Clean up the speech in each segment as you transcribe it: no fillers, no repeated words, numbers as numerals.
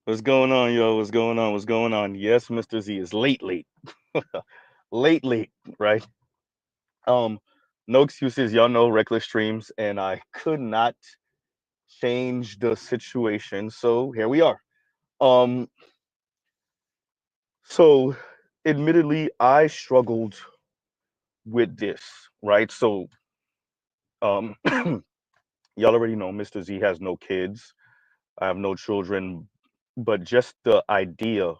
What's going on, yo? What's going on? What's going on? Yes, Mr. Z is late. Late, right? Um, no excuses, y'all know reckless streams, and I could not change the situation, so here we are. Um, so admittedly, I struggled with this, right? So, um, y'all already know Mr. Z has no kids. I have no children, but just the idea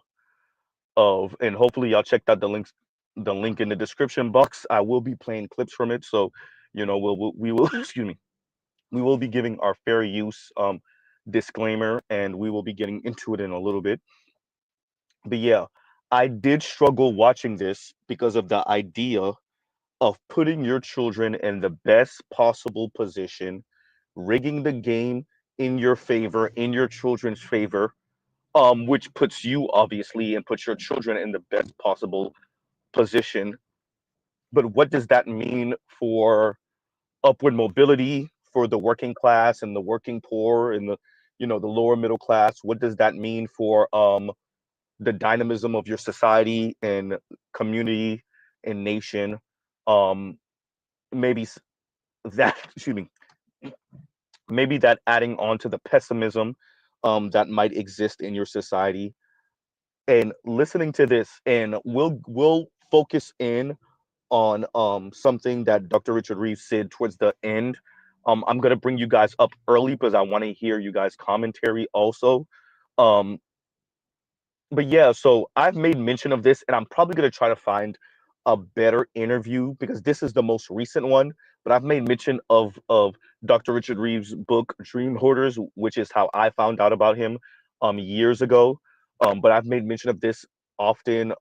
of, and hopefully y'all checked out the link in the description box. I will be playing clips from it, so we will excuse me, we will be giving our fair use disclaimer, and we will be getting into it in a little bit. But yeah, I did struggle watching this because of the idea of putting your children in the best possible position, rigging the game in your favor, in your children's favor, which puts you obviously and puts your children in the best possible position. But what does that mean for upward mobility for the working class and the working poor and the lower middle class? What does that mean for the dynamism of your society and community and nation? Um, maybe that excuse me, maybe that adding on to the pessimism that might exist in your society. And listening to this, and we'll focus in on something that Dr. Richard Reeves said towards the end. I'm gonna bring you guys up early because I want to hear you guys' commentary also. Um, but yeah, so I've made mention of this, and I'm probably gonna try to find a better interview because this is the most recent one. But I've made mention of Dr. Richard Reeves' book Dream Hoarders, which is how I found out about him years ago. But I've made mention of this often.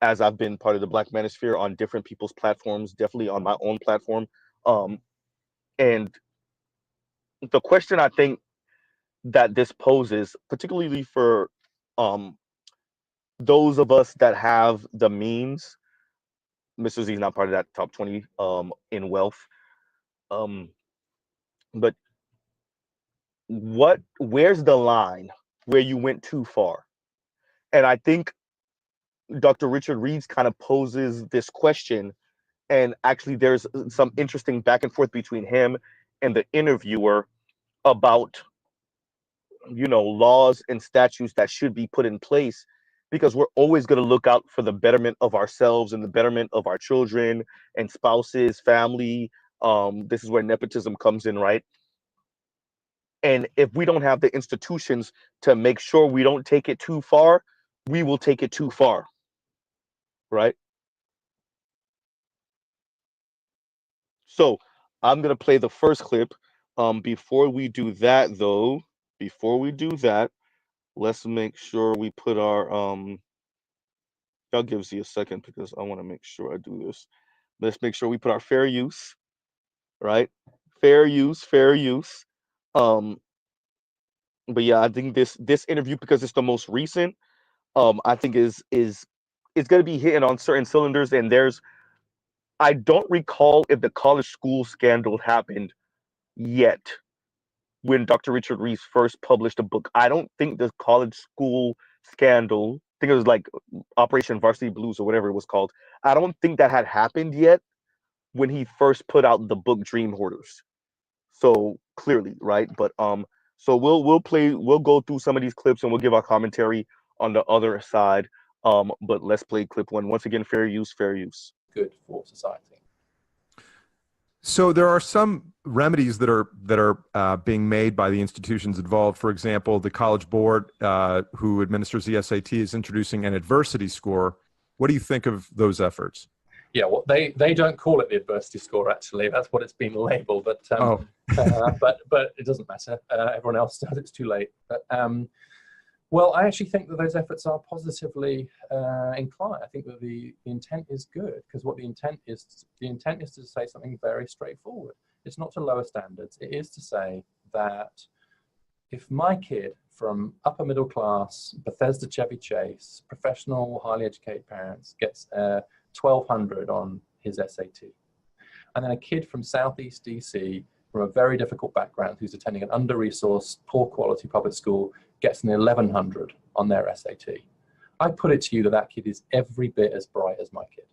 As I've been part of the Black Manosphere on different people's platforms, definitely on my own platform. Um, and the question I think that this poses, particularly for um, those of us that have the means, Mr. Z is not part of that top 20 in wealth. Um, but where's the line where you went too far? And I think Dr. Richard Reeves kind of poses this question, and actually there's some interesting back and forth between him and the interviewer about laws and statutes that should be put in place, because we're always going to look out for the betterment of ourselves and the betterment of our children and spouses, family. This is where nepotism comes in, right? And if we don't have the institutions to make sure we don't take it too far, we will take it too far, right? So I'm going to play the first clip. Before we do that, though, before we do that, let's make sure we put our y'all give me a second because I want to make sure I do this. Let's make sure we put our fair use, right? Fair use. Um, but yeah, I think this interview, because it's the most recent, I think is going to be hitting on certain cylinders. And I don't recall if the college school scandal happened yet when Dr. Richard Reeves first published a book. I don't think the college school scandal, I think it was like Operation Varsity Blues or whatever it was called. I don't think that had happened yet when he first put out the book Dream Hoarders. So clearly, right? But so we'll go through some of these clips and we'll give our commentary on the other side. But let's play clip one. Once again, fair use, fair use. Good for society. So there are some remedies that are being made by the institutions involved. For example, the College Board, who administers the SAT, is introducing an adversity score. What do you think of those efforts? Yeah, well, they don't call it the adversity score. Actually, that's what it's been labelled. But it doesn't matter. Everyone else does. It's too late. But well, I actually think that those efforts are positively inclined. I think that the intent is good, because what the intent is to say something very straightforward. It's not to lower standards. It is to say that if my kid from upper middle class, Bethesda Chevy Chase, professional, highly educated parents gets 1,200 on his SAT, and then a kid from Southeast DC from a very difficult background who's attending an under-resourced, poor quality public school gets an 1100 on their SAT. I put it to you that that kid is every bit as bright as my kid,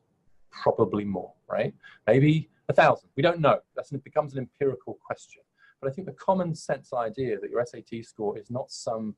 probably more, right? Maybe 1,000. We don't know. It becomes an empirical question. But I think the common sense idea that your SAT score is not some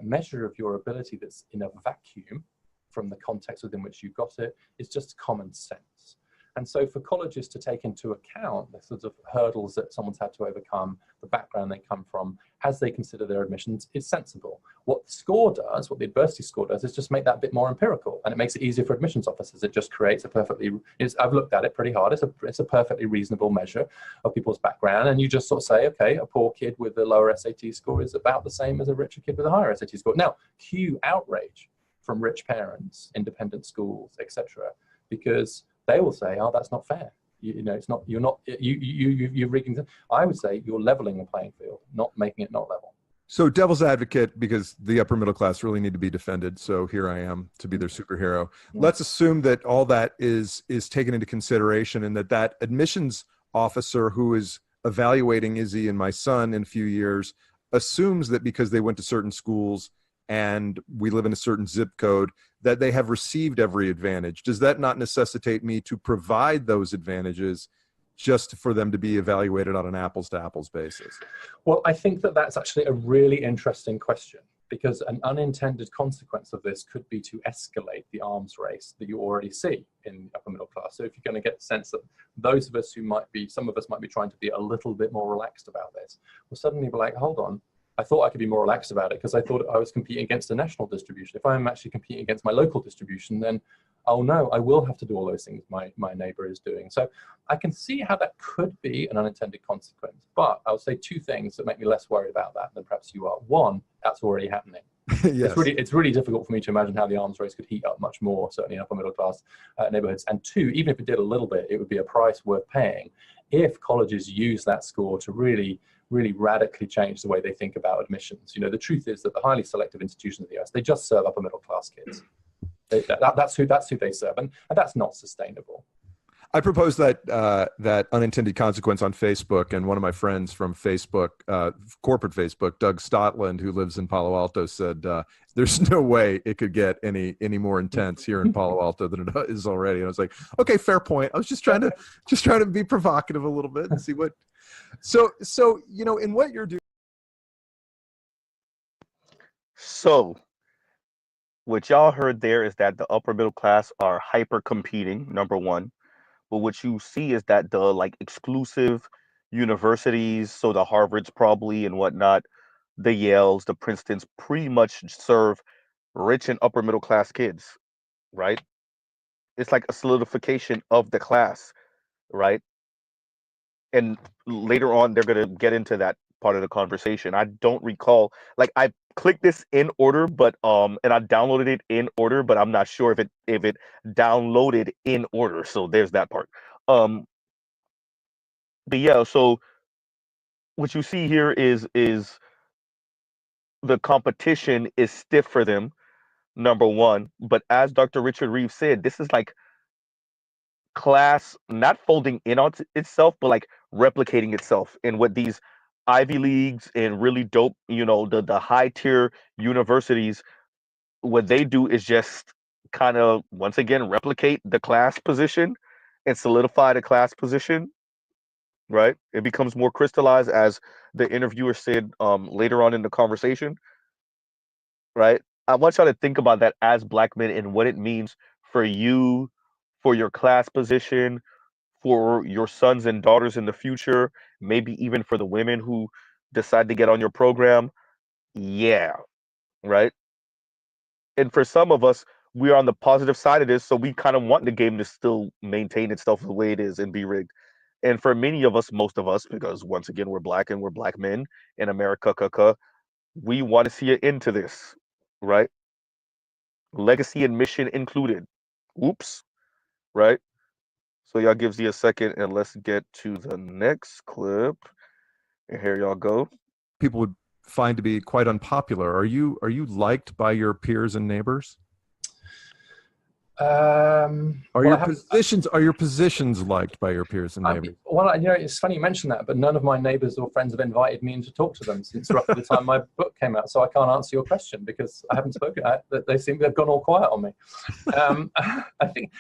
measure of your ability that's in a vacuum from the context within which you got it is just common sense. And so for colleges to take into account the sort of hurdles that someone's had to overcome, the background they come from, as they consider their admissions, is sensible. What the score does, what the adversity score does, is just make that a bit more empirical, and it makes it easier for admissions officers. It just creates a perfectly, I've looked at it pretty hard, it's a perfectly reasonable measure of people's background, and you just sort of say, okay, a poor kid with a lower SAT score is about the same as a richer kid with a higher SAT score. Now, cue outrage from rich parents, independent schools, etc., because they will say, oh, that's not fair. It's not, you're rigging. I would say you're leveling the playing field, not making it not level. So devil's advocate, because the upper middle class really need to be defended. So here I am to be their superhero. Let's assume that all that is taken into consideration, and that admissions officer who is evaluating Izzy and my son in a few years assumes that because they went to certain schools and we live in a certain zip code, that they have received every advantage. Does that not necessitate me to provide those advantages just for them to be evaluated on an apples to apples basis? Well, I think that that's actually a really interesting question, because an unintended consequence of this could be to escalate the arms race that you already see in upper middle class. So if you're going to get the sense that those of us who some of us might be trying to be a little bit more relaxed about this, will suddenly be like, hold on, I thought I could be more relaxed about it because I thought I was competing against a national distribution. If I'm actually competing against my local distribution, then, oh no, I will have to do all those things my neighbor is doing. So I can see how that could be an unintended consequence, but I'll say two things that make me less worried about that than perhaps you are. One, that's already happening. Yes. It's really difficult for me to imagine how the arms race could heat up much more, certainly in upper middle class neighborhoods. And two, even if it did a little bit, it would be a price worth paying if colleges use that score to really radically change the way they think about admissions. The truth is that the highly selective institutions of the US, they just serve upper middle class kids. That's who they serve, and that's not sustainable. I proposed that unintended consequence on Facebook, and one of my friends from Facebook, corporate Facebook, Doug Stotland, who lives in Palo Alto, said, there's no way it could get any more intense here in Palo Alto than it is already. And I was like, okay, fair point. I was just trying to be provocative a little bit and see what. So in what you're doing. So what y'all heard there is that the upper middle class are hyper competing, number one. But what you see is that the exclusive universities, so the Harvards probably and whatnot, the Yales, the Princetons, pretty much serve rich and upper middle class kids, right? It's like a solidification of the class, right? And later on, they're gonna get into that part of the conversation. I don't recall, I clicked this in order, but and I downloaded it in order, but I'm not sure if it downloaded in order. So there's that part. But yeah, so what you see here is the competition is stiff for them, number one. But as Dr. Richard Reeves said, this is like class not folding in on itself, but replicating itself in what these Ivy Leagues and really dope, the high tier universities, what they do is just kind of once again replicate the class position and solidify the class position, right? It becomes more crystallized, as the interviewer said later on in the conversation, right? I want y'all to think about that as Black men and what it means for you, for your class position, for your sons and daughters in the future, maybe even for the women who decide to get on your program. Yeah, right? And for some of us, we are on the positive side of this, so we kind of want the game to still maintain itself the way it is and be rigged. And for many of us, most of us, because once again, we're Black and we're Black men in America, we want to see an end to this, right? Legacy and mission included. Oops, right? So y'all gives you a second, and let's get to the next clip. And here y'all go. People would find to be quite unpopular. Are you liked by your peers and neighbors? Are your positions liked by your peers and neighbors? Well, it's funny you mention that, but none of my neighbors or friends have invited me in to talk to them since roughly the time my book came out. So I can't answer your question because I haven't spoken. They seem to have gone all quiet on me. I think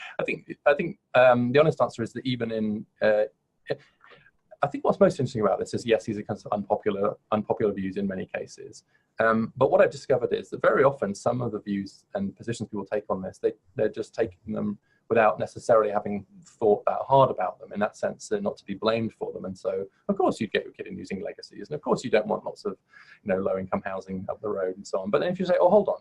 the honest answer is that even in I think what's most interesting about this is, yes, these are kind of unpopular views in many cases. But what I've discovered is that very often some of the views and positions people take on this, they're just taking them without necessarily having thought that hard about them. In that sense, they're not to be blamed for them. And so, of course, you'd get your kid in using legacies. And of course, you don't want lots of low-income housing up the road and so on. But then if you say, oh, hold on,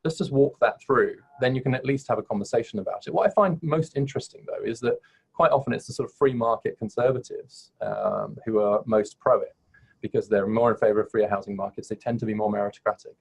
let's just walk that through, then you can at least have a conversation about it. What I find most interesting, though, is that quite often it's the sort of free market conservatives who are most pro it, because they're more in favor of freer housing markets. They tend to be more meritocratic.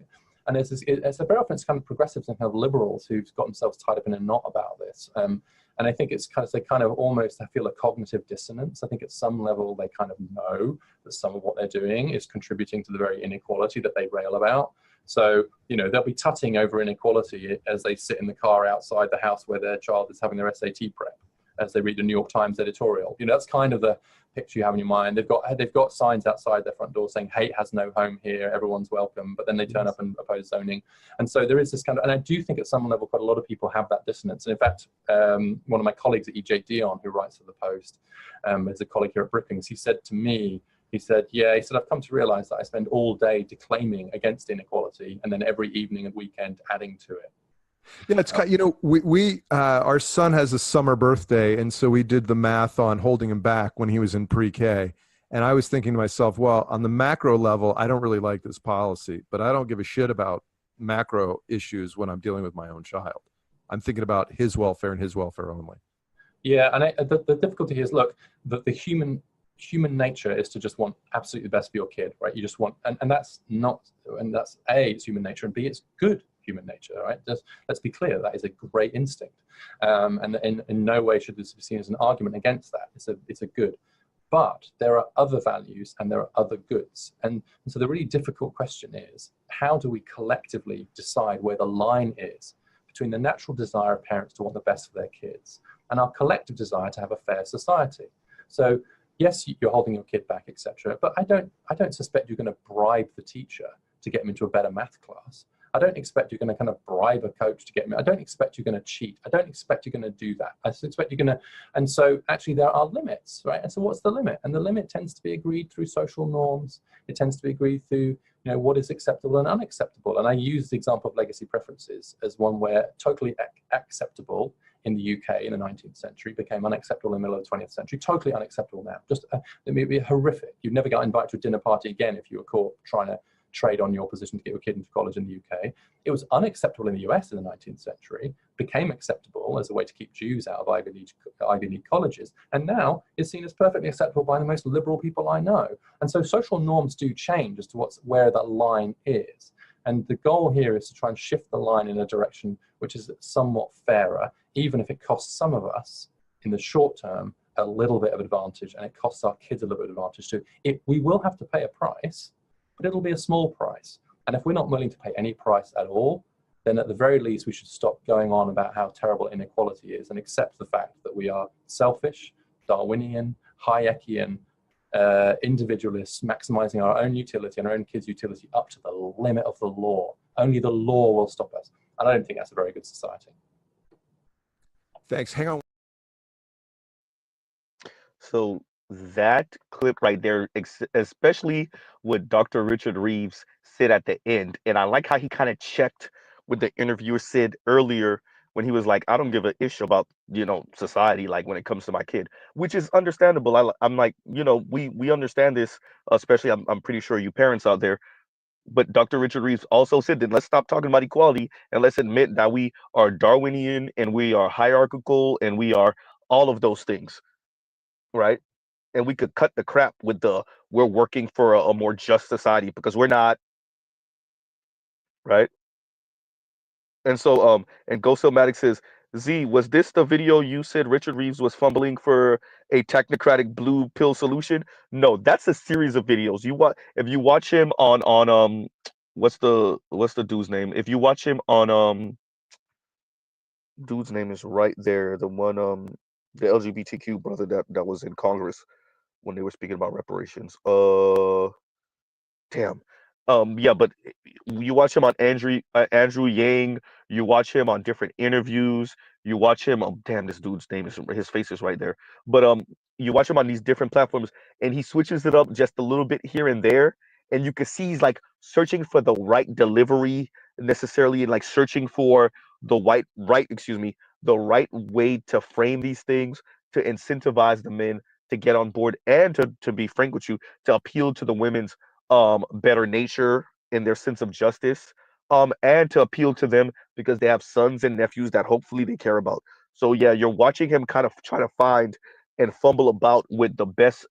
And it's very often it's kind of progressives and kind of liberals who've got themselves tied up in a knot about this. And I think it's kind of, they kind of almost, I feel, a cognitive dissonance. I think at some level they kind of know that some of what they're doing is contributing to the very inequality that they rail about. So, they'll be tutting over inequality as they sit in the car outside the house where their child is having their SAT prep, as they read the New York Times editorial. That's kind of the picture you have in your mind. They've got signs outside their front door saying hate has no home here, everyone's welcome, but then they turn up and oppose zoning. And so there is this kind of, and I do think at some level quite a lot of people have that dissonance. And in fact, one of my colleagues at EJ Dion, who writes for the Post, is a colleague here at Brookings, he said to me, I've come to realize that I spend all day declaiming against inequality and then every evening and weekend adding to it. Yeah, it's kind of, we our son has a summer birthday, and so we did the math on holding him back when he was in pre-K. And I was thinking to myself, well, on the macro level, I don't really like this policy, but I don't give a shit about macro issues when I'm dealing with my own child. I'm thinking about his welfare and his welfare only. Yeah, and the difficulty is, look, the human nature is to just want absolutely the best for your kid, right? You just want, and that's A, it's human nature, and B, it's good human nature, right? Let's be clear, that is a great instinct. And in no way should this be seen as an argument against that. It's a good. But there are other values and there are other goods. And so the really difficult question is, how do we collectively decide where the line is between the natural desire of parents to want the best for their kids and our collective desire to have a fair society? So yes, you're holding your kid back, etc. But I don't suspect you're going to bribe the teacher to get him into a better math class. I don't expect you're going to kind of bribe a coach to get him. I don't expect you're going to cheat. I don't expect you're going to do that. I expect you're going to, and so actually there are limits, right? And so what's the limit? And the limit tends to be agreed through social norms. It tends to be agreed through, what is acceptable and unacceptable. And I use the example of legacy preferences as one where totally acceptable in the UK in the 19th century became unacceptable in the middle of the 20th century, totally unacceptable now. Just, it may be horrific. You'd never get invited to a dinner party again if you were caught trying to trade on your position to get your kid into college in the UK. It was unacceptable in the US in the 19th century, became acceptable as a way to keep Jews out of Ivy League colleges, and now is seen as perfectly acceptable by the most liberal people I know. And so social norms do change as to where that line is. And the goal here is to try and shift the line in a direction which is somewhat fairer, even if it costs some of us in the short term a little bit of advantage, and it costs our kids a little bit of advantage too. We will have to pay a price, but it'll be a small price. And if we're not willing to pay any price at all, then at the very least, we should stop going on about how terrible inequality is and accept the fact that we are selfish, Darwinian, Hayekian, individualists, maximizing our own utility and our own kids' utility up to the limit of the law. Only the law will stop us. And I don't think that's a very good society. Thanks. Hang on. So that clip right there, especially what Dr. Richard Reeves said at the end, and I like how he kind of checked what the interviewer said earlier when he was like, I don't give a issue about, society, like when it comes to my kid, which is understandable. I'm like, we understand this, especially I'm pretty sure you parents out there. But Dr. Richard Reeves also said that let's stop talking about equality and let's admit that we are Darwinian and we are hierarchical and we are all of those things, right? And we could cut the crap with we're working for a more just society, because we're not, right? And so and Ghostomatic says, Z, was this the video you said Richard Reeves was fumbling for a technocratic blue pill solution? No, that's a series of videos. If you watch him on what's the dude's name? If you watch him on Dude's name is right there. The one, the LGBTQ brother that was in Congress when they were speaking about reparations. Damn. Yeah, but you watch him on Andrew Yang. You watch him on different interviews. You watch him. Damn, this dude's name is his face is right there. But you watch him on these different platforms, and he switches it up just a little bit here and there, and you can see he's like searching for the right delivery necessarily, and like searching for excuse me, the right way to frame these things to incentivize the men to get on board, and to be frank with you, to appeal to the women's better nature in their sense of justice, and to appeal to them because they have sons and nephews that hopefully they care about. So yeah, you're watching him kind of try to find and fumble about with the best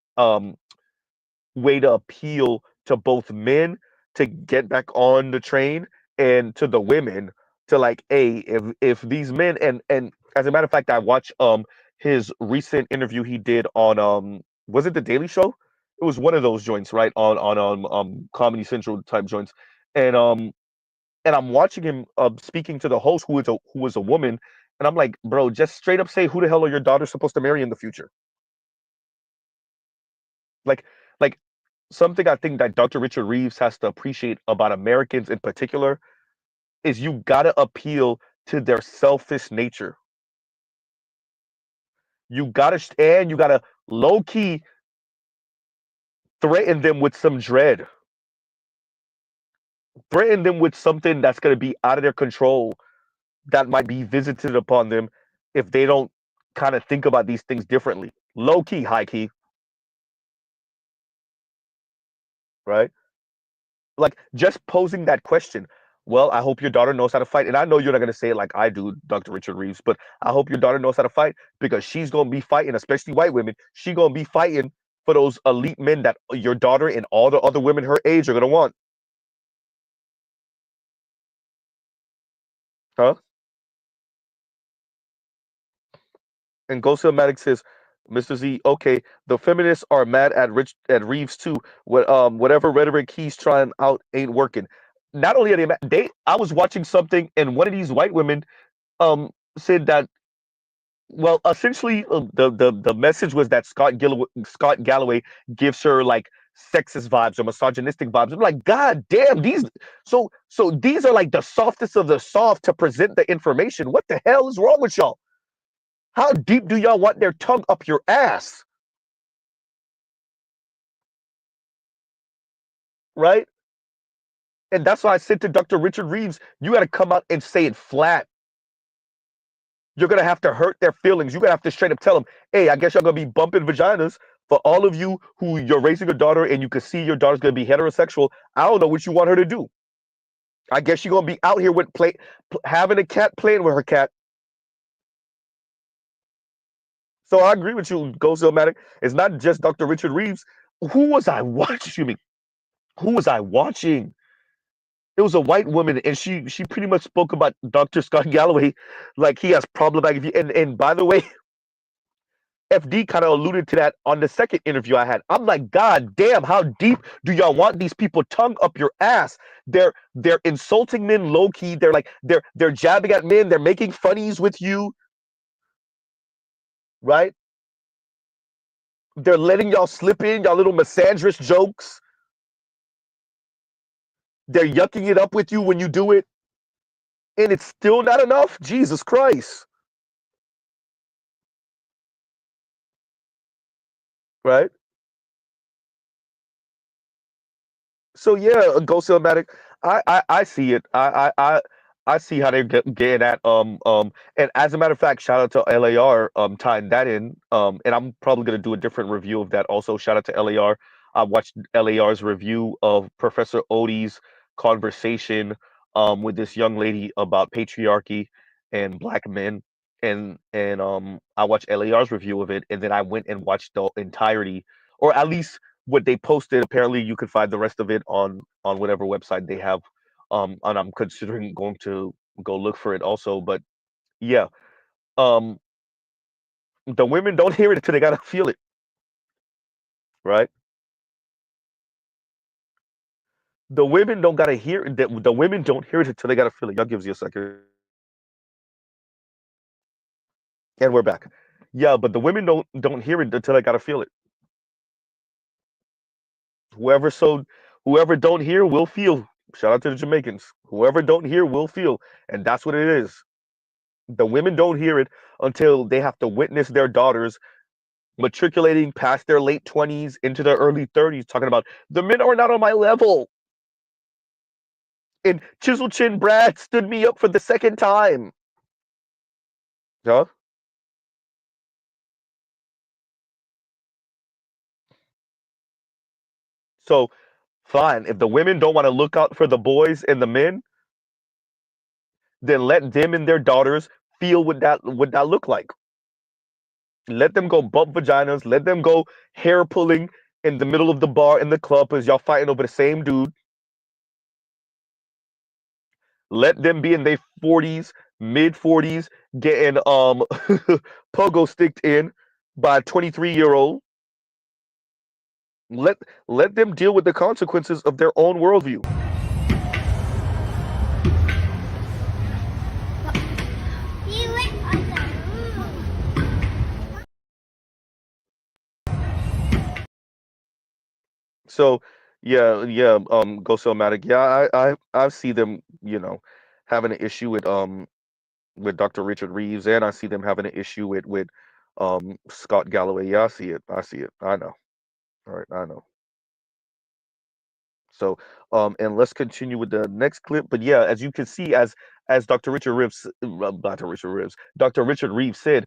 way to appeal to both men to get back on the train, and to the women to like, hey, if these men, and as a matter of fact, I watched his recent interview he did on, was it the Daily Show? It was one of those joints, right? On Comedy Central type joints. And I'm watching him speaking to the host, who is a woman, and I'm like, bro, just straight up say, who the hell are your daughters supposed to marry in the future? Like like something I think that Dr. Richard Reeves has to appreciate about Americans in particular is you gotta appeal to their selfish nature. You gotta low key threaten them with some dread, threaten them with something that's gonna be out of their control, that might be visited upon them if they don't kind of think about these things differently. Low key, high key, right? Like just posing that question. Well, I hope your daughter knows how to fight. And I know you're not going to say it like I do, Dr. Richard Reeves, but I hope your daughter knows how to fight, because she's going to be fighting, especially white women. She's going to be fighting for those elite men that your daughter and all the other women her age are going to want. Huh? And Ghost says, Mr. Z, okay, the feminists are mad at Reeves too. Whatever rhetoric he's trying out ain't working. Not only are they mad, I was watching something, and one of these white women said that, well, essentially, the message was that Scott Galloway gives her like sexist vibes or misogynistic vibes. I'm like, God damn, so these are like the softest of the soft to present the information. What the hell is wrong with y'all? How deep do y'all want their tongue up your ass? Right? And that's why I said to Dr. Richard Reeves, you got to come out and say it flat. You're going to have to hurt their feelings. You're going to have to straight up tell them, hey, I guess y'all going to be bumping vaginas. For all of you who you're raising a daughter and you can see your daughter's going to be heterosexual, I don't know what you want her to do. I guess she's going to be out here with having a cat, playing with her cat. So I agree with you, Ghost-O-Matic. It's not just Dr. Richard Reeves. Who was I watching? Who was I watching? It was a white woman, and she pretty much spoke about Dr. Scott Galloway like he has problematic view. And by the way, FD kind of alluded to that on the second interview I had. I'm like, God damn, how deep do y'all want these people tongue up your ass? They're insulting men low key. They're jabbing at men. They're making funnies with you, right? They're letting y'all slip in y'all little misandrist jokes. They're yucking it up with you when you do it, and it's still not enough. Jesus Christ, right? So yeah, Ghost Cinematic, I see it. I see how they're getting at and as a matter of fact, shout out to LAR tying that in, and I'm probably gonna do a different review of that also. Shout out to LAR. I watched LAR's review of Professor Odie's conversation with this young lady about patriarchy and black men, and I watched LAR's review of it, and then I went and watched the entirety, or at least what they posted. Apparently you can find the rest of it on whatever website they have, and I'm considering going to go look for it also. But yeah, um the women don't hear it until they gotta feel it, right? The women don't gotta hear it. The women don't hear it until they gotta feel it. Y'all gives you a second. And we're back. Yeah, but the women don't hear it until they gotta feel it. Whoever so whoever don't hear will feel. Shout out to the Jamaicans. Whoever don't hear will feel, and that's what it is. The women don't hear it until they have to witness their daughters matriculating past their late 20s into their early 30s, talking about the men are not on my level. And Chisel Chin Brad stood me up for the second time. Huh? So fine. If the women don't want to look out for the boys and the men, then let them and their daughters feel what that look like. Let them go bump vaginas. Let them go hair pulling in the middle of the bar in the club as y'all fighting over the same dude. Let them be in their 40s, mid 40s, getting pogo sticked in by a 23-year-old. Let let them deal with the consequences of their own worldview. So yeah, Go Selmatic. Yeah, I see them, having an issue with Dr. Richard Reeves, and I see them having an issue with Scott Galloway. Yeah, I see it. I see it. I know. All right, I know. So and let's continue with the next clip. But yeah, as you can see, as Dr. Richard Reeves said,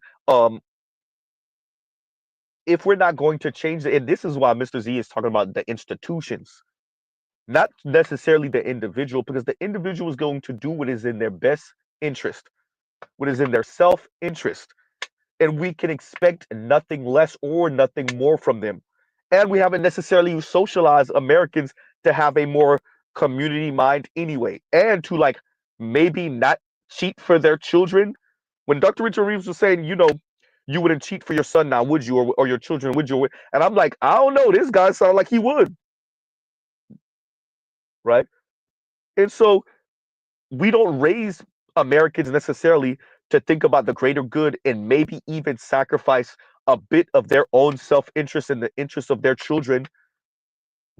if we're not going to change it, and this is why Mr. Z is talking about the institutions, not necessarily the individual, because the individual is going to do what is in their best interest, what is in their self interest, and we can expect nothing less or nothing more from them. And we haven't necessarily socialized Americans to have a more community mind anyway, and to like maybe not cheat for their children. When Dr. Richard Reeves was saying, you wouldn't cheat for your son now, would you, or your children, would you? And I'm like, I don't know. This guy sounds like he would, right? And so we don't raise Americans necessarily to think about the greater good and maybe even sacrifice a bit of their own self interest and the interest of their children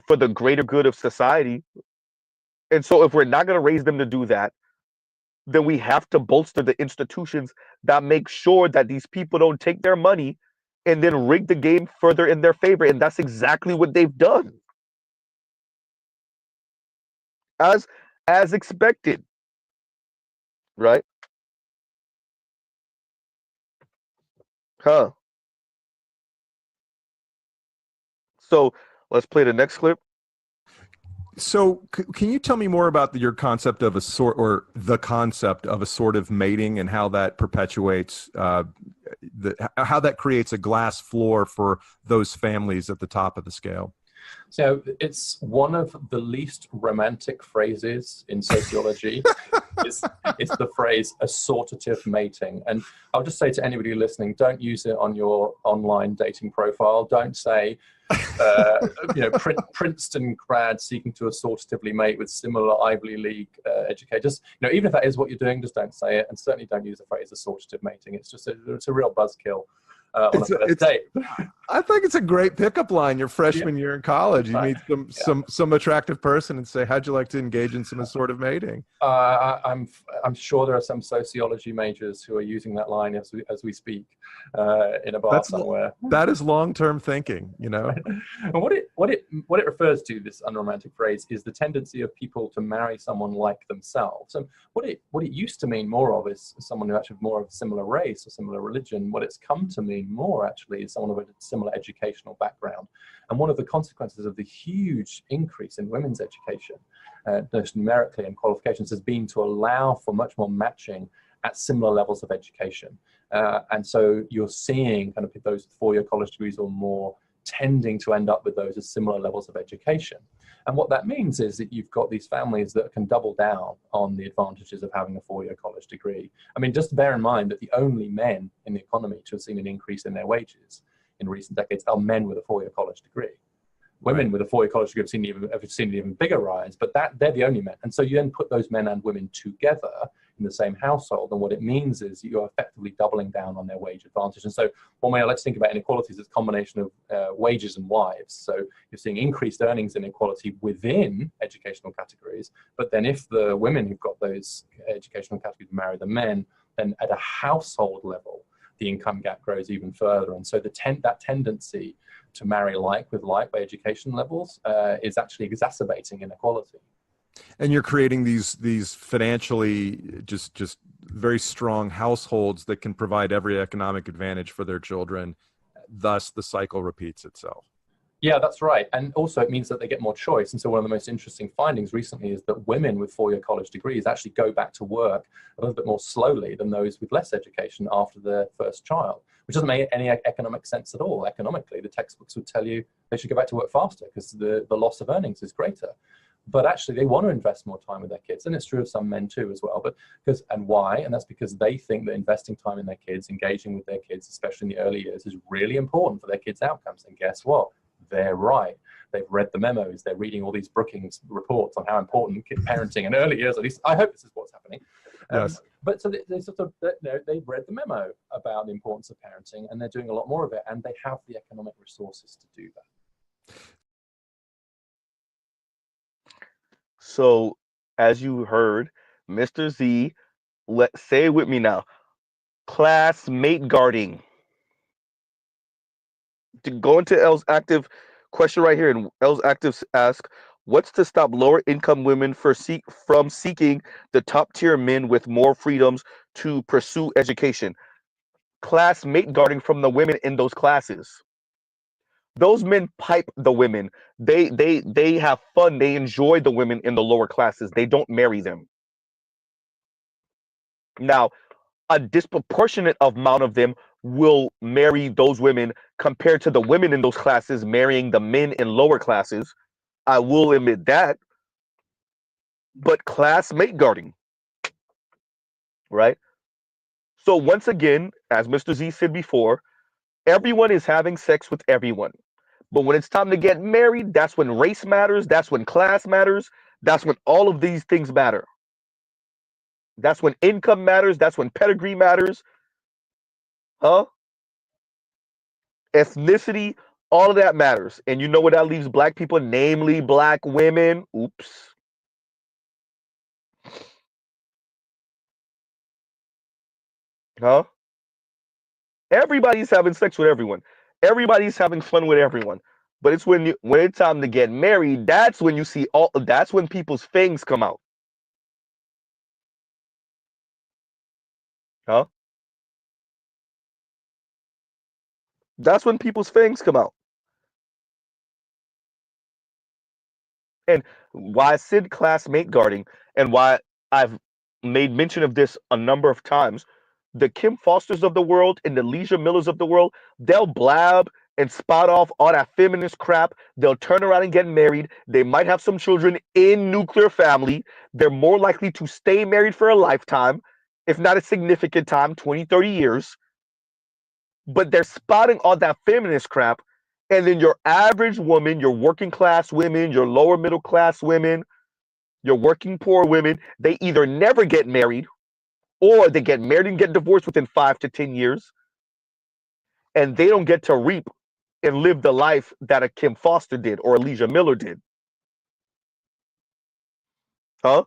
for the greater good of society. And so, if we're not going to raise them to do that, then we have to bolster the institutions that make sure that these people don't take their money and then rig the game further in their favor. And that's exactly what they've done, as as expected, right? Huh. So let's play the next clip. So can you tell me more about your concept of a sort, or the concept of assortative mating, and how that perpetuates how that creates a glass floor for those families at the top of the scale? So it's one of the least romantic phrases in sociology. It's the phrase assortative mating. And I'll just say to anybody listening, don't use it on your online dating profile. Don't say, Princeton grad seeking to assortatively mate with similar Ivy League educators. Even if that is what you're doing, just don't say it. And certainly don't use the phrase assortative mating. It's just it's a real buzzkill. On a first date. I think it's a great pickup line your freshman year in college. You meet some attractive person and say, how'd you like to engage in some sort of mating? I'm sure there are some sociology majors who are using that line as we speak in a bar somewhere. That is long-term thinking, And what it refers to, this unromantic phrase, is the tendency of people to marry someone like themselves. And what it used to mean more of is someone who actually more of a similar race or similar religion. What it's come to mean more actually is someone with a similar educational background. And one of the consequences of the huge increase in women's education, both numerically and qualifications, has been to allow for much more matching at similar levels of education. And so you're seeing kind of those four-year college degrees or more tending to end up with those as similar levels of education. And what that means is that you've got these families that can double down on the advantages of having a four-year college degree. I mean, just bear in mind that the only men in the economy to have seen an increase in their wages in recent decades are men with a four-year college degree. Women with a four-year college degree have seen an even bigger rise, but they're the only men. And so you then put those men and women together, in the same household. And what it means is you're effectively doubling down on their wage advantage. And so one way I like to think about inequality is it's a combination of wages and wives. So you're seeing increased earnings inequality within educational categories. But then if the women who've got those educational categories marry the men, then at a household level, the income gap grows even further. And so that tendency to marry like with like by education levels is actually exacerbating inequality. And you're creating these financially just very strong households that can provide every economic advantage for their children. Thus, the cycle repeats itself. Yeah, that's right. And also it means that they get more choice. And so one of the most interesting findings recently is that women with four-year college degrees actually go back to work a little bit more slowly than those with less education after their first child, which doesn't make any economic sense at all. Economically, the textbooks would tell you they should go back to work faster because the loss of earnings is greater. But actually they want to invest more time with their kids. And it's true of some men too as well. And why? And that's because they think that investing time in their kids, engaging with their kids, especially in the early years, is really important for their kids' outcomes. And guess what? They're right. They've read the memos. They're reading all these Brookings reports on how important parenting in early years, at least I hope this is what's happening. Yes. But so they sort of, they've read the memo about the importance of parenting, and they're doing a lot more of it, and they have the economic resources to do that. So, as you heard, Mr. Z, say it with me now. Classmate guarding. To go into L's active question right here, and L's active ask, what's to stop lower income women from seeking the top tier men with more freedoms to pursue education? Classmate guarding from the women in those classes. Those men pipe the women. They have fun. They enjoy the women in the lower classes. They don't marry them. Now, a disproportionate amount of them will marry those women compared to the women in those classes marrying the men in lower classes. I will admit that. But classmate guarding, right? So once again, as Mr. Z said before, everyone is having sex with everyone. But when it's time to get married, that's when race matters. That's when class matters. That's when all of these things matter. That's when income matters. That's when pedigree matters. Huh? Ethnicity, all of that matters. And you know what that leaves black people, namely black women? Oops. Huh? Everybody's having sex with everyone. Everybody's having fun with everyone. But it's when it's time to get married, that's when you see that's when people's fangs come out. Huh? That's when people's fangs come out. And why I said classmate guarding, and why I've made mention of this a number of times, the Kim Fosters of the world and the Leisure Millers of the world, they'll blab and spout off all that feminist crap. They'll turn around and get married. They might have some children in nuclear family. They're more likely to stay married for a lifetime, if not a significant time, 20, 30 years. But they're spouting all that feminist crap. And then your average woman, your working class women, your lower middle class women, your working poor women, they either never get married or they get married and get divorced within 5 to 10 years. And they don't get to reap and live the life that a Kim Foster did or a Leisure Miller did. Huh?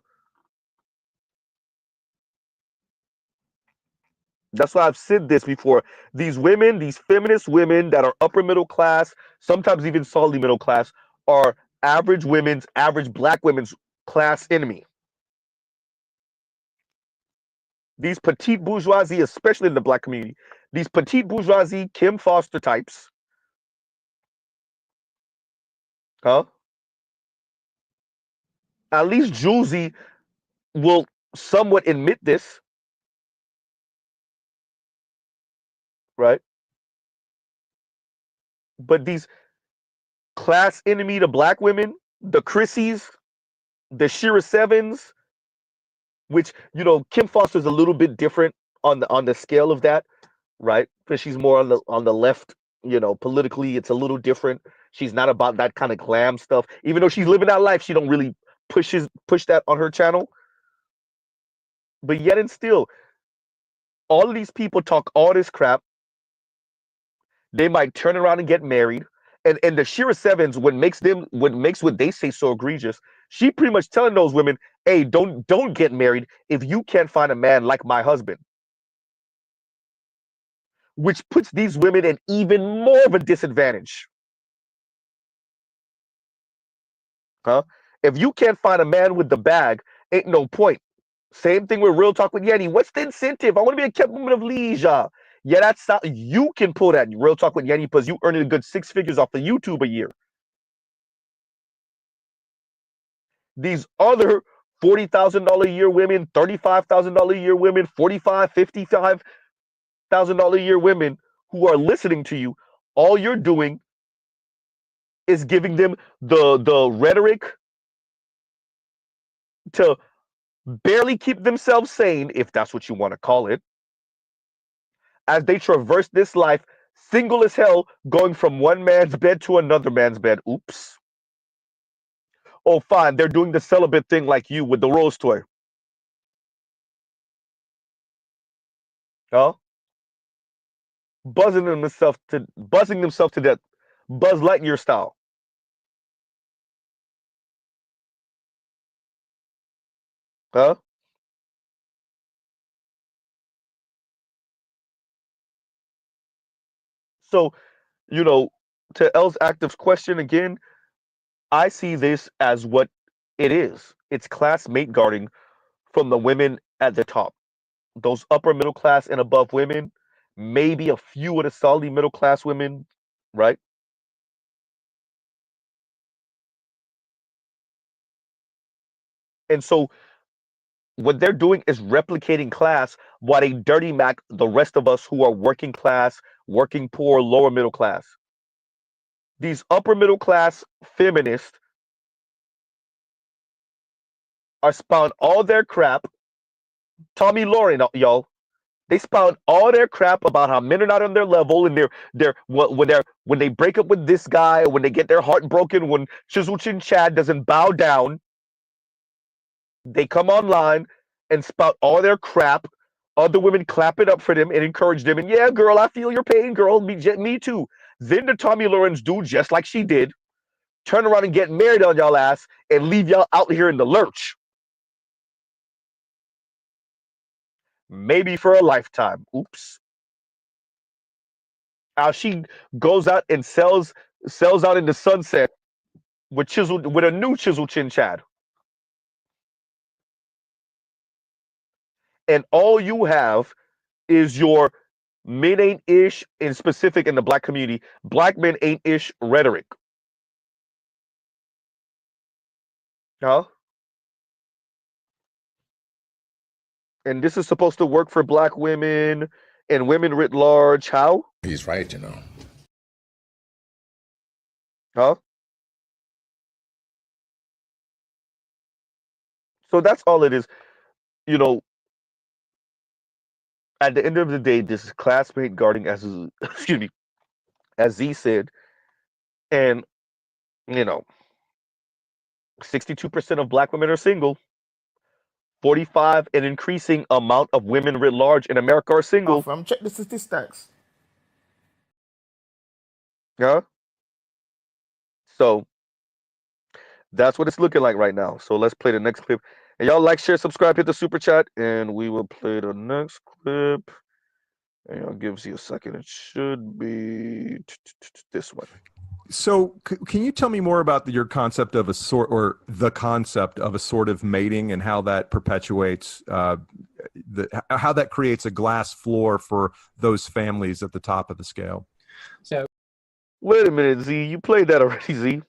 That's why I've said this before. These women, these feminist women that are upper middle class, sometimes even solidly middle class, are average black women's class enemy. These petite bourgeoisie, especially in the black community, these petite bourgeoisie Kim Foster types, huh? At least Julesy will somewhat admit this, right? But these class enemy to black women, the Chrissies, the Shira Sevens, which Kim Foster's a little bit different on the scale of that, right? Because she's more on the left, politically it's a little different. She's not about that kind of glam stuff. Even though she's living that life, she don't really push that on her channel. But yet and still, all of these people talk all this crap. They might turn around and get married. And the Shira Sevens, what makes what they say so egregious, she pretty much telling those women, hey, don't get married if you can't find a man like my husband. Which puts these women in even more of a disadvantage. Huh? If you can't find a man with the bag, ain't no point. Same thing with Real Talk with Yeti. What's the incentive? I want to be a kept woman of leisure. Yeah, that's not, you can pull that Real Talk with Yeti because you earning a good 6 figures off of YouTube a year. These other $40,000 a year women, $35,000 a year women, $55,000 a year women who are listening to you, all you're doing is giving them the rhetoric to barely keep themselves sane, if that's what you want to call it, as they traverse this life single as hell, going from one man's bed to another man's bed. Oops. Oh, fine, they're doing the celibate thing like you with the rose toy. Huh? Buzzing themselves to death, Buzz Lightyear style. Huh? So, you know, to L's Active's question again, I see this as what it is. It's class mate guarding from the women at the top. Those upper middle class and above women, maybe a few of the solidly middle class women, right? And so what they're doing is replicating class while they dirty mac the rest of us who are working class, working poor, lower middle class. These upper middle class feminists are spouting all their crap. Tommy Lauren, y'all. They spout all their crap about how men are not on their level, and when they break up with this guy, or when they get their heart broken, when Chisel Chin Chad doesn't bow down, they come online and spout all their crap. Other women clap it up for them and encourage them. And yeah, girl, I feel your pain, girl. Me too. Then the Tommy Lawrence do just like she did, turn around and get married on y'all ass and leave y'all out here in the lurch. Maybe for a lifetime. Oops. How she goes out and sells out in the sunset with a new Chisel Chin Chad. And all you have is your men ain't ish, in specific in the black community, black men ain't ish rhetoric. Huh? And this is supposed to work for black women and women writ large. How? He's right, you know. Huh? So that's all it is. You know, at the end of the day, this is classmate guarding, as excuse me, as Z said, and you know, 62% of black women are single. 45 and increasing amount of women writ large in America are single. Check the statistics. Yeah. So that's what it's looking like right now. So let's play the next clip. And y'all like, share, subscribe, hit the super chat, and we will play the next clip. And y'all gives you a second. It should be this one. So can you tell me more about your concept of the concept of assortative mating and how that perpetuates how that creates a glass floor for those families at the top of the scale? So wait a minute, Z, you played that already, Z.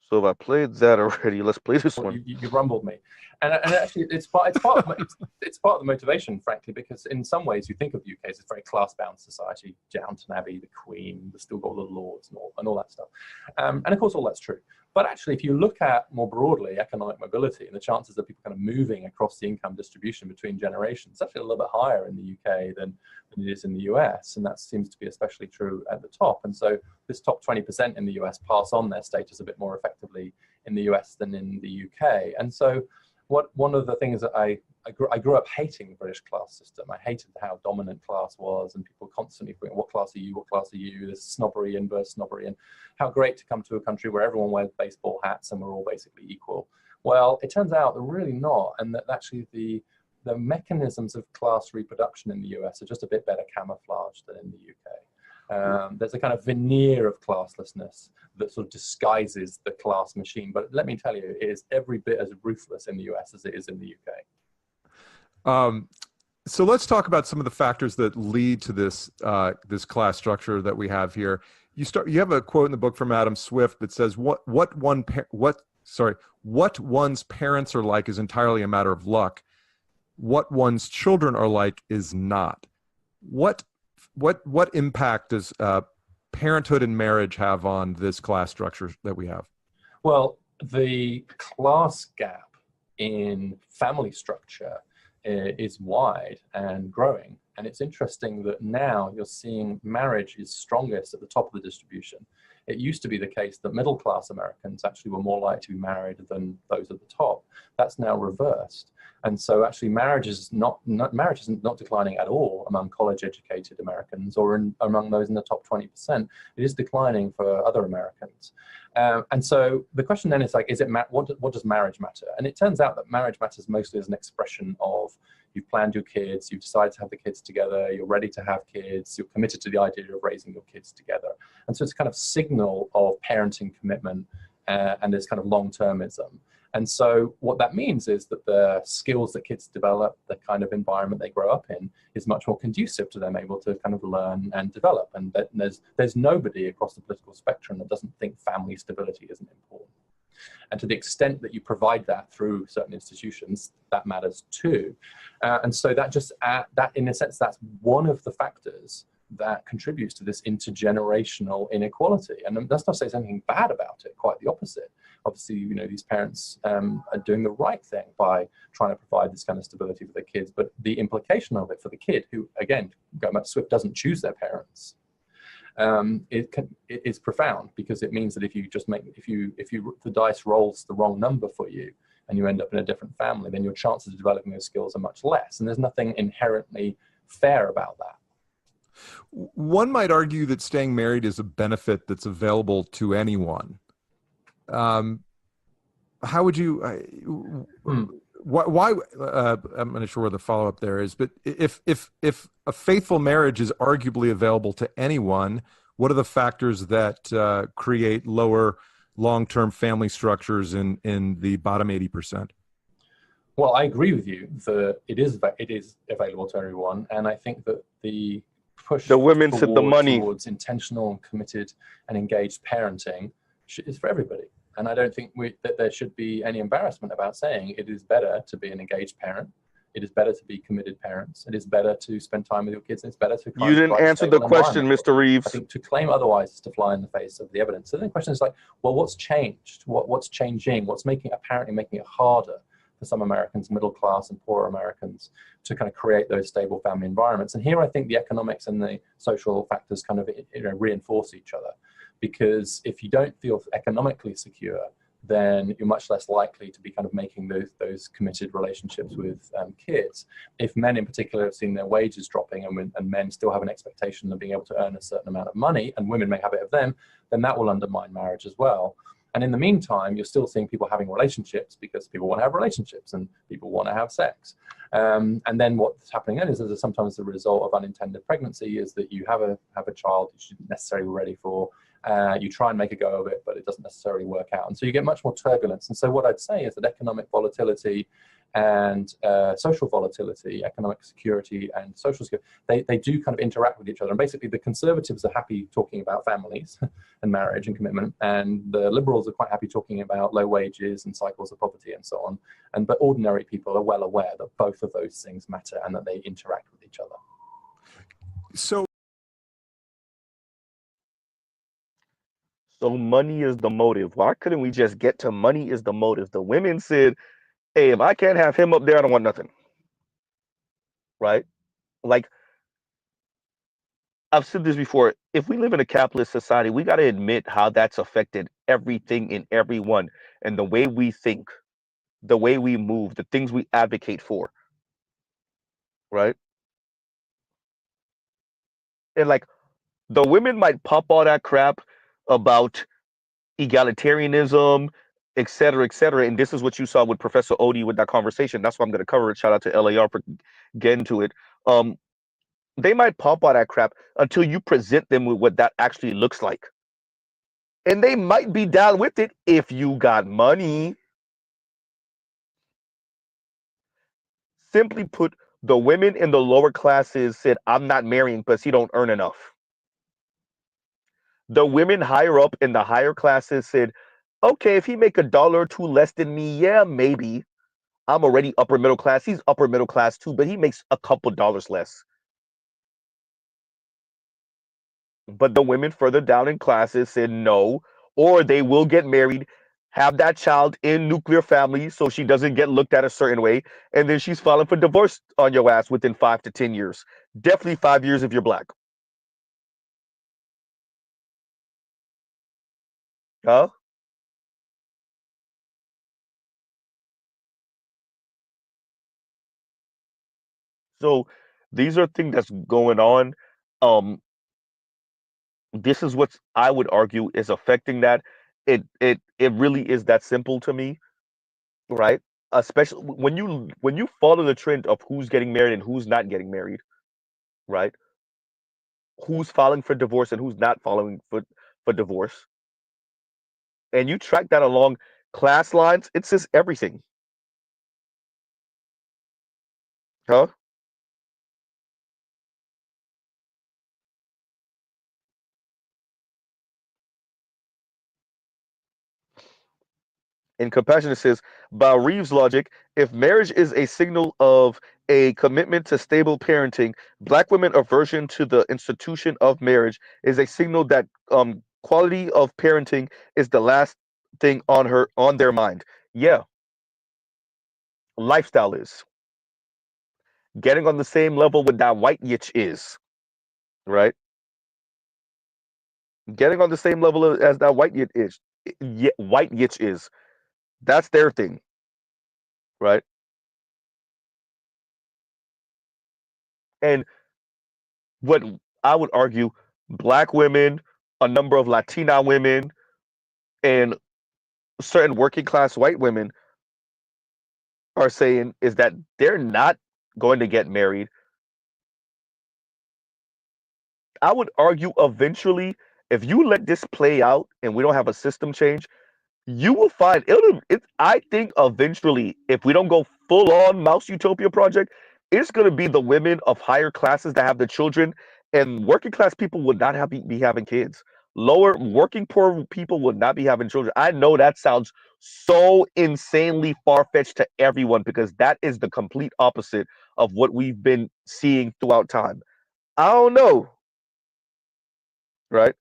So if I played that already, let's play this one. You rumbled me, and actually it's part of the motivation, frankly, because in some ways you think of the UK as a very class-bound society, Downton Abbey, the Queen, the still got all the lords and all that stuff, and of course all that's true. But actually, if you look at more broadly economic mobility and the chances of people kind of moving across the income distribution between generations, it's actually a little bit higher in the UK than it is in the US, and that seems to be especially true at the top. And so this top 20% in the US pass on their status a bit more effectively in the US than in the UK. And so one of the things that I grew up hating the British class system. I hated how dominant class was, and people constantly going, what class are you? What class are you? There's snobbery, inverse snobbery, and how great to come to a country where everyone wears baseball hats and we're all basically equal. Well, it turns out they're really not, and that actually the mechanisms of class reproduction in the US are just a bit better camouflaged than in the UK. There's a kind of veneer of classlessness that sort of disguises the class machine. But let me tell you, it is every bit as ruthless in the US as it is in the UK. So let's talk about some of the factors that lead to this this class structure that we have here. You have a quote in the book from Adam Swift that says, what one's parents are like is entirely a matter of luck. What one's children are like is not. What impact does parenthood and marriage have on this class structure that we have? Well, the class gap in family structure is wide and growing. And it's interesting that now you're seeing marriage is strongest at the top of the distribution. It used to be the case that middle-class Americans actually were more likely to be married than those at the top. That's now reversed. And so actually marriage isn't declining at all among college-educated Americans or among those in the top 20%. It is declining for other Americans. And so the question then is like, what does marriage matter? And it turns out that marriage matters mostly as an expression of you've planned your kids, you've decided to have the kids together, you're ready to have kids, you're committed to the idea of raising your kids together. And so it's a kind of signal of parenting commitment and this kind of long-termism. And so what that means is that the skills that kids develop, the kind of environment they grow up in, is much more conducive to them able to kind of learn and develop. And that there's nobody across the political spectrum that doesn't think family stability isn't important. And to the extent that you provide that through certain institutions, that matters too. And so that in a sense, that's one of the factors that contributes to this intergenerational inequality. And that's not to say there's anything bad about it, quite the opposite. Obviously, you know, these parents are doing the right thing by trying to provide this kind of stability for their kids. But the implication of it for the kid, who, again, going back to Swift, doesn't choose their parents, it is profound, because it means that if the dice rolls the wrong number for you and you end up in a different family, then your chances of developing those skills are much less. And there's nothing inherently fair about that. One might argue that staying married is a benefit that's available to anyone. How would you? Why? I'm not sure where the follow-up there is, but if a faithful marriage is arguably available to anyone, what are the factors that create lower long-term family structures in the bottom 80%? Well, I agree with you that it is available to everyone, and I think that the push towards intentional, committed, and engaged parenting is for everybody. And I don't think that there should be any embarrassment about saying it is better to be an engaged parent. It is better to be committed parents. It is better to spend time with your kids. It's better to. You didn't answer the question, Mr. Reeves. I think to claim otherwise is to fly in the face of the evidence. So then the question is like, well, what's changed? What's changing? What's apparently making it harder for some Americans, middle class and poorer Americans, to kind of create those stable family environments? And here I think the economics and the social factors kind of reinforce each other. Because if you don't feel economically secure, then you're much less likely to be kind of making those committed relationships with kids. If men in particular have seen their wages dropping and men still have an expectation of being able to earn a certain amount of money, and women may have it of them, then that will undermine marriage as well. And in the meantime, you're still seeing people having relationships because people want to have relationships and people want to have sex. And then what's happening then is that sometimes the result of unintended pregnancy is that you have a child that you shouldn't necessarily be ready for. You try and make a go of it, but it doesn't necessarily work out. And so you get much more turbulence. And so what I'd say is that economic volatility and social volatility, economic security and social security, they do kind of interact with each other. And basically the conservatives are happy talking about families and marriage and commitment, and the liberals are quite happy talking about low wages and cycles of poverty and so on. But ordinary people are well aware that both of those things matter and that they interact with each other. So money is the motive. Why couldn't we just get to money is the motive? The women said, hey, if I can't have him up there, I don't want nothing. Right? Like, I've said this before. If we live in a capitalist society, we got to admit how that's affected everything and everyone and the way we think. the way we move, the things we advocate for, right? And like the women might pop all that crap about egalitarianism, et cetera, et cetera. And this is what you saw with Professor Odie with that conversation. That's why I'm going to cover it. Shout out to LAR for getting to it. They might pop all that crap until you present them with what that actually looks like. And they might be down with it if you got money. Simply put, the women in the lower classes said, I'm not marrying because he don't earn enough. The women higher up in the higher classes said, okay, if he make $1 or $2 less than me, yeah, maybe. I'm already upper middle class. He's upper middle class too, but he makes a couple dollars less. But the women further down in classes said no, or they will get married, have that child in nuclear family so she doesn't get looked at a certain way, and then she's filing for divorce on your ass within 5 to 10 years. Definitely 5 years if you're black. Huh? So these are things that's going on. Um, this is what I would argue is affecting that. It really is that simple to me, right? Especially when you follow the trend of who's getting married and who's not getting married, right? Who's filing for divorce and who's not filing for divorce, and you track that along class lines, it says everything, huh? In Compassion, it says, by Reeves' logic, if marriage is a signal of a commitment to stable parenting, black women aversion to the institution of marriage is a signal that quality of parenting is the last thing on their mind. Yeah, lifestyle is getting on the same level with that white yitch is, right? Getting on the same level as that white yitch is, white yitch is. That's their thing, right? And what I would argue, black women, a number of Latina women, and certain working class white women are saying is that they're not going to get married. I would argue eventually, if you let this play out and we don't have a system change, you will find I think eventually, if we don't go full on Mouse Utopia project, it's going to be the women of higher classes that have the children, and working class people would not be having kids. Lower working poor people would not be having children. I know that sounds so insanely far fetched to everyone because that is the complete opposite of what we've been seeing throughout time. I don't know, right?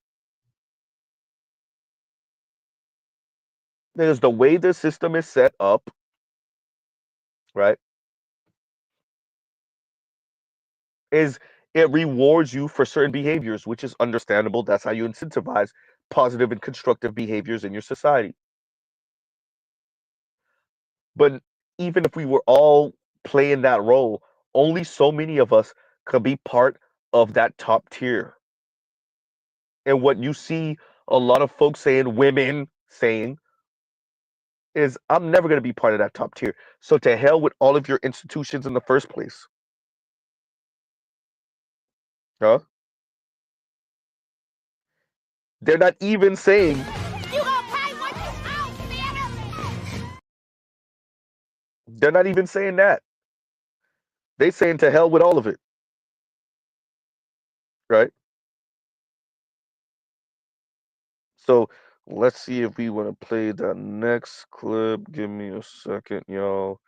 There's the way the system is set up, right? Is it rewards you for certain behaviors, which is understandable. That's how you incentivize positive and constructive behaviors in your society. But even if we were all playing that role, only so many of us could be part of that top tier. And what you see a lot of folks saying, women saying, is I'm never going to be part of that top tier. So to hell with all of your institutions in the first place. Huh? They're not even saying they're not even saying that. They saying to hell with all of it. Right? So let's see if we want to play the next clip. Give me a second, y'all.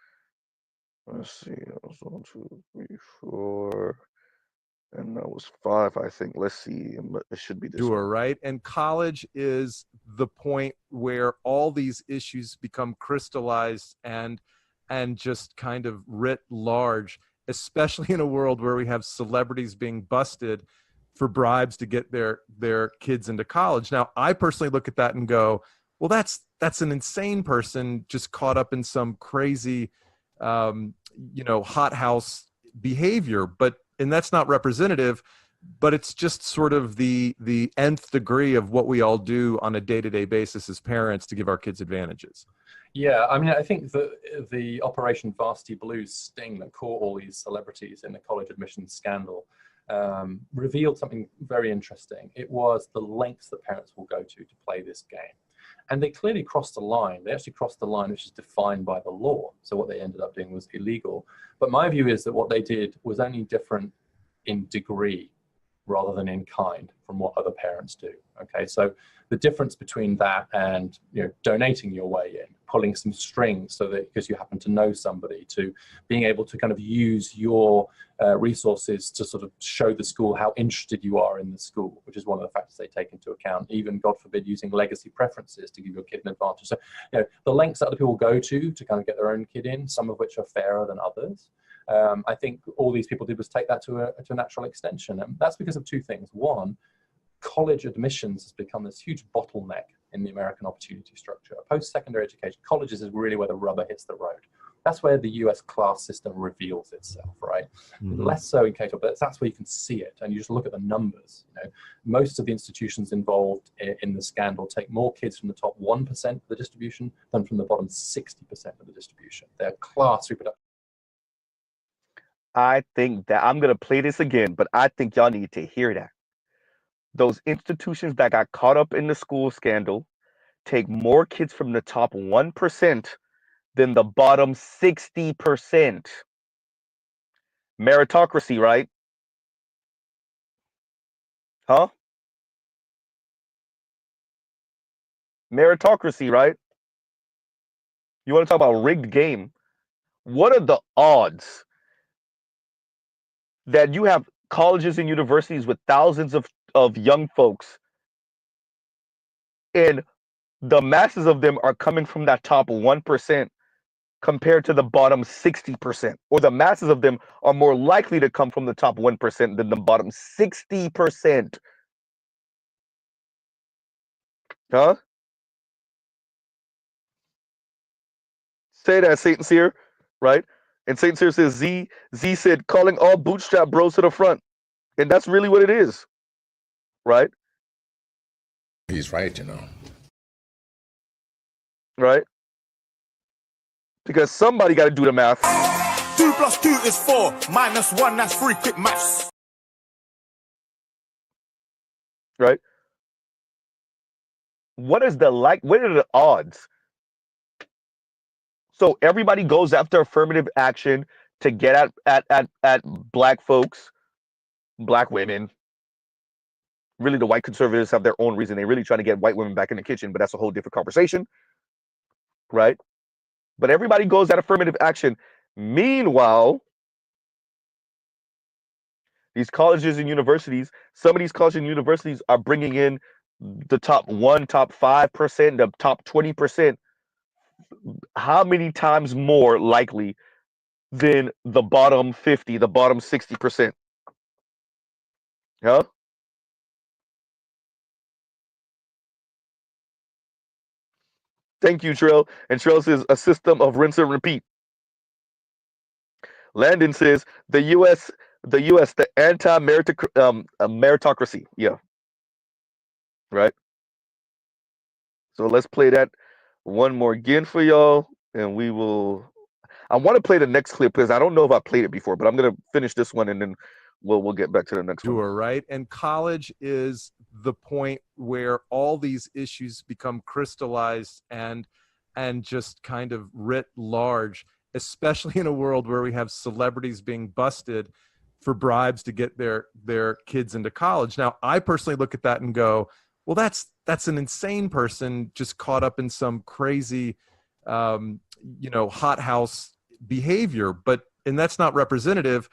Let's see. That was 1, 2, 3, 4, and that was 5, I think. Let's see. It should be this one. Right? And college is the point where all these issues become crystallized and just kind of writ large, especially in a world where we have celebrities being busted for bribes to get their kids into college. Now, I personally look at that and go, well, that's an insane person just caught up in some crazy, hothouse behavior. And that's not representative, but it's just sort of the nth degree of what we all do on a day-to-day basis as parents to give our kids advantages. Yeah, I mean, I think the Operation Varsity Blues sting that caught all these celebrities in the college admissions scandal revealed something very interesting. It was the lengths that parents will go to play this game. And they clearly crossed the line. They actually crossed the line which is defined by the law. So what they ended up doing was illegal. But my view is that what they did was only different in degree rather than in kind from what other parents do. Okay, so the difference between that and donating your way in, pulling some strings so that because you happen to know somebody, to being able to kind of use your resources to sort of show the school how interested you are in the school, which is one of the factors they take into account. Even, God forbid, using legacy preferences to give your kid an advantage. So the lengths that other people go to kind of get their own kid in, some of which are fairer than others. I think all these people did was take that to a natural extension. And that's because of two things. One, college admissions has become this huge bottleneck in the American opportunity structure. Post-secondary education, colleges is really where the rubber hits the road. That's where the US class system reveals itself, right? Mm-hmm. Less so in K-12, but that's where you can see it. And you just look at the numbers. Most of the institutions involved in the scandal take more kids from the top 1% of the distribution than from the bottom 60% of the distribution. They're class reproduction. I think that I'm going to play this again, but I think y'all need to hear that. Those institutions that got caught up in the school scandal take more kids from the top 1% than the bottom 60%. Meritocracy, right? Huh? Meritocracy, right? You want to talk about rigged game? What are the odds that you have colleges and universities with thousands of young folks, and the masses of them are coming from that top 1% compared to the bottom 60%, or the masses of them are more likely to come from the top 1% than the bottom 60%? Huh? Say that, Saint Cyr, right? And Saint Cyr says, Z said, calling all bootstrap bros to the front. And that's really what it is, right? He's right, Right? Because somebody got to do the math. 2 + 2 is 4, -1, that's 3, quick maths. Right? What are the odds? So everybody goes after affirmative action to get at black folks, black women. Really, the white conservatives have their own reason. They really try to get white women back in the kitchen, but that's a whole different conversation, right? But everybody goes at affirmative action. Meanwhile, these colleges and universities, some of these colleges and universities are bringing in the top 5%, the top 20%. How many times more likely than the bottom 50, the bottom 60%? Huh? Thank you, Trell. And Trell says a system of rinse and repeat. Landon says the U.S., the anti-meritocracy. Yeah. Right. So let's play that one more again for y'all, and we will. I want to play the next clip because I don't know if I played it before, but I'm gonna finish this one and then we'll get back to the next one. Right. And college is the point where all these issues become crystallized and just kind of writ large, especially in a world where we have celebrities being busted for bribes to get their kids into college. Now, I personally look at that and go, well, that's an insane person just caught up in some crazy, hothouse behavior. And that's not representative,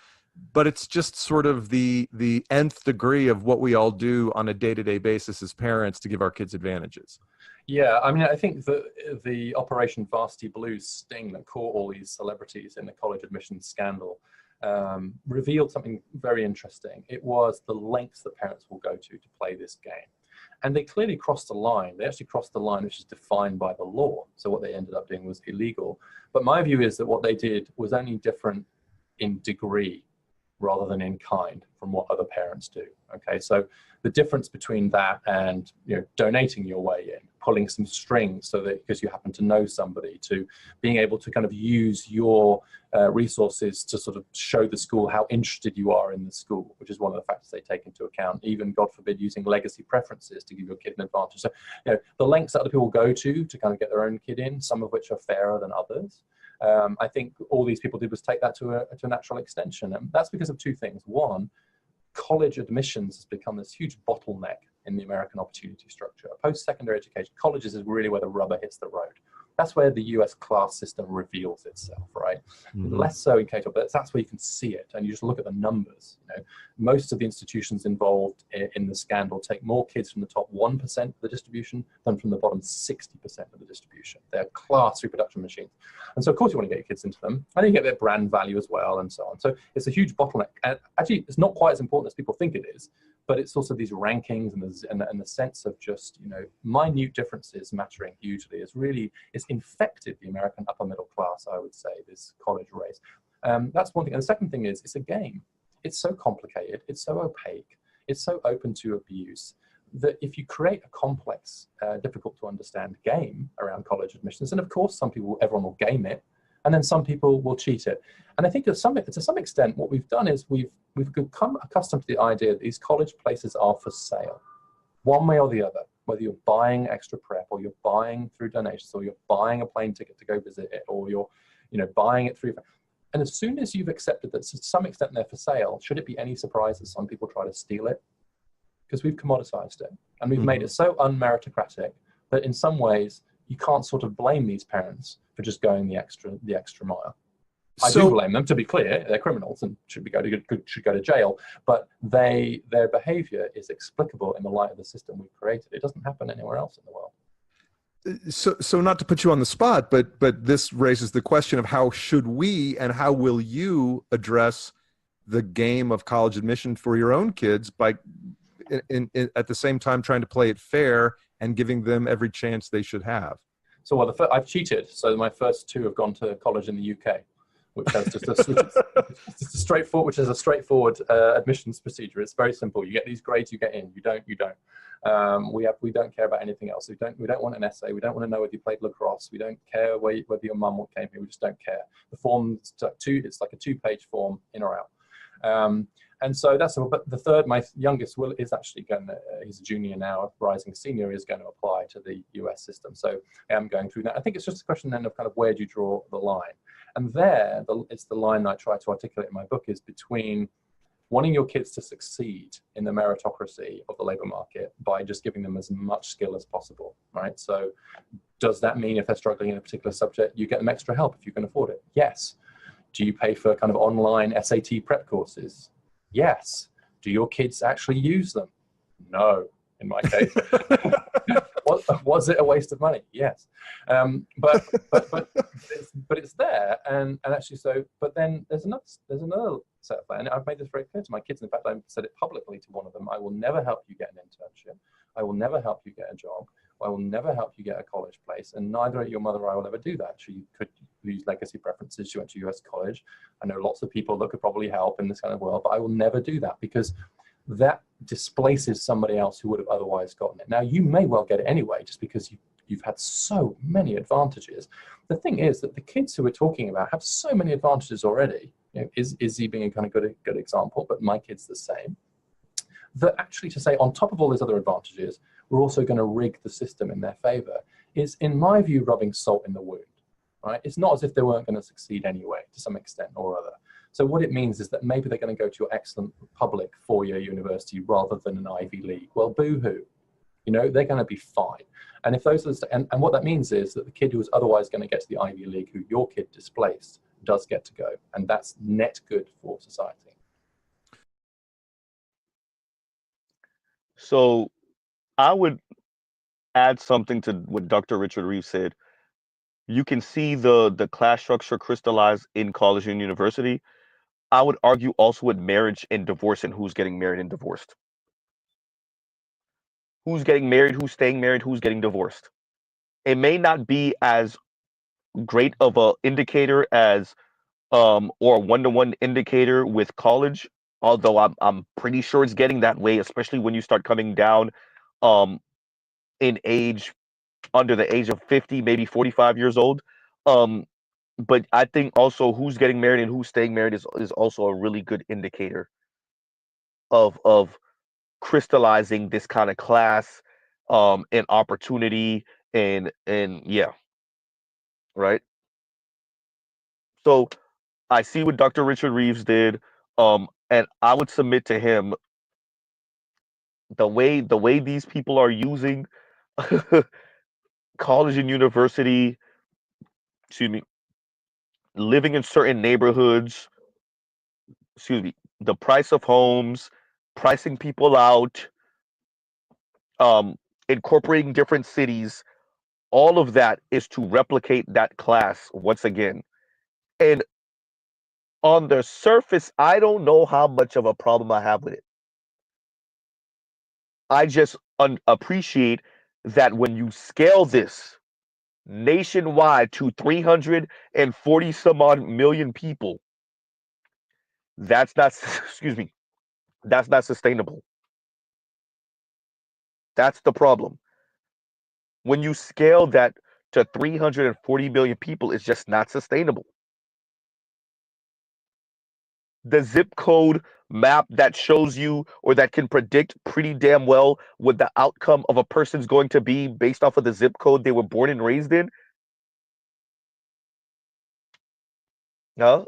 but it's just sort of the nth degree of what we all do on a day-to-day basis as parents to give our kids advantages. Yeah, I mean, I think the Operation Varsity Blues sting that caught all these celebrities in the college admissions scandal revealed something very interesting. It was the lengths that parents will go to play this game. And they clearly crossed the line. They actually crossed the line which is defined by the law. So what they ended up doing was illegal. But my view is that what they did was only different in degree rather than in kind from what other parents do. Okay, so the difference between that and donating your way in, pulling some strings so that because you happen to know somebody, to being able to kind of use your resources to sort of show the school how interested you are in the school, which is one of the factors they take into account. Even, God forbid, using legacy preferences to give your kid an advantage. So the lengths that other people go to kind of get their own kid in, some of which are fairer than others. I think all these people did was take that to a natural extension. And that's because of two things. One, college admissions has become this huge bottleneck in the American opportunity structure. Post-secondary education, colleges is really where the rubber hits the road. That's where the US class system reveals itself, right? Less so in K-12, but that's where you can see it. And you just look at the numbers. Most of the institutions involved in the scandal take more kids from the top 1% of the distribution than from the bottom 60% of the distribution. They're class reproduction machines. And so of course you want to get your kids into them. And you get their brand value as well and so on. So it's a huge bottleneck. And actually, it's not quite as important as people think it is, but it's also these rankings and the sense of just, minute differences mattering hugely it's infected the American upper middle class, I would say, this college race. That's one thing. And the second thing is it's a game. It's so complicated, it's so opaque, it's so open to abuse that if you create a complex, difficult to understand game around college admissions, and of course everyone will game it, and then some people will cheat it. And I think to some extent, what we've done is we've become accustomed to the idea that these college places are for sale, one way or the other, whether you're buying extra prep or you're buying through donations or you're buying a plane ticket to go visit it or you're buying it through. And as soon as you've accepted that to some extent they're for sale, should it be any surprise that some people try to steal it? Because we've commoditized it and we've made it so unmeritocratic that in some ways you can't sort of blame these parents for just going the extra mile. I do blame them, to be clear. They're criminals and should go to jail. But their behavior is explicable in the light of the system we've created. It doesn't happen anywhere else in the world. So not to put you on the spot, but this raises the question of how should we and how will you address the game of college admission for your own kids by at the same time trying to play it fair and giving them every chance they should have? So I've cheated. So my first two have gone to college in the UK, which has just a straightforward admissions procedure. It's very simple. You get these grades, you get in. You don't. We don't care about anything else. We don't want an essay. We don't want to know whether you played lacrosse. We don't care whether your mum came here. We just don't care. The form it's like a 2-page form, in or out. And so that's all. But the third, my youngest is actually he's a junior now, rising senior, is going to apply to the US system. So I am going through that. I think it's just a question then of kind of where do you draw the line? And it's the line I try to articulate in my book is between wanting your kids to succeed in the meritocracy of the labor market by just giving them as much skill as possible, right? So does that mean if they're struggling in a particular subject, you get them extra help if you can afford it? Yes. Do you pay for kind of online SAT prep courses? Yes. Do your kids actually use them? No, in my case. Was it a waste of money? Yes. But it's there, and actually but then there's another set of that, and I've made this very clear to my kids. In fact, I said it publicly to one of them. I will never help you get an internship. I will never help you get a job. I will never help you get a college place, and neither your mother or I will ever do that. She could use legacy preferences. She went to US college. I know lots of people that could probably help in this kind of world, but I will never do that because that displaces somebody else who would have otherwise gotten it. Now, you may well get it anyway, just because you've had so many advantages. The thing is that the kids who we're talking about have so many advantages already. Izzy being a kind of good example, but my kid's the same. That actually to say on top of all these other advantages, we're also going to rig the system in their favor is, in my view, rubbing salt in the wound, right? It's not as if they weren't going to succeed anyway, to some extent or other. So what it means is that maybe they're going to go to your excellent public 4-year university rather than an Ivy League. Well, boo-hoo. They're going to be fine. And if those are and what that means is that the kid who was otherwise going to get to the Ivy League, who your kid displaced, does get to go. And that's net good for society. So I would add something to what Dr. Richard Reeve said. You can see the class structure crystallized in college and university. I would argue also with marriage and divorce and who's getting married and divorced. who's getting married, who's staying married, who's getting divorced. It may not be as great of a indicator as or a one-to-one indicator with college, although I'm pretty sure it's getting that way, especially when you start coming down um in age, under the age of 50, maybe 45 years old. Um, but I think also who's getting married and who's staying married is also a really good indicator of crystallizing this kind of class and opportunity and yeah, right. So I see what Dr. Richard Reeves did, and I would submit to him the way these people are using college and university, excuse me, living in certain neighborhoods, excuse me, the price of homes, pricing people out, um, incorporating different cities, all of that is to replicate that class once again. And on the surface, I don't know how much of a problem I have with it. I just appreciate that when you scale this nationwide to 340 some odd million people, that's not, excuse me, that's not sustainable. That's the problem. When you scale that to 340 million people, it's just not sustainable. The zip code map that shows you or that can predict pretty damn well what the outcome of a person's going to be based off of the zip code they were born and raised in. No,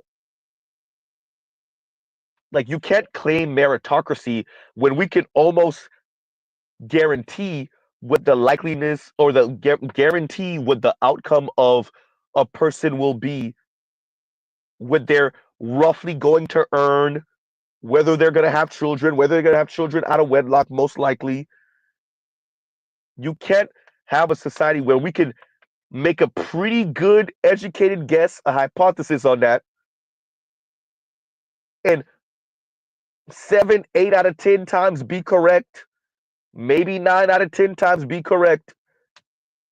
like you can't claim meritocracy when we can almost guarantee what the likeliness or the guarantee what the outcome of a person will be, what they're roughly going to earn, whether they're going to have children, whether they're going to have children out of wedlock, most likely. You can't have a society where we can make a pretty good educated guess, a hypothesis on that, and 7, 8 out of 10 times be correct, maybe 9 out of 10 times be correct,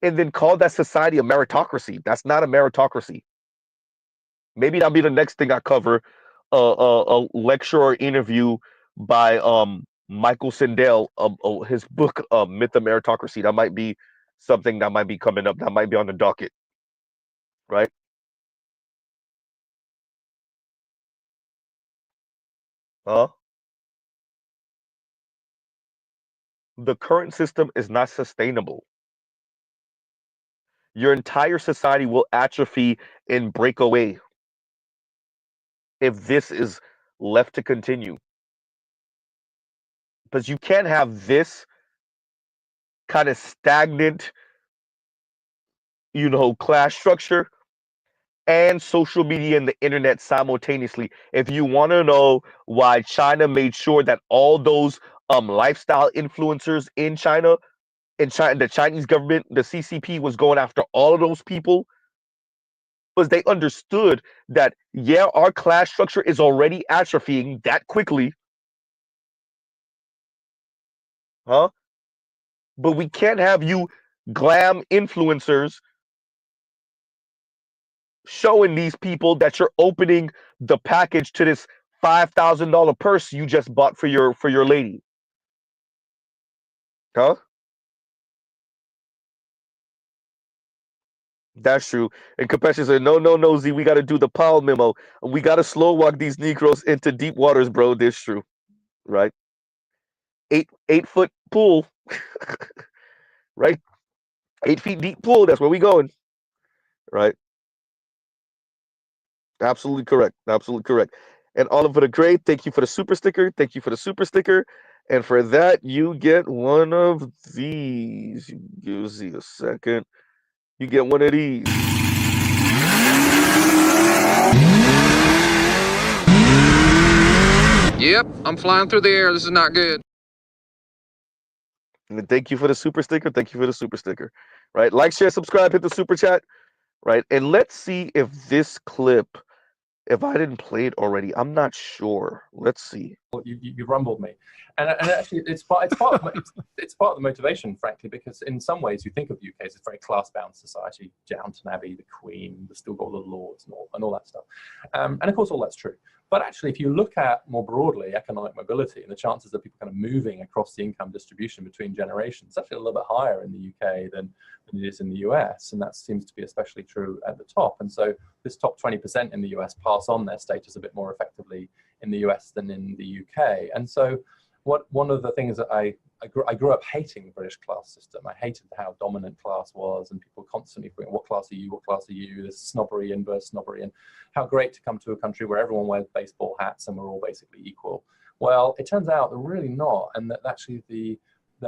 and then call that society a meritocracy. That's not a meritocracy. Maybe that'll be the next thing I cover, a lecture or interview by Michael Sandel, his book Myth of Meritocracy. That might be something that might be coming up. That might be on the docket, right? Uh, the current system is not sustainable. Your entire society will atrophy and break away if this is left to continue. Because you can't have this kind of stagnant, class structure and social media and the internet simultaneously. If you want to know why China made sure that all those lifestyle influencers in China, the Chinese government, the CCP was going after all of those people, was they understood that, yeah, our class structure is already atrophying that quickly, huh? But we can't have you glam influencers showing these people that you're opening the package to this $5,000 purse you just bought for your lady, huh? That's true. And Compassion said, no, no, no, Z, we got to do the Powell memo. We got to slow walk these Negroes into deep waters, bro. This true, right? 8 foot pool, right? 8 feet deep pool. That's where we going, right? Absolutely correct. Absolutely correct. And Oliver the Great, thank you for the super sticker. Thank you for the super sticker. And for that, you get one of these. Give Z a second. You get one of these. Yep, I'm flying through the air. This is not good. And thank you for the super sticker. Thank you for the super sticker. Right? Like, share, subscribe, hit the super chat. Right? And let's see if this clip If I didn't play it already, I'm not sure. Let's see. You rumbled me, and actually it's part of the motivation, frankly, because in some ways you think of the UK as a very class-bound society, Downton Abbey, the Queen, the still got all the lords and all that stuff, and of course all that's true. But actually, if you look at more broadly economic mobility and the chances of people kind of moving across the income distribution between generations, it's actually a little bit higher in the UK than it is in the US, and that seems to be especially true at the top. And so this top 20% in the US pass on their status a bit more effectively in the US than in the UK. And so one of the things that I grew up hating the British class system. I hated how dominant class was, and people constantly going, what class are you, what class are you? There's snobbery, inverse snobbery, and how great to come to a country where everyone wears baseball hats and we're all basically equal. Well, it turns out they're really not, and that actually the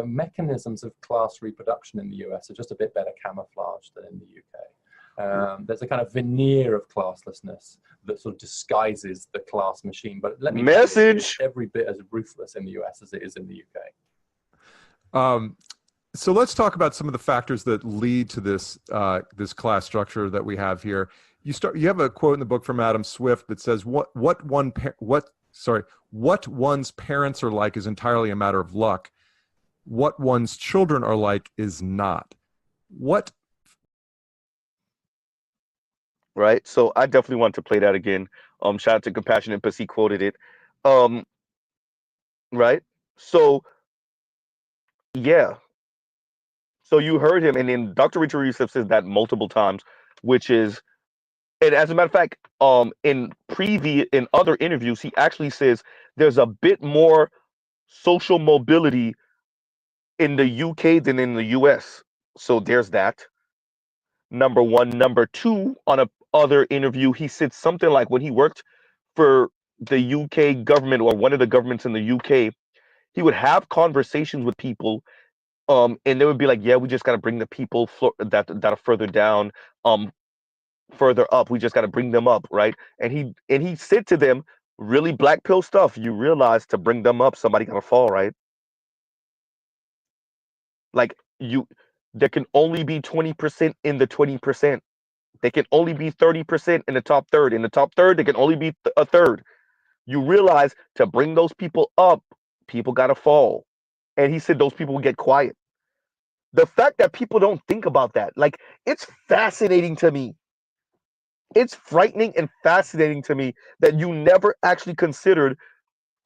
mechanisms of class reproduction in the US are just a bit better camouflaged than in the UK. There's a kind of veneer of classlessness that sort of disguises the class machine. But let me tell you, it's every bit as ruthless in the US as it is in the UK. So let's talk about some of the factors that lead to this this class structure that we have here. You have a quote in the book from Adam Swift that says, what one's parents are like is entirely a matter of luck. What one's children are like is not. What? Right. So I definitely want to play that again. Shout out to Compassionate because he quoted it. Right. So yeah. So you heard him, and then Dr. Richard Reeves says that multiple times, which is, and as a matter of fact, in other interviews, he actually says there's a bit more social mobility in the UK than in the US. So there's that. Number one. Number two, on a other interview, he said something like when he worked for the UK government or one of the governments in the UK, he would have conversations with people, and they would be like, "Yeah, we just got to bring the people that are further down, further up. We just got to bring them up, right?" And he said to them, "Really black pill stuff. You realize to bring them up, somebody got to fall, right? Like there can only be 20% in the 20%. They can only be 30% in the top third. In the top third, they can only be a third. You realize to bring those people up, people got to fall." And he said those people will get quiet. The fact that people don't think about that, like, it's fascinating to me. It's frightening and fascinating to me that you never actually considered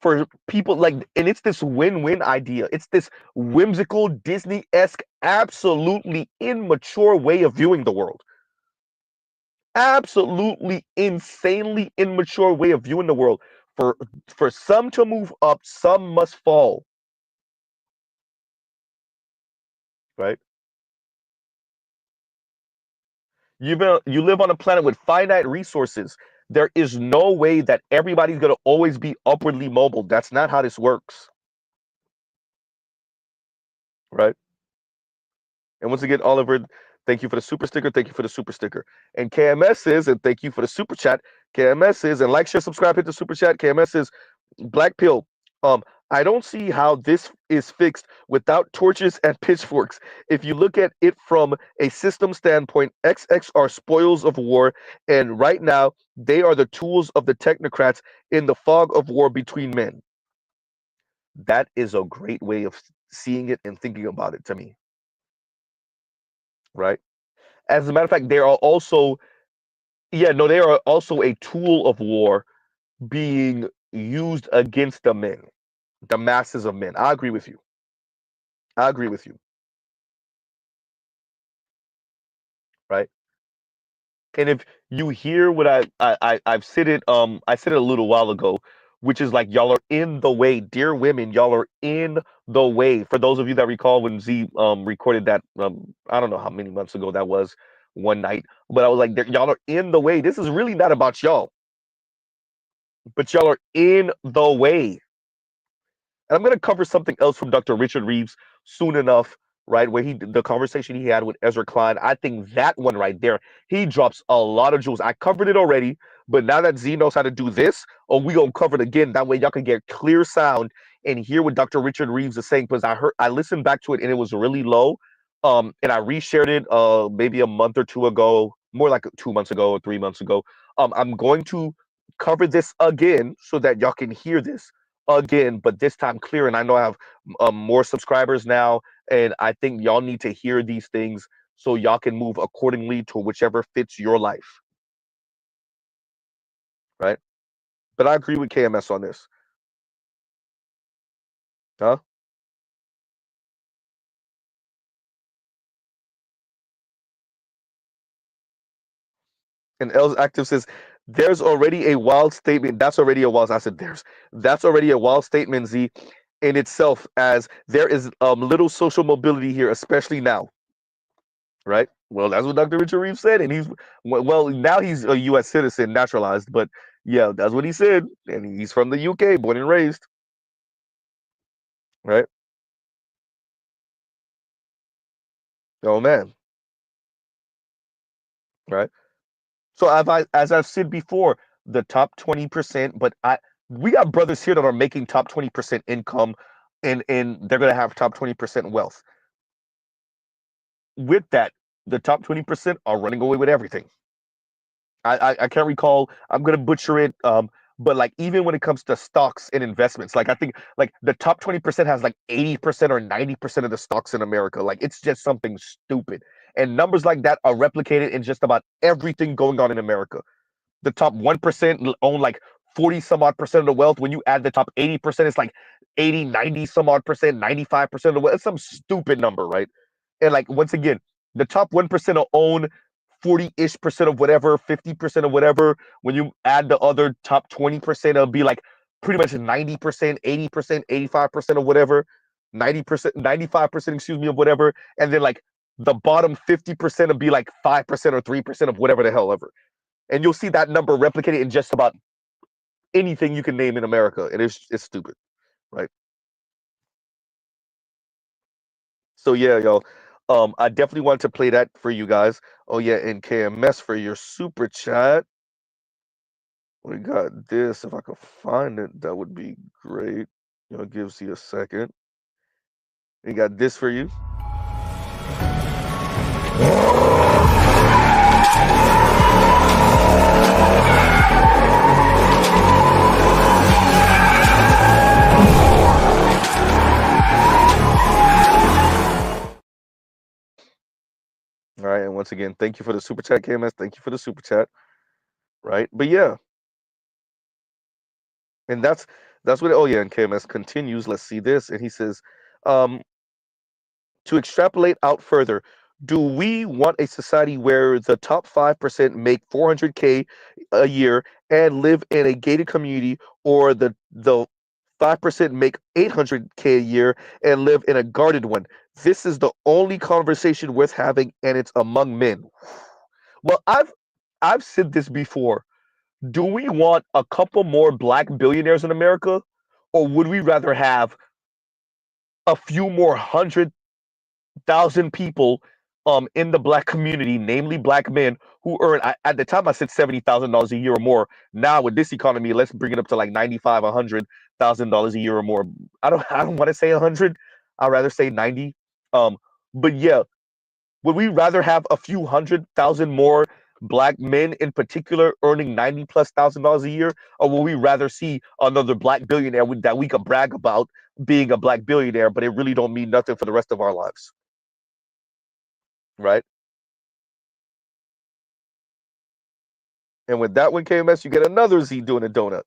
for people like, and it's this win-win idea. It's this whimsical, Disney-esque, absolutely immature way of viewing the world. Absolutely insanely immature way of viewing the world. For some to move up, some must fall. Right? You live on a planet with finite resources. There is no way that everybody's going to always be upwardly mobile. That's not how this works. Right? And once again, Oliver, thank you for the super sticker. Thank you for the super sticker. And KMS says, and thank you for the super chat. KMS says, and like, share, subscribe, hit the super chat. KMS says, Black Pill. I don't see how this is fixed without torches and pitchforks. If you look at it from a system standpoint, XX are spoils of war, and right now they are the tools of the technocrats in the fog of war between men. That is a great way of seeing it and thinking about it to me. Right? As a matter of fact, they are also, they are also a tool of war being used against the men, the masses of men. I agree with you. Right? And if you hear what I've said it, I said it a little while ago, which is like, y'all are in the way, dear women, y'all are in the way. For those of you that recall when Z recorded that, I don't know how many months ago that was, one night, but I was like, y'all are in the way. This is really not about y'all, but y'all are in the way. And I'm going to cover something else from Dr. Richard Reeves soon enough, right? Where the conversation he had with Ezra Klein. I think that one right there, he drops a lot of jewels. I covered it already, but now that Z knows how to do this, we gonna cover it again. That way y'all can get clear sound and hear what Dr. Richard Reeves is saying. Because I listened back to it and it was really low. And I reshared it maybe a month or two ago, more like 2 months ago or 3 months ago. I'm going to cover this again so that y'all can hear this again, but this time clear. And I know I have more subscribers now, and I think y'all need to hear these things so y'all can move accordingly to whichever fits your life. Right? But I agree with KMS on this. Huh? And Els Active says, there's already a wild statement. That's already a wild. I said, that's already a wild statement, Z, in itself, as there is little social mobility here, especially now. Right? Well, that's what Dr. Richard Reeves said. And well, now he's a U.S. citizen, naturalized. But yeah, that's what he said. And he's from the U.K., born and raised. Right? Oh, man. Right? So as I've said before, the top 20%, but we got brothers here that are making top 20% income, and they're gonna have top 20% wealth. With that, the top 20% are running away with everything. I can't recall. I'm gonna butcher it. But like even when it comes to stocks and investments, like I think like the top 20% has like 80% or 90% of the stocks in America. Like it's just something stupid. And numbers like that are replicated in just about everything going on in America. The top 1% own like 40 some odd percent of the wealth. When you add the top 80%, it's like 80, 90 some odd percent, 95% of the wealth. It's some stupid number, right? And like once again, the top 1% will own 40-ish% of whatever, 50% of whatever. When you add the other top 20%, it'll be like pretty much 90%, 80%, 85% of whatever, 90%, 95%, excuse me, of whatever. And then like the bottom 50% will be like 5% or 3% of whatever the hell ever. And you'll see that number replicated in just about anything you can name in America. And it's stupid, right? So yeah, y'all. I definitely want to play that for you guys. Oh yeah, and KMS for your super chat. We got this. If I could find it, that would be great. Gives you a second. We got this for you. All right, and once again, thank you for the super chat, KMS. Thank you for the super chat. Right, but yeah, and that's what. Oh yeah, and KMS continues. Let's see this, and he says, to extrapolate out further, do we want a society where the top 5% make 400K a year and live in a gated community, or the 5% make 800K a year and live in a guarded one? This is the only conversation worth having, and it's among men. Well, I've said this before. Do we want a couple more black billionaires in America, or would we rather have a few more 100,000 people in the black community, namely black men who earn, at the time I said $70,000 a year or more. Now with this economy, let's bring it up to like 95, $100,000 a year or more. I don't want to say 100. I'd rather say 90. But yeah, would we rather have a few 100,000 more black men in particular earning 90+ thousand dollars a year, or will we rather see another black billionaire that we could brag about being a black billionaire, but it really don't mean nothing for the rest of our lives? Right? And with that one, KMS, you get another Z doing a donut.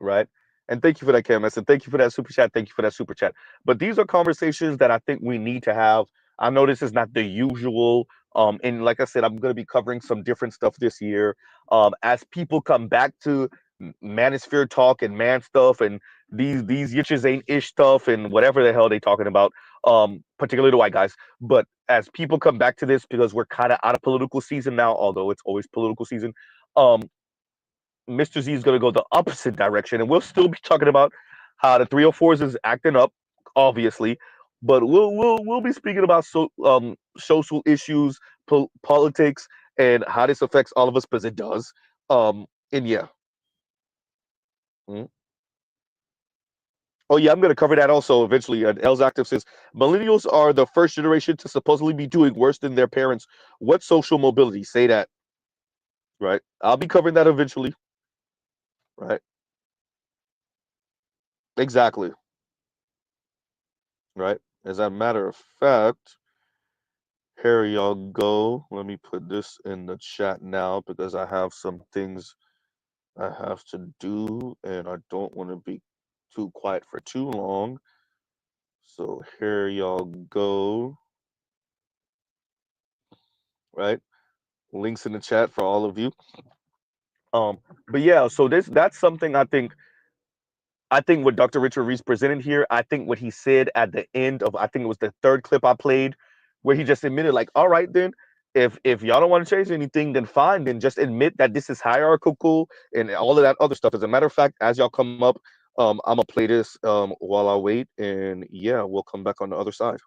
Right? And thank you for that, KMS, and thank you for that super chat. Thank you for that super chat. But these are conversations that I think we need to have. I know this is not the usual. And like I said, I'm going to be covering some different stuff this year. As people come back to manosphere talk and man stuff and these yitches ain't ish stuff and whatever the hell they talking about, particularly the white guys. But as people come back to this, because we're kind of out of political season now, although it's always political season, Mr. Z is going to go the opposite direction, and we'll still be talking about how the 304s is acting up, obviously, but we'll be speaking about social issues, politics, and how this affects all of us, because it does. And yeah. Mm. Oh yeah, I'm gonna cover that also eventually. Els Active says millennials are the first generation to supposedly be doing worse than their parents. What social mobility? Say that. Right. I'll be covering that eventually. Right. Exactly. Right. As a matter of fact, here y'all go. Let me put this in the chat now because I have some things I have to do and I don't want to be too quiet for too long. So here y'all go. Right. Links in the chat for all of you. But yeah, so that's something I think what Dr. Richard Reese presented here, I think what he said at the end of, I think it was the third clip I played, where he just admitted, like, all right, then, if y'all don't want to change anything, then fine, then just admit that this is hierarchical and all of that other stuff. As a matter of fact, as y'all come up, I'm gonna play this while I wait, and yeah, we'll come back on the other side.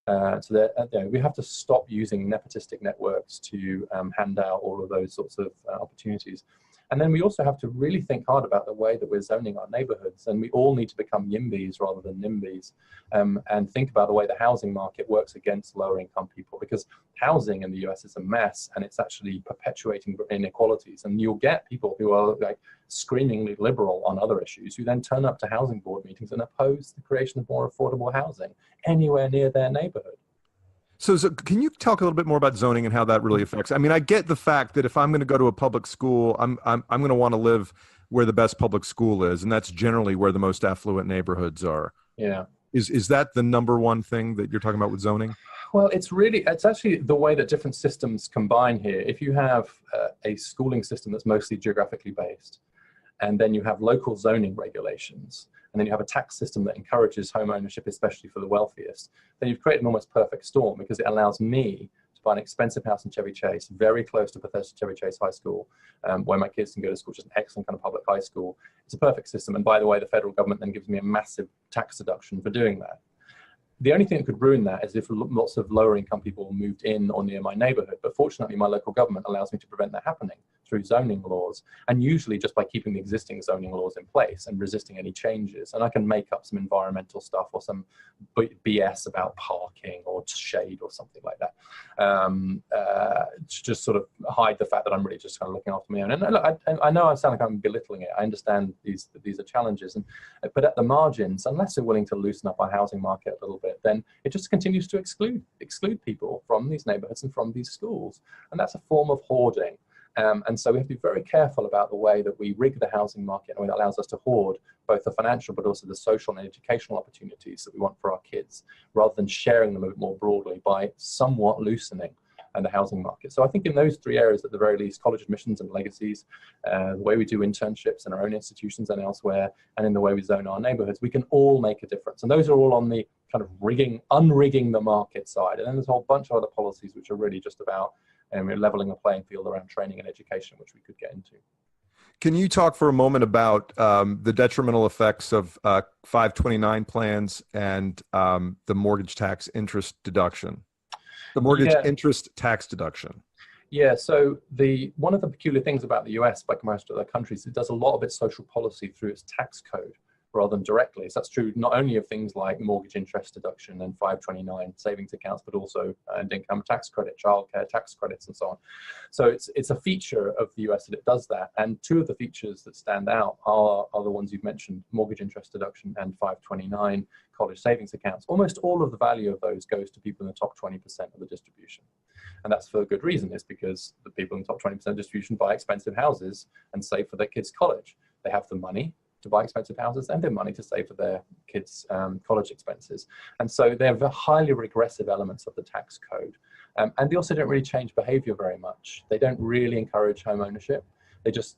So that we have to stop using nepotistic networks to hand out all of those sorts of opportunities. And then we also have to really think hard about the way that we're zoning our neighborhoods. And we all need to become YIMBYs rather than NIMBYs, and think about the way the housing market works against lower income people, because housing in the US is a mess and it's actually perpetuating inequalities. And you'll get people who are like screamingly liberal on other issues who then turn up to housing board meetings and oppose the creation of more affordable housing anywhere near their neighborhood. So can you talk a little bit more about zoning and how that really affects? I mean, I get the fact that if I'm going to go to a public school, I'm going to want to live where the best public school is, and that's generally where the most affluent neighborhoods are. Yeah. Is that the number one thing that you're talking about with zoning? Well, it's actually the way that different systems combine here. If you have a schooling system that's mostly geographically based, and then you have local zoning regulations, and then you have a tax system that encourages home ownership, especially for the wealthiest, then you've created an almost perfect storm, because it allows me to buy an expensive house in Chevy Chase, very close to Bethesda Chevy Chase High School, where my kids can go to school, just an excellent kind of public high school. It's a perfect system. And by the way, the federal government then gives me a massive tax deduction for doing that. The only thing that could ruin that is if lots of lower income people moved in or near my neighborhood. But fortunately, my local government allows me to prevent that happening through zoning laws, and usually just by keeping the existing zoning laws in place and resisting any changes. And I can make up some environmental stuff or some BS about parking or shade or something like that, to just sort of hide the fact that I'm really just kind of looking after my own. And look, I know I sound like I'm belittling it. I understand these are challenges, but at the margins, unless we're willing to loosen up our housing market a little bit, then it just continues to exclude people from these neighborhoods and from these schools. And that's a form of hoarding. And so we have to be very careful about the way that we rig the housing market in a way that allows us to hoard both the financial but also the social and educational opportunities that we want for our kids, rather than sharing them more broadly by somewhat loosening the housing market. So I think in those three areas, at the very least, college admissions and legacies, the way we do internships in our own institutions and elsewhere, and in the way we zone our neighborhoods, we can all make a difference. And those are all on the kind of unrigging the market side. And then there's a whole bunch of other policies which are really just about leveling the playing field around training and education, which we could get into. Can you talk for a moment about the detrimental effects of 529 plans and the mortgage tax interest deduction? The mortgage interest tax deduction. Yeah, so one of the peculiar things about the US, by comparison to other countries, it does a lot of its social policy through its tax code rather than directly. So that's true not only of things like mortgage interest deduction and 529 savings accounts, but also income tax credit, childcare tax credits, and so on. So it's a feature of the US that it does that. And two of the features that stand out are the ones you've mentioned: mortgage interest deduction and 529 college savings accounts. Almost all of the value of those goes to people in the top 20% of the distribution. And that's for a good reason. It's because the people in the top 20% of distribution buy expensive houses and save for their kids' college. They have the money to buy expensive houses and their money to save for their kids' college expenses. And so they're highly regressive elements of the tax code. And they also don't really change behavior very much. They don't really encourage home ownership. They just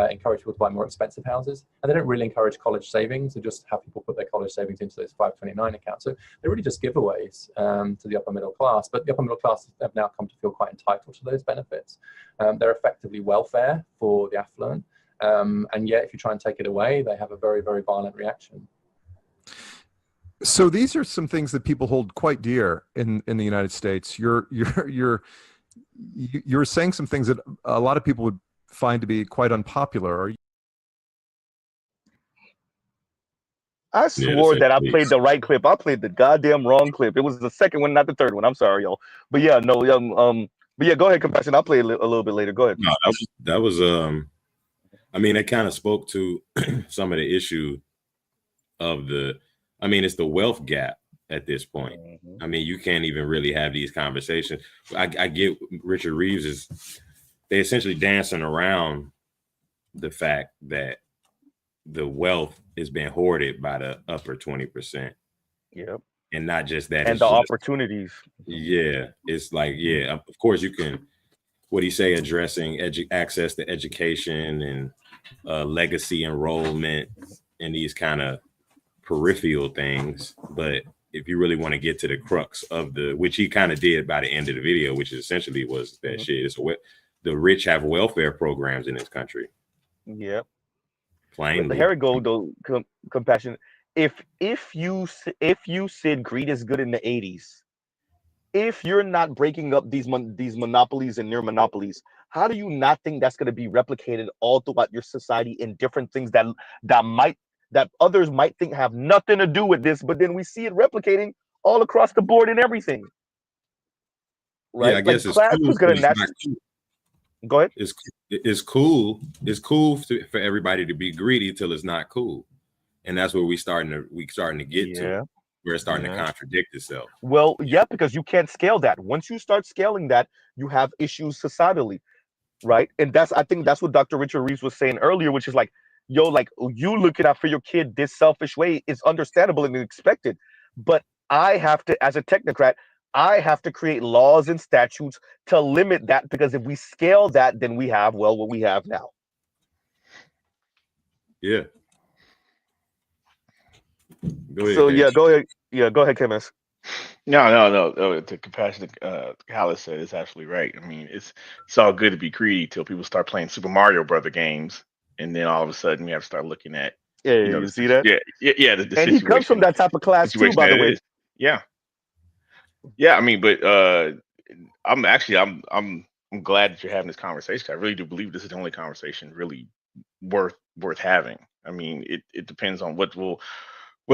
encourage people to buy more expensive houses. And they don't really encourage college savings. They just have people put their college savings into those 529 accounts. So they're really just giveaways to the upper middle class. But the upper middle class have now come to feel quite entitled to those benefits. They're effectively welfare for the affluent. And yet, if you try and take it away, they have a very, very violent reaction. So these are some things that people hold quite dear in the United States. Your you're saying some things that a lot of people would find to be quite unpopular. Are you? I swore that I played the right clip. I played the goddamn wrong clip. It was the second one, not the third one. I'm sorry, y'all. But yeah, no, but yeah, go ahead, Compassion. I'll play it a little bit later. Go ahead. No, that was I mean, it kind of spoke to some of the issue of it's the wealth gap at this point. I mean, you can't even really have these conversations. I get Richard Reeves they essentially dancing around the fact that the wealth is being hoarded by the upper 20%. Yep. And not just that. And the opportunities. Yeah. It's like, yeah, of course you can, what do you say, addressing access to education and legacy enrollment and these kind of peripheral things. But if you really want to get to the crux of which he kind of did by the end of the video, which essentially was that shit, it's the rich have welfare programs in this country. Yep. Plainly. Here we go, though, Compassion. If you said greed is good in the 80s, if you're not breaking up these monopolies and near monopolies, how do you not think that's going to be replicated all throughout your society in different things that others might think have nothing to do with this, but then we see it replicating all across the board and everything? Right? Yeah, I guess class was going to naturally. Go ahead. It's cool. It's cool for everybody to be greedy till it's not cool, and that's where we starting to get to. Where it's starting to contradict itself. Well, yeah, because you can't scale that. Once you start scaling that, you have issues societally, right? And I think that's what Dr. Richard Reeves was saying earlier, which is like, yo, like you looking out for your kid this selfish way is understandable and expected, but I have to, as a technocrat, I have to create laws and statutes to limit that, because if we scale that, then we have, well, what we have now. Yeah. Go ahead, so yeah, go ahead. Yeah, go ahead, KMS. No. The compassionate Hallis said is absolutely right. I mean, it's all good to be greedy till people start playing Super Mario Brother games, and then all of a sudden we have to start looking at. Yeah, you see that? Yeah. And he comes from that type of class too, by the way. Yeah. I mean, but I'm glad that you're having this conversation. I really do believe this is the only conversation really worth having. I mean, it depends on what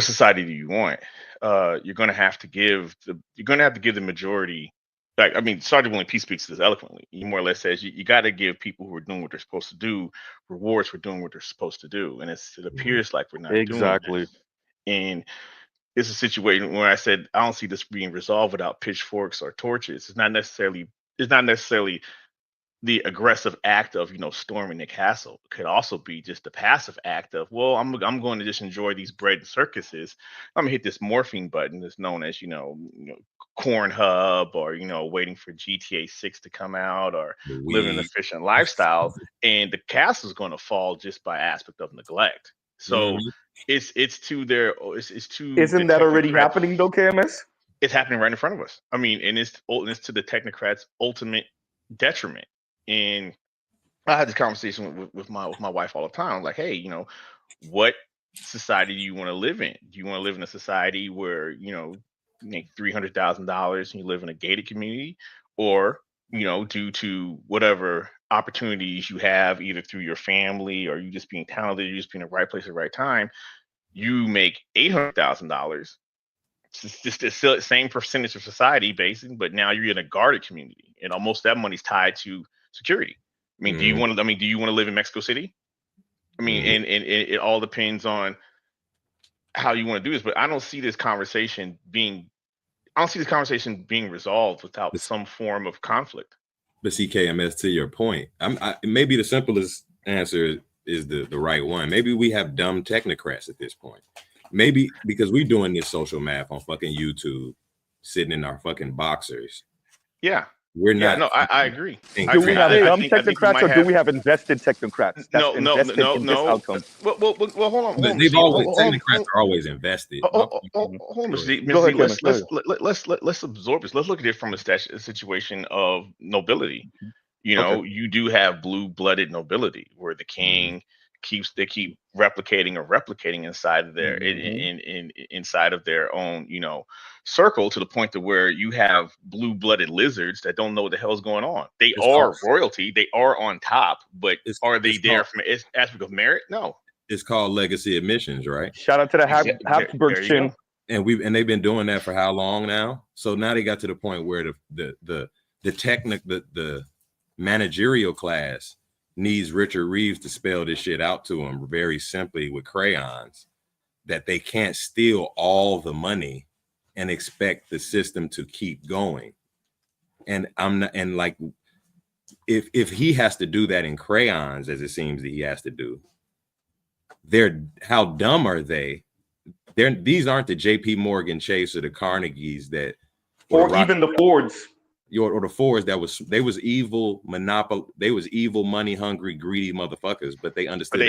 society do you want. You're going to have to give the majority. Like, I mean, Sergeant William P speaks to this eloquently. He more or less says you got to give people who are doing what they're supposed to do rewards for doing what they're supposed to do, and it appears like we're not doing that. And it's a situation where I said I don't see this being resolved without pitchforks or torches. It's not necessarily the aggressive act of storming the castle. It could also be just the passive act of, well, I'm going to just enjoy these bread and circuses. I'm gonna hit this morphine button that's known as Corn Hub, or waiting for GTA 6 to come out, or living an efficient lifestyle, and the castle's going to fall just by aspect of neglect. So it's to their it's to. Isn't that already happening though, KMS? It's happening right in front of us. I mean, and it's to the technocrats' ultimate detriment. And I had this conversation with my wife all the time. I'm like, hey, what society do you want to live in? Do you want to live in a society where you make $300,000 and you live in a gated community, or due to whatever opportunities you have, either through your family or you just being talented, you just being in the right place at the right time, you make $800,000. It's just the same percentage of society, basically, but now you're in a guarded community, and almost that money's tied to security. I mean, do you want to live in Mexico City? I mean, and it all depends on how you want to do this. But I don't see this conversation being resolved without some form of conflict. But CKMS, to your point, maybe the simplest answer is the right one. Maybe we have dumb technocrats at this point. Maybe because we're doing this social math on fucking YouTube, sitting in our fucking boxers. Yeah. We're not. No, I agree. Do we have dumb technocrats, or do we have invested technocrats? No. Well, hold on. Technocrats are always invested. Hold on, let's absorb this. Let's look at it from a situation of nobility. You do have blue-blooded nobility, where the king keep replicating inside of their inside of their own, you know, circle, to the point to where you have blue-blooded lizards that don't know what the hell's going on. They are royalty, they are on top, but are they there from an aspect of merit? No. It's called legacy admissions, right? Shout out to the Habsburg chin. And they've been doing that for how long now? So now they got to the point where the managerial class needs Richard Reeves to spell this shit out to them very simply with crayons, that they can't steal all the money and expect the system to keep going. And like, if he has to do that in crayons, as it seems that he has to do, how dumb are they? These aren't the JP Morgan Chase or the Carnegies that, or even the Fords. Or the Fords they was evil money hungry, greedy motherfuckers, but they understood. But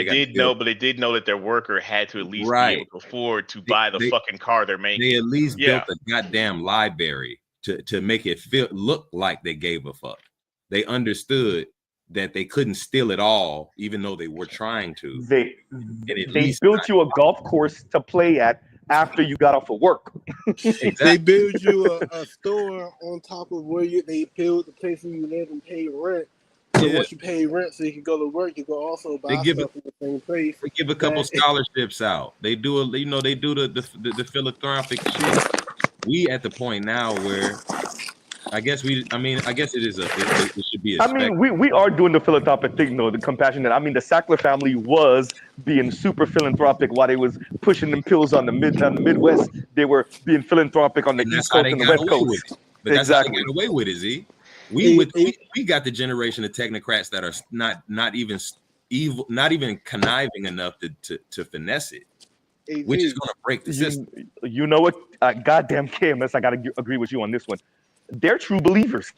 they did know that their worker had to at least be able to afford to buy the fucking car they're making. They at least built a goddamn library to make it look like they gave a fuck. They understood that they couldn't steal it all, even though they were trying to. They built you a golf course to play at after you got off of work. Exactly. They build you a store on top of where they build the place where you live and pay rent. So once you pay rent, so you can go to work, you can also buy stuff in the same place. They give a couple scholarships out. They do the philanthropic shit. We at the point now where it should be. We are doing the philanthropic thing though, the compassionate. I mean, the Sackler family was being super philanthropic while they was pushing them pills on the Midwest. They were being philanthropic on the East Coast and the West Coast. But that's how they got away with it, Z. We got the generation of technocrats that are not even evil, not even conniving enough to finesse it, which is going to break the system. You know what? Goddamn KMS, I got to agree with you on this one. They're true believers.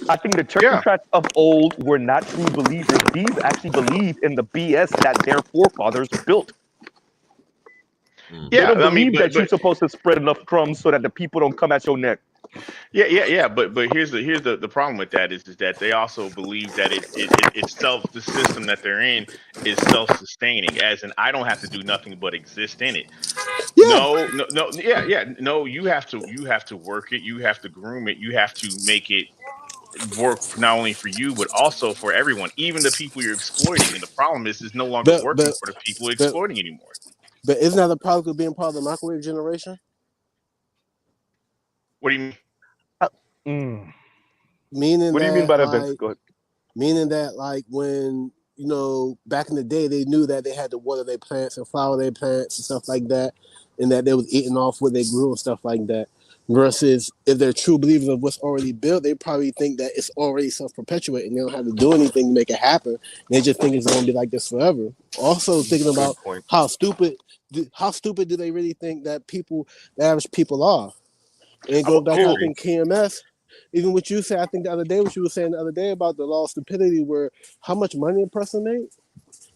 I think the technocrats of old were not true believers. These actually believed in the BS that their forefathers built. They don't believe that you're supposed to spread enough crumbs so that the people don't come at your neck. Yeah. But here's the problem with that is that they also believe that the system that they're in is self-sustaining, as in I don't have to do nothing but exist in it. No. No, you have to work it, you have to groom it, you have to make it work not only for you but also for everyone, even the people you're exploiting. And the problem is it's no longer working for the people exploiting anymore. But isn't that a product of being part of the microwave generation? What do you mean? Meaning what do you mean by that, Vince? Go ahead. Meaning that, like, when, you know, back in the day, they knew that they had to water their plants and flower their plants and stuff like that, and that they was eating off what they grew and stuff like that. Versus if they're true believers of what's already built, they probably think that it's already self-perpetuating. They don't have to do anything to make it happen. They just think it's going to be like this forever. Also thinking about how stupid do they really think that the average people are? And go back, I think KMS, even what you said, I think the other day, what you were saying the other day about the law of stupidity, where how much money a person makes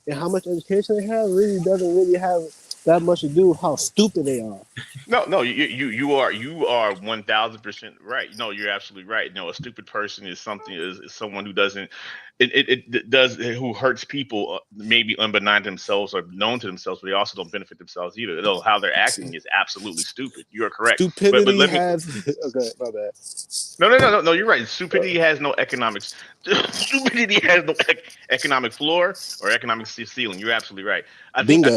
and how much education they have really doesn't really have that much to do with how stupid they are. No, you are 1000% right. No, you're absolutely right. No, a stupid person is someone who doesn't who hurts people, maybe unbeknown to themselves or known to themselves, but they also don't benefit themselves either. Though how they're acting is absolutely stupid. You are correct. Stupidity okay, my bad. No, you're right. Stupidity has no economics. Stupidity has no economic floor or economic ceiling. You're absolutely right. I think what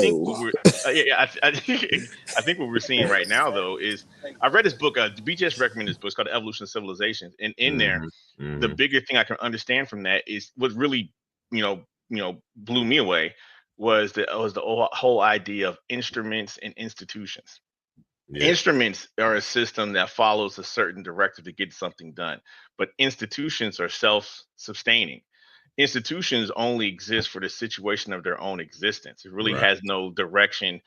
we're seeing right now, though, is I read this book. BTS recommended this book. It's called The Evolution of Civilization, and in there, the bigger thing I can understand from that is what really, blew me away was the whole idea of instruments and institutions. Yeah. Instruments are a system that follows a certain directive to get something done, but institutions are self-sustaining. Institutions only exist for the situation of their own existence. It really has no direction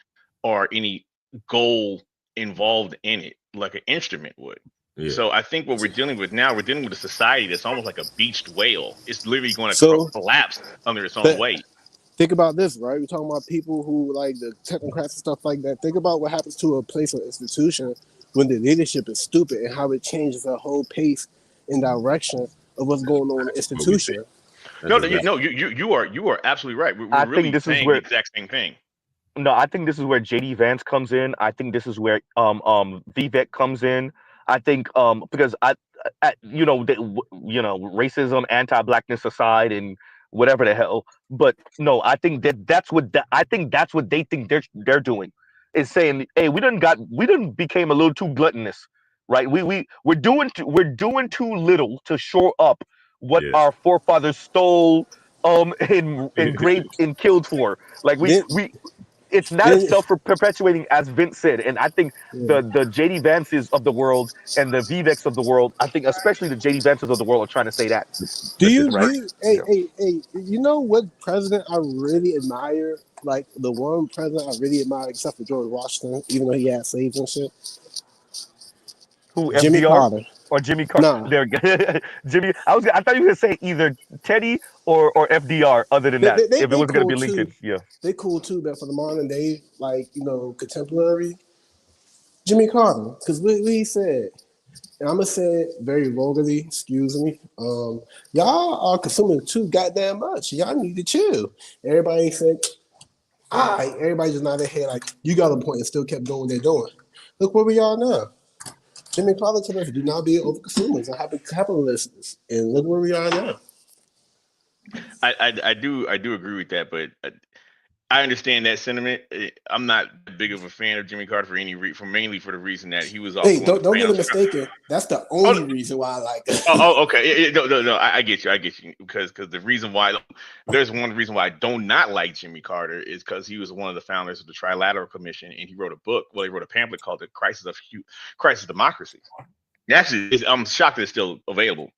or any goal involved in it like an instrument would. Yeah. So I think what we're dealing with now, we're dealing with a society that's almost like a beached whale. It's literally going to collapse under its own weight. Think about this, right? We're talking about people who like the technocrats and stuff like that. Think about what happens to a place or institution when the leadership is stupid and how it changes the whole pace and direction of what's going on in the institution. No, no, you are absolutely right. We're I really think this is saying the where exact same thing. no, I think this is where JD Vance comes in. I think this is where Vivek comes in. I think because you know you know, racism, anti-blackness aside, and whatever the hell. But no, I think I think that's what they think they're doing, is saying, hey, we done became a little too gluttonous, right? We're doing too little to shore up what Yes. our forefathers stole and graved and killed for. Like Then, we it's not as then, self-perpetuating as Vince said, and I think yeah. the JD Vances of the world and the Viveks of the world, I think especially the JD Vances of the world, are trying to say that, Do But the you, right? do hey, Yeah. hey, you know what president I really admire? Like the one president I really admire, except for George Washington, even though he had slaves and shit. Who, Jimmy FDR Carter. or Jimmy Carter? Nah, There, Jimmy. I thought you were gonna say either Teddy or FDR. Other than that, if it they wasn't gonna cool be too. Lincoln, yeah. They cool too, but for the modern day, like contemporary, Jimmy Carter, because what he said, and I'm gonna say it very vulgarly. Excuse me. Y'all are consuming too goddamn much. Y'all need to chill. Everybody said, all right. Everybody just nodded their head like you got a point and still kept doing what they're doing. Look where we are now. Jimmy Carter told us do not be over consumers and capitalists, and look where we are now. I do agree with that, but I understand that sentiment. I'm not big of a fan of Jimmy Carter for mainly for the reason that he was also Hey, one of the don't get it founders. mistaken. That's the only reason why I like it. Okay. No. I get you. Because the reason why there's one reason why I do not like Jimmy Carter is because he was one of the founders of the Trilateral Commission, and he wrote a book. Well, he wrote a pamphlet called "The Crisis of Democracy." Actually, I'm shocked that it's still available.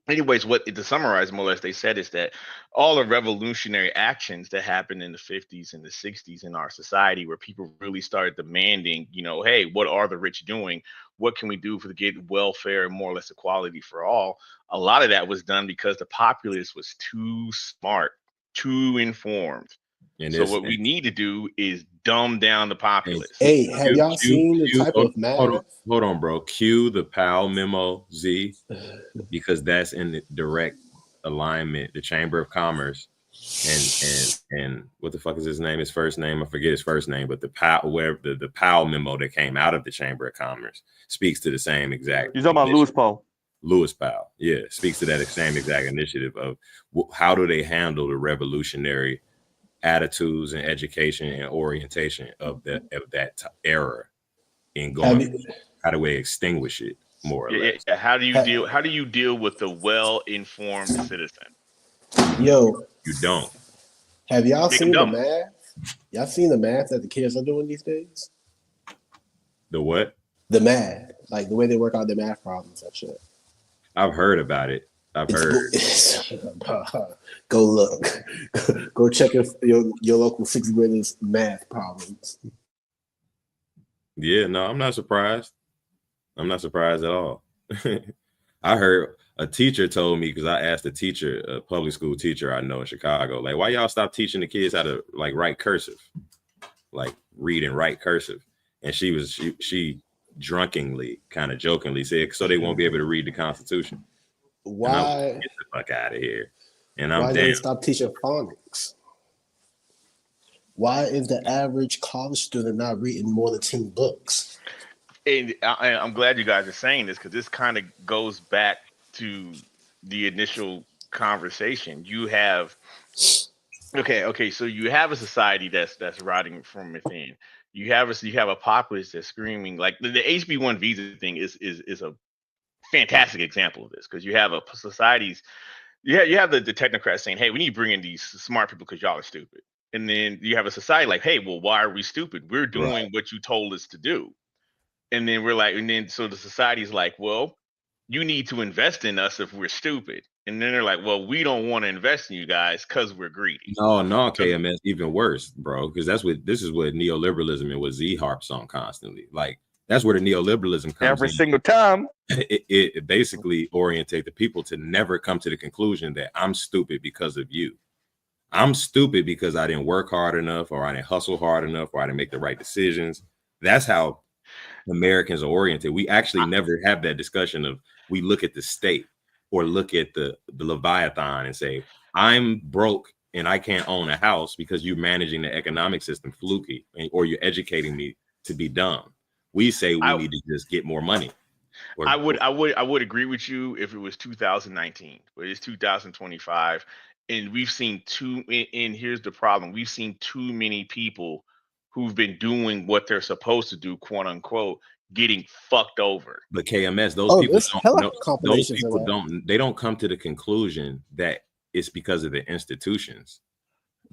Anyways, what to summarize more or less they said is that all the revolutionary actions that happened in the 50s and the 60s in our society, where people really started demanding, hey, what are the rich doing? What can we do for to get welfare and more or less equality for all? A lot of that was done because the populace was too smart, too informed. And so what we need to do is dumb down the populace. Hey, have y'all seen the type of math? Hold on, bro. Cue the Powell memo, Z, because that's in the direct alignment. The Chamber of Commerce and what the fuck is his name? His first name? I forget his first name, but the Powell memo that came out of the Chamber of Commerce speaks to the same exact. You're talking about Lewis Powell. Lewis Powell, yeah, speaks to that same exact initiative of how do they handle the revolutionary attitudes and education and orientation of that era in going. How do we extinguish it more or less? Yeah. How do you deal with the well-informed citizen? Yo, you don't. Have y'all seen the math? Y'all seen the math that the kids are doing these days? The what? The math, like the way they work out their math problems and shit. I've heard about it. I've heard. Go look. Go check your local sixth graders' math problems. Yeah, no, I'm not surprised. I'm not surprised at all. I heard a teacher told me, because I asked a teacher, a public school teacher I know in Chicago, like, why y'all stop teaching the kids how to like write cursive, like read and write cursive? And she drunkenly, kind of jokingly said, so they won't be able to read the Constitution. Why? Get the fuck out of here. And why did they stop teaching phonics? Why is the average college student not reading more than 10 books? And I'm glad you guys are saying this, because this kind of goes back to the initial conversation. You have okay, so you have a society that's rotting from within. You have a populace that's screaming, like the HB1 visa thing is a fantastic example of this, because you have a societies, you have the technocrats saying, hey, we need to bring in these smart people because y'all are stupid. And then you have a society like, hey, well, why are we stupid? We're doing what you told us to do. And then we're like, and then so the society's like, well, you need to invest in us if we're stupid. And then they're like, well, we don't want to invest in you guys because we're greedy. No, KMS, even worse, bro, because this is what neoliberalism and what Z harps on constantly. Like, that's where the neoliberalism comes every in. single time. It basically orientate the people to never come to the conclusion that I'm stupid because of you. I'm stupid because I didn't work hard enough, or I didn't hustle hard enough, or I didn't make the right decisions. That's how Americans are oriented. We actually never have that discussion of, we look at the state or look at the Leviathan and say, I'm broke and I can't own a house because you're managing the economic system fluky, or you're educating me to be dumb. We say we need to just get more money. I would agree with you if it was 2019, but it's 2025, and we've seen and here's the problem: we've seen too many people who've been doing what they're supposed to do, quote unquote, getting fucked over. But KMS, those people don't know, those people they don't come to the conclusion that it's because of the institutions.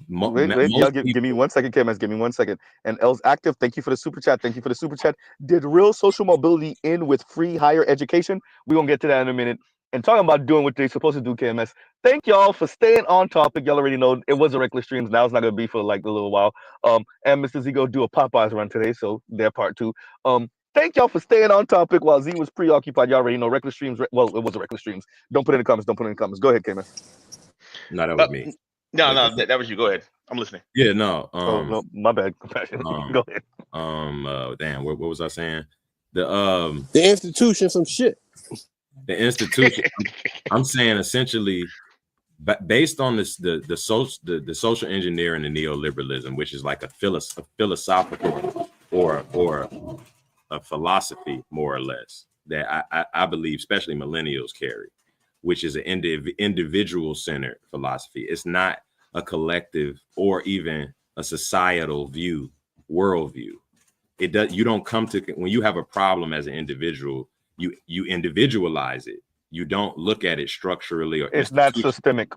Wait, y'all give me 1 second, KMS. Give me 1 second. And L's active. Thank you for the super chat. Thank you for the super chat. Did real social mobility end with free higher education? We're gonna get to that in a minute. And talking about doing what they're supposed to do, KMS. Thank y'all for staying on topic. Y'all already know it was a reckless streams. Now it's not gonna be for like a little while. And Mr. Z go do a Popeyes run today, so they're part 2. Thank y'all for staying on topic while Z was preoccupied. Y'all already know reckless streams. Well, it was a reckless streams. Don't put it in the comments. Don't put it in the comments. Go ahead, KMS. No, that was me. No, that was you. Go ahead. I'm listening. Yeah, no. No, my bad. Go ahead. Damn, what was I saying? The institution, some shit. The institution. I'm saying essentially, based on this, the social engineering and neoliberalism, which is like a philosophical or a philosophy, more or less, that I believe, especially millennials carry, which is an individual-centered philosophy. It's not a collective or even a societal worldview. You don't come to, when you have a problem as an individual, you individualize it. You don't look at it structurally or it's not systemic.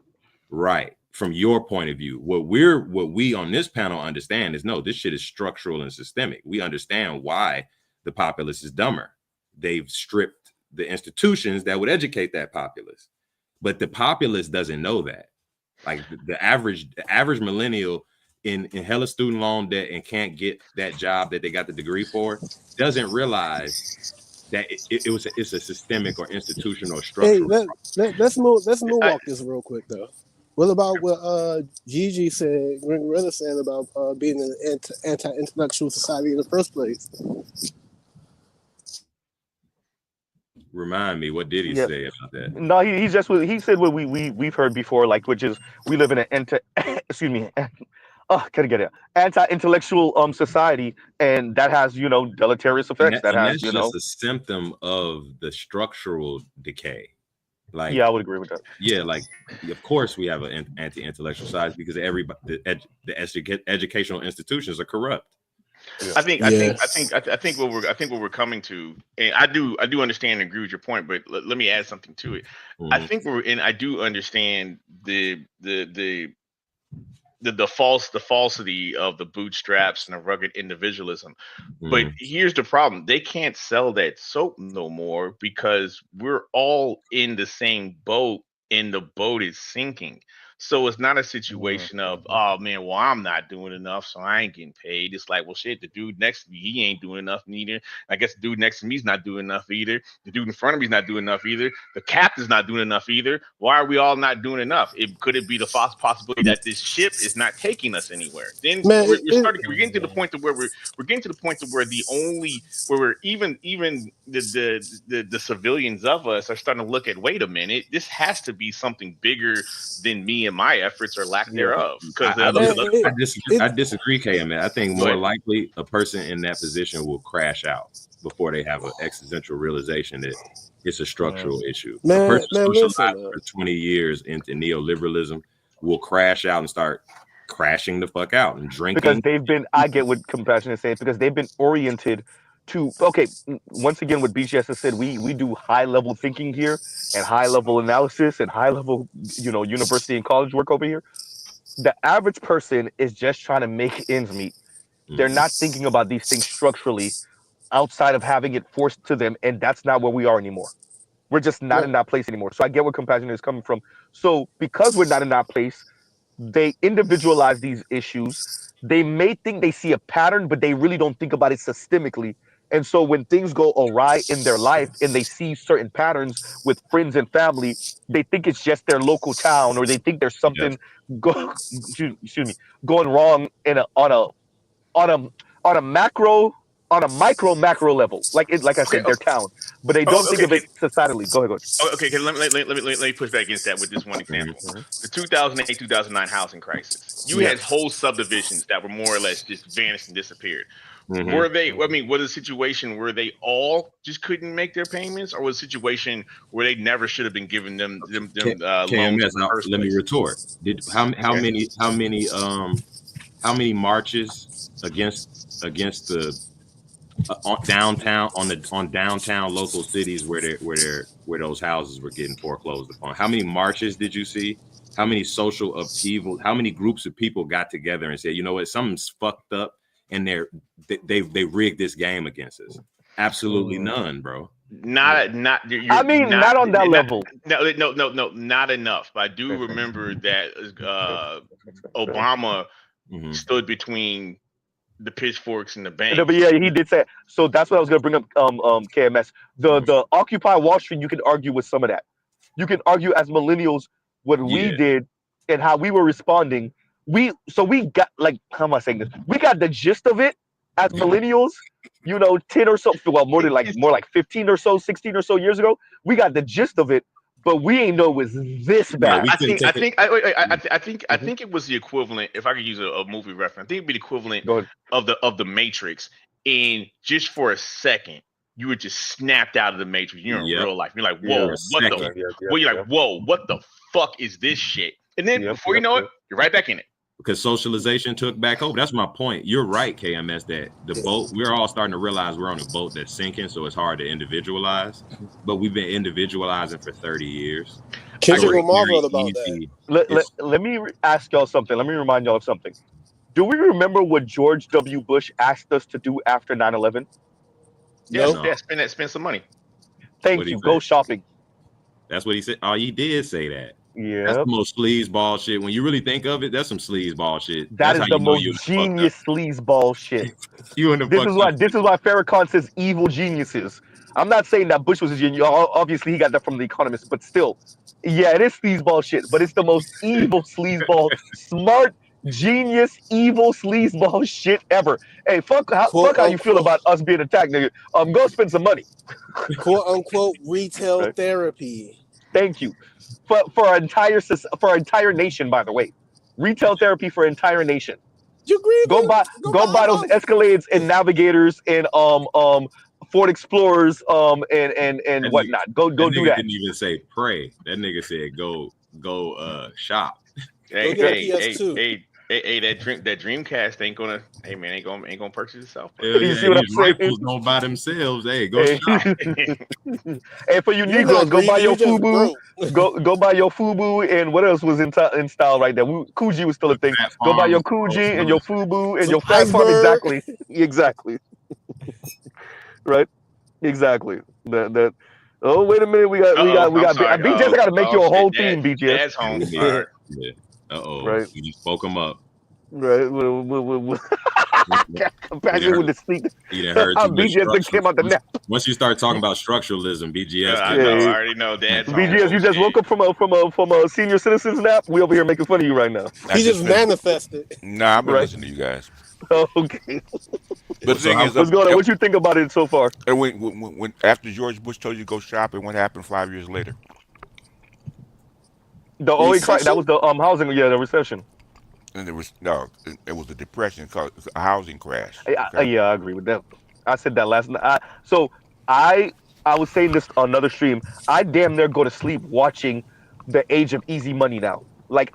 Right. From your point of view, what we on this panel understand is, no, this shit is structural and systemic. We understand why the populace is dumber. They've stripped the institutions that would educate that populace, but the populace doesn't know that. Like the average millennial in hella student loan debt and can't get that job that they got the degree for doesn't realize that it's a systemic or institutional structure. Hey, let's moonwalk this real quick though. What about what Gigi said, Rilla said about being an anti-intellectual society in the first place? Remind me, what did he say about that? No, he said what we've heard before, like, which is we live in an anti-intellectual society, and that has deleterious effects. That's just a symptom of the structural decay. Like, yeah, I would agree with that. Yeah, like, of course we have an anti-intellectual society because everybody, the educational institutions are corrupt. Yeah. I think what we're coming to, and I do understand and agree with your point, but let me add something to it. Mm-hmm. I think I do understand the falsity of the bootstraps and the rugged individualism. Mm-hmm. But here's the problem: they can't sell that soap no more because we're all in the same boat, and the boat is sinking. So it's not a situation of, oh man, well, I'm not doing enough, so I ain't getting paid. It's like, well, shit, the dude next to me, he ain't doing enough neither. I guess the dude next to me is not doing enough either. The dude in front of me is not doing enough either. The captain's not doing enough either. Why are we all not doing enough? Could it be the false possibility that this ship is not taking us anywhere? Then we're getting to the point to where we're getting to the point to where even the civilians of us are starting to look at, wait a minute, this has to be something bigger than me and my efforts or lack thereof. Because I disagree, KM. I think more likely a person in that position will crash out before they have an existential realization that it's a structural issue. A person socialized for 20 years into neoliberalism will crash out and start crashing the fuck out and drinking. Because they've been, I get what Compassion is saying, because they've been oriented to, okay, once again, what BGS has said, we do high level thinking here and high level analysis and high level, university and college work over here. The average person is just trying to make ends meet. They're not thinking about these things structurally outside of having it forced to them. And that's not where we are anymore. We're just not in that place anymore. So I get where Compassion is coming from. So because we're not in that place, they individualize these issues. They may think they see a pattern, but they really don't think about it systemically. And so when things go awry in their life and they see certain patterns with friends and family, they think it's just their local town, or they think there's something going wrong on a micro level, like I said, their town. but they don't think of it societally. Go ahead. Okay, let me push back against that with this one example. The 2008-2009 housing crisis. You had whole subdivisions that were more or less just vanished and disappeared. Were they? I mean, was it a situation where they all just couldn't make their payments, or was it a situation where they never should have been given them loans in the first Let place? me retort. How many marches against the on downtown local cities where those houses were getting foreclosed upon? How many marches did you see? How many social upheaval? How many groups of people got together and said, you know what, something's fucked up, and they rigged this game against us? Absolutely none, bro. Not not on that level. No, not enough. But I do remember that Obama stood between the pitchforks and the bank. But yeah, he did say. So that's what I was going to bring up. KMS, the Occupy Wall Street. You can argue with some of that. You can argue as millennials what we did and how we were responding. We got, like, how am I saying this? We got the gist of it as millennials. 10 or so, well, more like 15 or so, 16 or so years ago. We got the gist of it, but we ain't know it was this bad. I think it was the equivalent. If I could use a movie reference, I think it'd be the equivalent of the Matrix. And just for a second, you were just snapped out of the Matrix. You're in real life. You're like, whoa, what the fuck is this shit? And then before you know it, you're right back in it. Because socialization took back over. That's my point. You're right, KMS, that the boat, we're all starting to realize we're on a boat that's sinking, so it's hard to individualize. But we've been individualizing for 30 years. Kids are marveled about that. Let me ask y'all something. Let me remind y'all of something. Do we remember what George W. Bush asked us to do after 9/11? Yes, spend some money. Thank you. Go shopping. That's what he said. Oh, he did say that. Yeah, that's the most sleazeball shit. When you really think of it, that's some sleazeball shit. That is the most genius sleazeball shit. This is why Farrakhan says evil geniuses. I'm not saying that Bush was a genius. Obviously, he got that from The Economist, but still, yeah, it is sleazeball shit. But it's the most evil sleazeball, smart, genius, evil sleazeball shit ever. Hey, fuck how you feel about us being attacked, nigga. Go spend some money. "Quote unquote" retail therapy. Thank you. For our entire nation, by the way, retail therapy for entire nation. You agree? Go buy those Escalades and Navigators and Ford Explorers and whatnot. Go do that. Didn't even say pray. That nigga said go shop. Hey, that Dreamcast ain't gonna purchase itself. You see what I'm saying? Rifles don't buy themselves. Hey, go shop. And for you Negroes, go buy your FUBU. Go buy your FUBU and what else was in style right there? Coogee was still a thing. Go buy your Coogee and your FUBU and your Fat Farm. Exactly. Right? Exactly. That. Oh, wait a minute. We got. BJ's got to make you a whole theme, BJ. That's home. Yeah. Uh-oh. Right. You spoke him up. Right. Compassion with the sleep. BGS came out the nap. Once you start talking about structuralism, BGS. I already know that. BGS, you just woke up from a senior citizens nap. We over here making fun of you right now. He just manifested. Nah, I've been listening to you guys. Okay. But the thing is, what's going on? What you think about it so far? And when after George Bush told you to go shopping, what happened 5 years later? That was the housing, the recession. And it was the depression called a housing crash. Okay? I agree with that. I said that last night. I was saying this on another stream. I damn near go to sleep watching The Age of Easy Money now. Like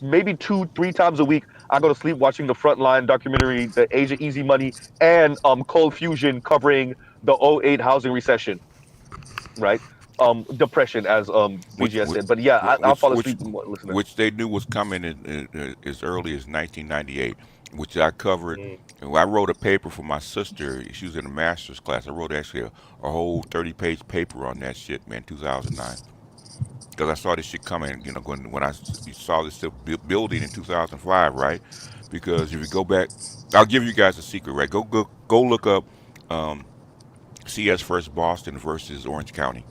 maybe 2-3 times a week, I go to sleep watching the Frontline documentary, The Age of Easy Money, and Cold Fusion covering the 2008 housing recession. Right. Depression, as BGS said, but yeah, I'll fall asleep listening. Which they knew was coming as early as 1998, which I covered. And I wrote a paper for my sister. She was in a master's class. I wrote actually a whole 30-page paper on that shit, man, 2009. Because I saw this shit coming, when I saw this building in 2005, right? Because if you go back, I'll give you guys a secret, right? Go look up CS First Boston versus Orange County.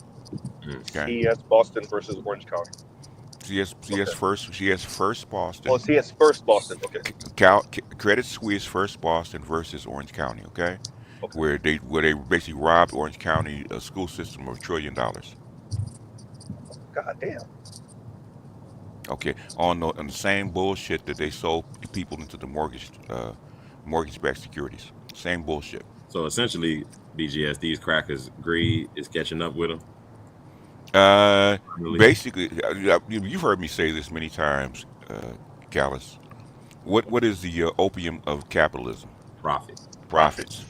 Okay. CS Boston versus Orange County. CS First Boston. Oh, CS First Boston. Okay. Credit Suisse First Boston versus Orange County. Okay. where they basically robbed Orange County school system of $1 trillion. God damn. Okay, on the same bullshit that they sold people into the mortgage-backed securities. Same bullshit. So essentially, BGS, these crackers greed is catching up with them. Really? Basically, you've heard me say this many times, Gallus. What is the opium of capitalism? Profit. Profits.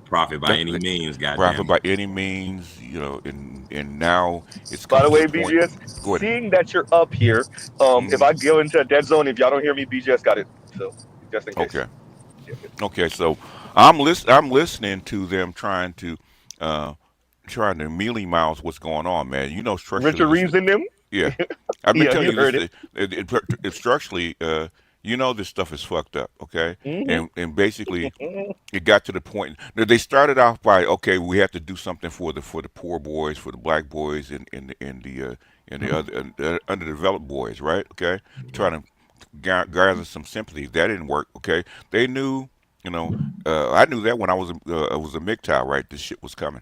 Profit by any means, Profit goddamn. by any means, and now it's By the coming way, to the point. BGS, Go ahead. seeing that you're up here, if I go into a dead zone, if y'all don't hear me, BGS got it. So just in case. Okay. Okay. So I'm listening to them trying to mealy mouse what's going on, man. You know, Richard structurally, Reeves in them. yeah. I've been Yeah, telling you you heard this. It structurally, this stuff is fucked up. Okay, it. and basically, it got to the point. They started off by, okay, we have to do something for the poor boys, for the black boys, and the other underdeveloped boys, right? Okay, trying to gather some sympathy. That didn't work. Okay, they knew. I knew that when I was a MGTOW, right? This shit was coming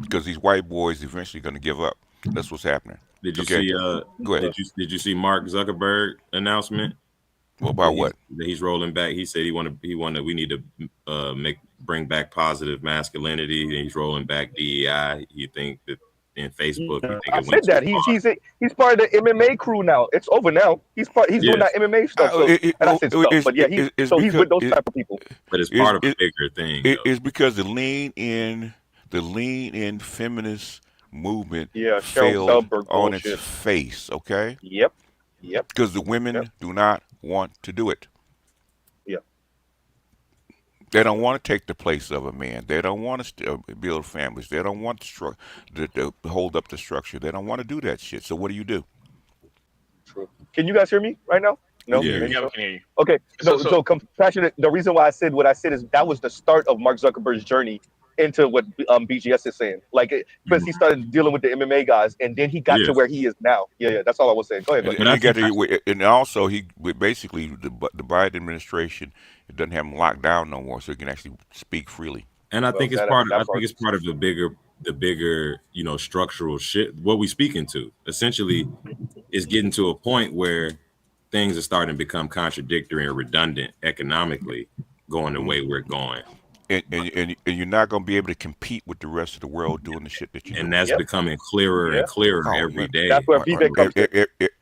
because these white boys eventually going to give up. That's what's happening. Did you Okay, see? go ahead. Did you see Mark Zuckerberg announcement? What about what? That he's rolling back. He said we need to bring back positive masculinity, and he's rolling back DEI. You think that in Facebook, you think I it went said that too far? he's part of the MMA crew now. It's over now. He's doing that MMA stuff. So and I said stuff, but yeah, he's with those type of people. But it's part of a bigger thing. It's because the lean in feminist movement failed on its face. Okay. Yep. Because the women do not want to do it. Yep. They don't want to take the place of a man. They don't want to build families. They don't want to hold up the structure. They don't want to do that shit. So what do? True. Can you guys hear me right now? No. Yeah, we can hear you. Okay. So compassionate. The reason why I said what I said is that was the start of Mark Zuckerberg's journey into what BGS is saying. Like, because he started dealing with the MMA guys, and then he got to where he is now. Yeah. That's all I was saying. Go ahead. And also, basically the Biden administration, it doesn't have him locked down no more, so he can actually speak freely. And I think it's part of the bigger, structural shit. What we speaking to essentially is getting to a point where things are starting to become contradictory and redundant economically, going the way we're going. And you're not going to be able to compete with the rest of the world doing the shit that you do. And that's becoming clearer and clearer every day. That's where feedback comes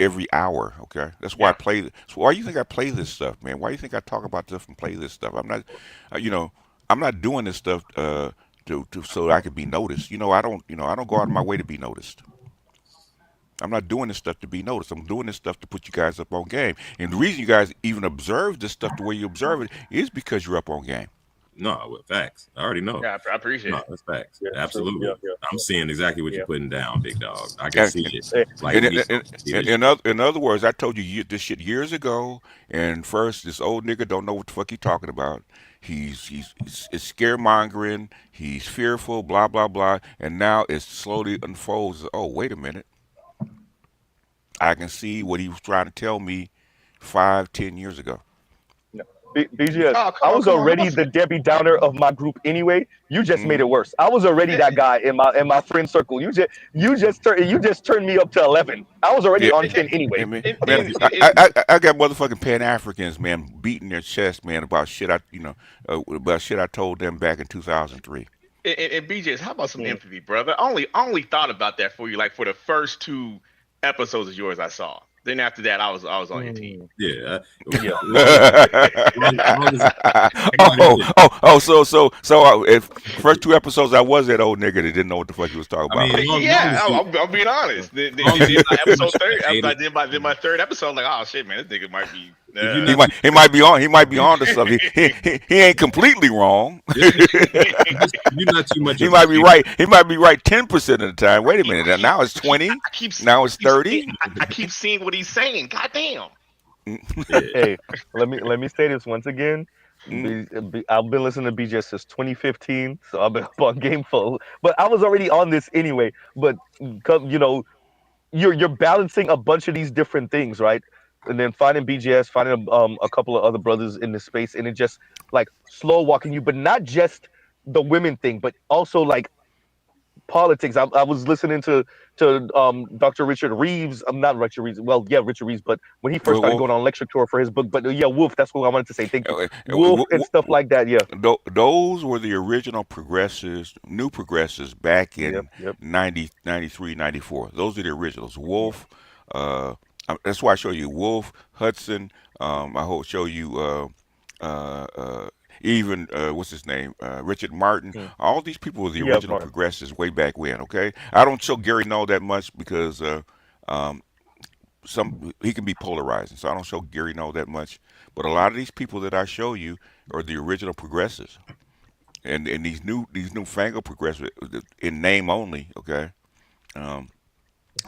every hour. Okay, that's why I play. So why do you think I play this stuff, man? Why do you think I talk about stuff and play this stuff? I'm not, I'm not doing this stuff so I can be noticed. I don't go out of my way to be noticed. I'm not doing this stuff to be noticed. I'm doing this stuff to put you guys up on game. And the reason you guys even observe this stuff the way you observe it is because you're up on game. No, with facts. I already know. Yeah, I appreciate it. That's facts. Yeah, absolutely. Yeah. I'm seeing exactly what you're putting down, big dog. I can see it. Like in other words, I told you this shit years ago. And first, this old nigga don't know what the fuck he's talking about. He's scaremongering. He's fearful. Blah blah blah. And now it slowly unfolds. Oh, wait a minute. I can see what he was trying to tell me 5-10 years ago. BGS, I was already the Debbie Downer of my group anyway. You just made it worse. I was already that guy in my friend circle. You just turned me up to 11. I was already on 10 anyway. I got motherfucking Pan Africans, man, beating their chest, man, about shit I told them back in 2003. And BJ's, how about some empathy, brother? I only thought about that for you, like for the first 2 episodes of yours I saw. Then after that, I was on your team. Yeah. So if first 2 episodes I was that old nigga that didn't know what the fuck he was talking about. I'm being honest. Then episode 3, then my 3rd episode, I'm like, oh shit, man, this nigga might be. He might be on to something. He ain't completely wrong. You're not too much. He might be right. He might be right 10% of the time. Wait a minute. Now it's 20. Now it's 30. I keep seeing what he's saying. Goddamn. Hey, let me say this once again. I've been listening to BJ since 2015, so I've been up on Game Full. But I was already on this anyway. But you're balancing a bunch of these different things, right? and then finding BGS, finding a couple of other brothers in the space, and it just like slow walking you, but not just the women thing, but also like politics. I was listening to Dr. Richard Reeves. I'm not Richard Reeves. Well, yeah, Richard Reeves. But when he first started Wolf. going on lecture tour for his book, but yeah, Wolf. That's what I wanted to say. Thank you, Wolf, and stuff Wolf, like that. Yeah. Those were the original progressives, new progressives back Yep. in Yep. 90, 93, 94. Those are the originals. Wolf, that's why I show you Wolf, Hudson. I will show you even what's his name, Richard Martin. All these people were the Yeah, original Martin. progressives way back when. Okay, I don't show Gary Null that much because um, he can be polarizing, so I don't show Gary Null that much. But a lot of these people that I show you are the original progressives, and these newfangled progressives in name only. Okay,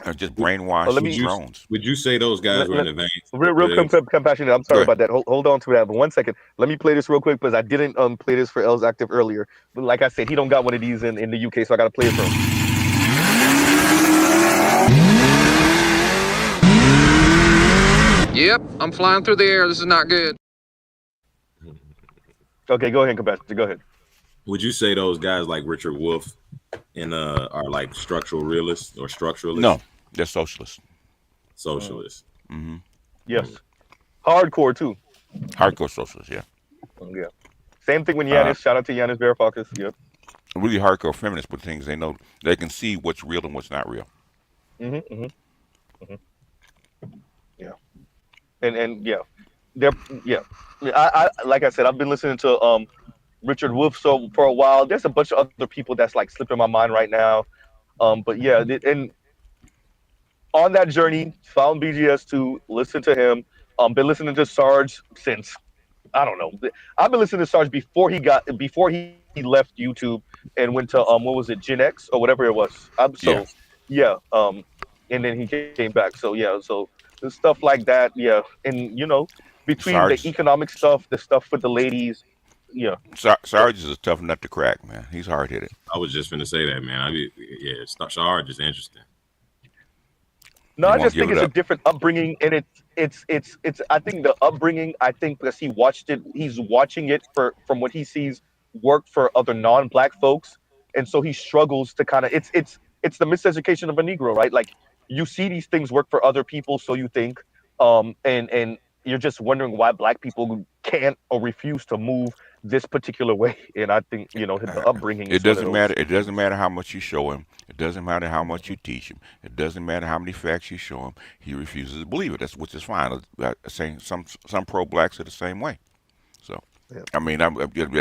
are just Oh, brainwashed let me drones. Would you say those guys were in the vein? real compassionate. I'm Go sorry ahead. about that. Hold on to that. But 1 second. Let me play this real quick because I didn't play this for Els Active earlier. But like I said, he don't got one of these in the UK, so I got to play it for him. Yep, I'm flying through the air. This is not good. Okay, go ahead, compassionate. Go ahead. Would you say those guys like Richard Wolff and are like structural realists or structuralists? No, they're socialists. Socialists. Mm-hmm. Yes. Hardcore too. Hardcore socialists. Yeah. Yeah. Same thing when Yanis. Shout out to Yanis Varoufakis. Yep. Really hardcore feminists with things they know. They can see what's real and what's not real. Mm-hmm. Mm-hmm. Mm-hmm. Yeah. And yeah, they're yeah. I like I said, I've been listening to Richard Wolff so for a while. There's a bunch of other people that's like slipping my mind right now. But yeah, and on that journey, found BGS to listen to him. Been listening to Sarge since I don't know. I've been listening to Sarge before he left YouTube and went to what was it, Gen X or whatever it was. So Yeah. yeah, and then he came back. So yeah, so the stuff like that, yeah, and between the Sarge, economic stuff, the stuff with the ladies, yeah. Sarge is a tough nut to crack, man. He's hard headed. I was just gonna say that, man. Yeah, Sarge is interesting. No, He I won't just give think it it's a up. different upbringing, and it's. I think the upbringing. I think because he's watching it from what he sees work for other non-black folks, and so he struggles to kind of. It's the miseducation of a Negro, right? Like you see these things work for other people, so you think, and you're just wondering why black people can't or refuse to move this particular way. And I think the upbringing It is one of doesn't those. matter. It doesn't matter how much you show him. It doesn't matter how much you teach him. It doesn't matter how many facts you show him. He refuses to believe it. Which is fine. Saying some pro-blacks are the same way. So, Yeah. I mean, I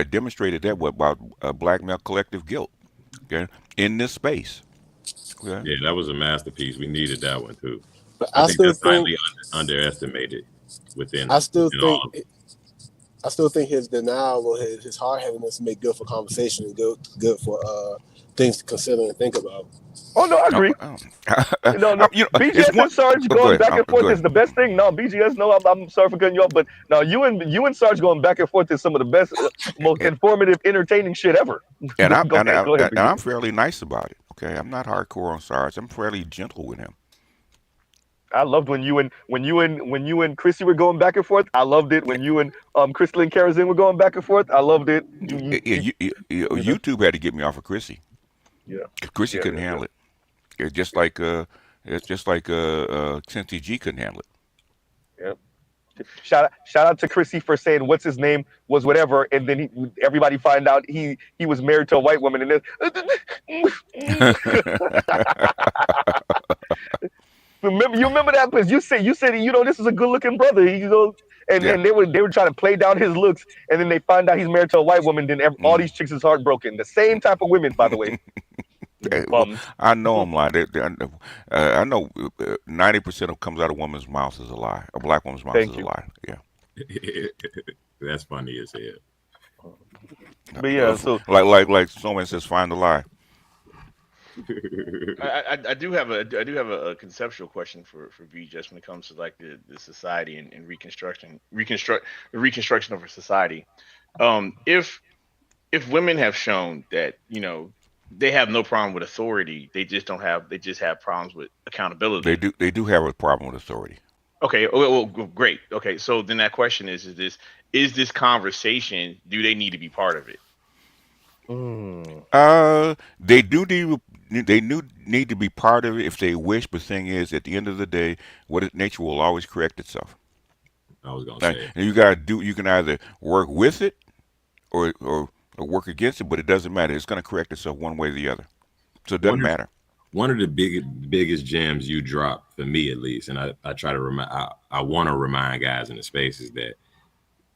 demonstrated that about black male collective guilt. Okay, in this space. Okay. Yeah, that was a masterpiece. We needed that one too. But I I think still that's think highly underestimated within I still all think of it. I still think his denial or his hard headedness make good for conversation and good for things to consider and think about. Oh no, I agree. No, It's BGS one. and Sarge Oh, go going ahead. back and Go forth ahead. is the best thing. No, BGS, no, I'm sorry for cutting you off, but no, you and Sarge going back and forth is some of the best, most informative, entertaining shit ever. And I'm Go ahead, and I'm BGS. fairly nice about it. Okay, I'm not hardcore on Sarge. I'm fairly gentle with him. I loved when Chrissy were going back and forth. I loved it when you and Crystal and Karazin were going back and forth. I loved it. YouTube had to get me off of Chrissy. Yeah, Chrissy yeah, couldn't yeah, handle yeah. it. It's just like Cincy G couldn't handle it. Yeah. Shout out to Chrissy for saying what's his name was whatever, and then everybody find out he was married to a white woman, and then you remember that because you said this is a good looking brother, and Yeah. then they were trying to play down his looks, and then they find out he's married to a white woman. Then all these chicks is heartbroken. The same type of women, by the way. Well, I know I'm lying. I know 90% of comes out of a woman's mouth is a lie. A black woman's mouth Thank is you. a lie. Yeah. That's funny as hell. But yeah, so like someone says, find the lie. I do have a conceptual question for V just when it comes to like the society and the reconstruction of a society. If women have shown that they have no problem with authority, they just have problems with accountability. They do have a problem with authority. Okay, well, great. Okay, so then that question is this conversation? Do they need to be part of it? Mm. They do need to be part of it if they wish. But the thing is, at the end of the day, nature will always correct itself. I was gonna Right? say And you gotta do. You can either work with it or work against it, but it doesn't matter. It's going to correct itself one way or the other. So it doesn't one of matter. one of the biggest gems you drop for me at least, and I try to remind I want to remind guys in the space is that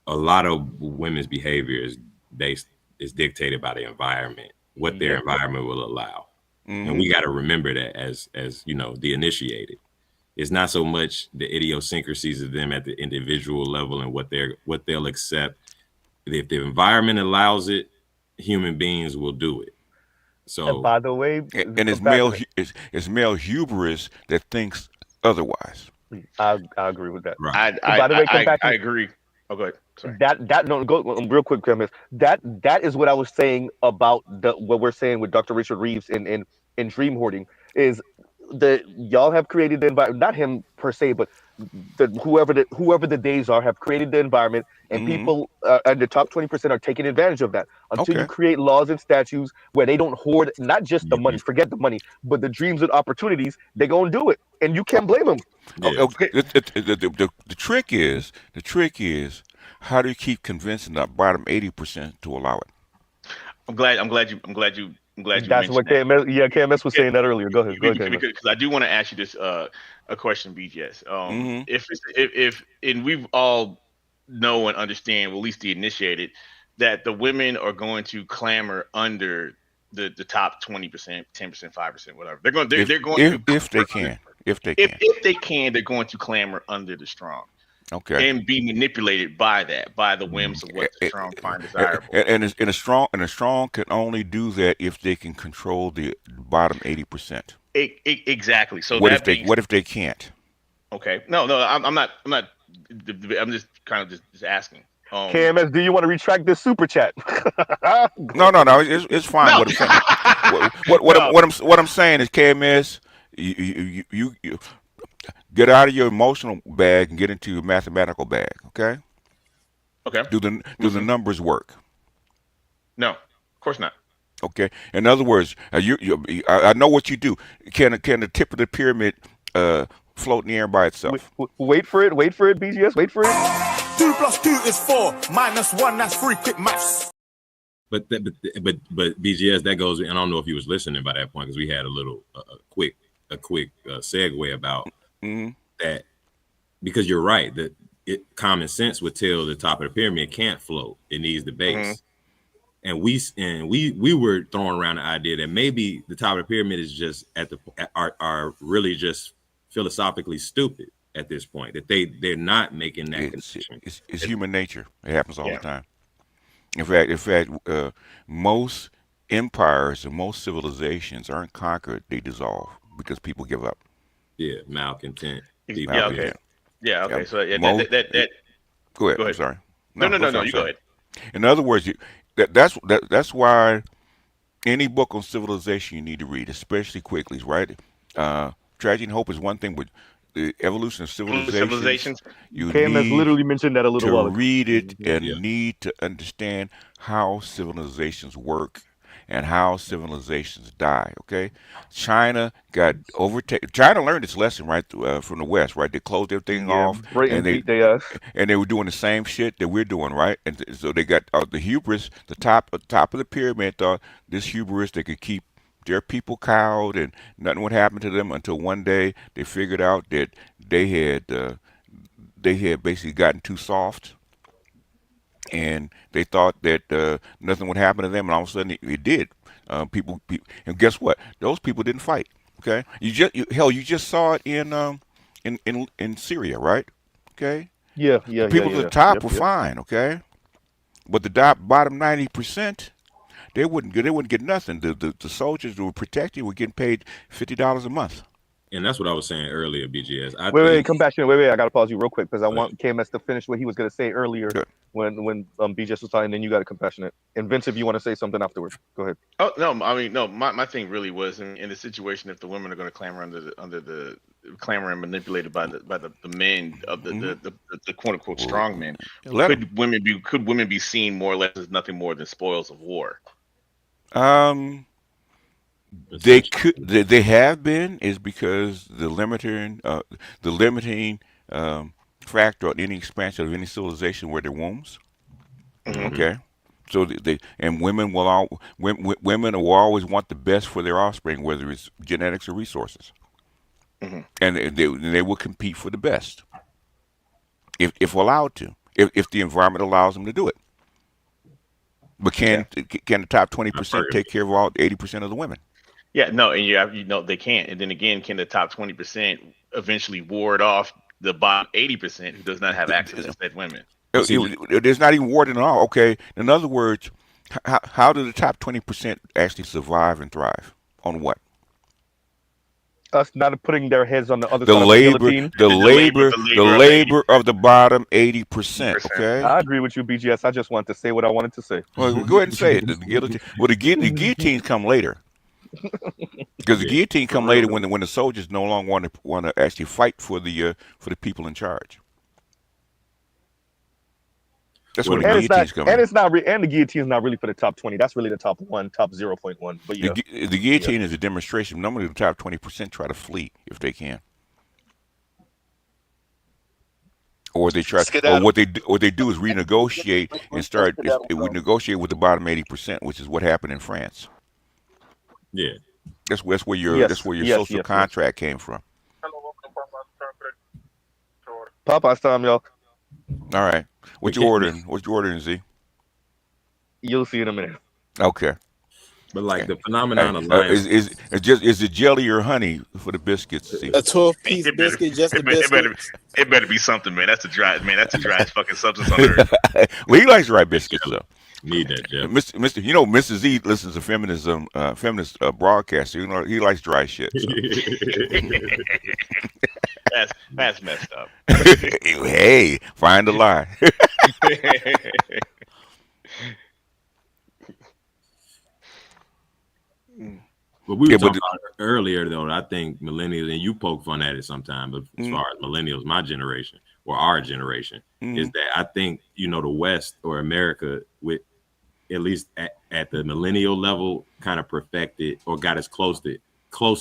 a lot of women's behavior is based is dictated by the environment, what their environment will allow. And we got to remember that as the initiated. It's not so much the idiosyncrasies of them at the individual level and what they'll accept. If the environment allows it, human beings will do it. And So by the way, And it's back it's male hubris that thinks otherwise. I agree with that. right. I By the way, come I back. I agree. Oh, go ahead. Sorry. That no go real quick, premise. That is what I was saying about what we're saying with Dr. Richard Reeves in Dream Hoarding is y'all have created the environment, not him per se, but whoever the days are have created the environment, and Hmm. people and the top 20% are taking advantage of that until you Okay. create laws and statutes where they don't hoard not just the money, Mhm. forget the money, but the dreams and opportunities. They're gonna do it, and you can't blame them. Oh, Yeah. oh, the trick is how do you keep convincing the bottom 80% to allow it? I'm glad you That's mentioned what that. KMS was Yeah, saying that earlier. Go ahead, KMS. because I do want to ask you this a question, BGS. Hmm. If and we've all know and understand, well, at least the initiated, that the women are going to clamor under the top 20%, 10%, 5%, whatever. If They're going to if if they clamor under, can, if they if can. if they can, they're going to clamor under the strong Okay. and be manipulated by the Mhm. whims of what the strong find And, desirable. and a strong can only do that if they can control the bottom 80%. Exactly. So What if that they being what if they can't? okay, no, I'm not. I'm just kind of just asking. KMS, do you want to retract this super chat? No, no, no. It's fine. No, What I'm saying, what I'm no. what I'm saying is, KMS, you get out of your emotional bag and get into your mathematical bag. Okay? Okay, Do the listening. numbers work? No, of course not. Okay. In other words, I know what you do. Can the tip of the pyramid float in the air by itself? Wait for it. Wait for it. BGS. Wait for it. 2 + 2 is 4. -1, that's 3. Quick maths. But BGS that goes, and I don't know if you was listening by that point because we had a little a quick segue about Hmm. that because you're right that common sense would tell the top of the pyramid can't float; it needs the Hmm. base. And we were throwing around the idea that maybe the top of the pyramid is just are really just philosophically stupid at this point that they're not making that It's, connection. it's human nature. It happens all the Yeah. time. In fact, most empires and most civilizations aren't conquered; they dissolve because people give up. Yeah, malcontent people. Yeah. Yeah, Okay. Malcontent. Yeah. Yeah. Okay. So yeah, Most. go Go ahead. I'm ahead. sorry. No, No, no, go no, no. sorry. I'm You go sorry. ahead. In other words, that's why any book on civilization you need to read, especially quickly, right? Tragedy and Hope is one thing, but the evolution of civilizations, Civilizations. you KMS need literally mentioned that a little to while ago. read it yeah. and need to understand how civilizations work and how civilizations die. Okay, China got overtaken. China learned its lesson right from the West, right? They closed everything Yeah, off, Britain and they beat their ass. and they were doing the same shit that we're doing, right? And so they got the hubris. The top of the pyramid thought this hubris they could keep their people cowed and nothing would happen to them until one day they figured out that they had uh, they had basically gotten too soft and they thought that nothing would happen to them, and all of a sudden it did. And guess what? Those people didn't fight. Okay, you just saw it in Syria, right? Okay, the people at the Yeah. top Yep, were yep. fine, okay, but the bottom 90%, they wouldn't get nothing. The soldiers who were protected were getting paid $50 a month. And that's what I was saying earlier, BGS. Wait, compassionate. Wait. I gotta pause you real quick because I want KMS to finish what he was gonna say earlier when BGS was talking. Then you got a compassionate. And Vince, if you want to say something afterwards, go ahead. Oh no, I mean no. My thing really was in the situation if the women are going to clamor under the clamor and manipulated by the men of the quote unquote strong men. Could women be seen more or less as nothing more than spoils of war? They could. They have been is because the limiting factor on any expansion of any civilization were their wombs. Okay. So women women will always want the best for their offspring, whether it's genetics or resources, and they will compete for the best if allowed to, if the environment allows them to do it. But can the top 20% take care of all 80% of the women? Yeah, no, and they can't. And then again, can the top 20% eventually ward off the bottom 80% who does not have access to said women? There's not even warding at all. Okay. In other words, how do the top 20% actually survive and thrive? On what? Us not putting their heads on the other The side labor, of the labor of the bottom 80%. Okay. I agree with you, BGS. I just wanted to say what I wanted to say. Well, go ahead and say it. The guillotines come later. Because the guillotine come later when the soldiers no longer want to actually fight for the people in charge. That's when the guillotines come. And it's not, and the guillotine is not really for the top 20. That's really the top 0.1. But yeah, the guillotine is a demonstration. Normally, the top 20% try to flee if they can, or they try. Or what they do is renegotiate and start. We negotiate with the bottom 80%, which is what happened in France. Yeah, that's where your social contract came from. Popeye's time, y'all. All right, what you ordering? What you ordering, Z? You'll see in a minute. Okay. But like the phenomenon of is it jelly or honey for the biscuits? Z? A 12-piece biscuit, just a biscuit. It better be something, man. That's the driest fucking substance on earth. Well, he likes dry biscuits though. Need that, Jeff. Mr. You know, Mr. Z listens to feminist broadcaster. You know, he likes dry shit. So. That's messed up. Hey, find a lie. But we were talking about earlier, though. I think millennials, and you poke fun at it sometimes, but as far as millennials, my generation or our generation, is that I think the West or America, with at least at the millennial level, kind of perfected or got as close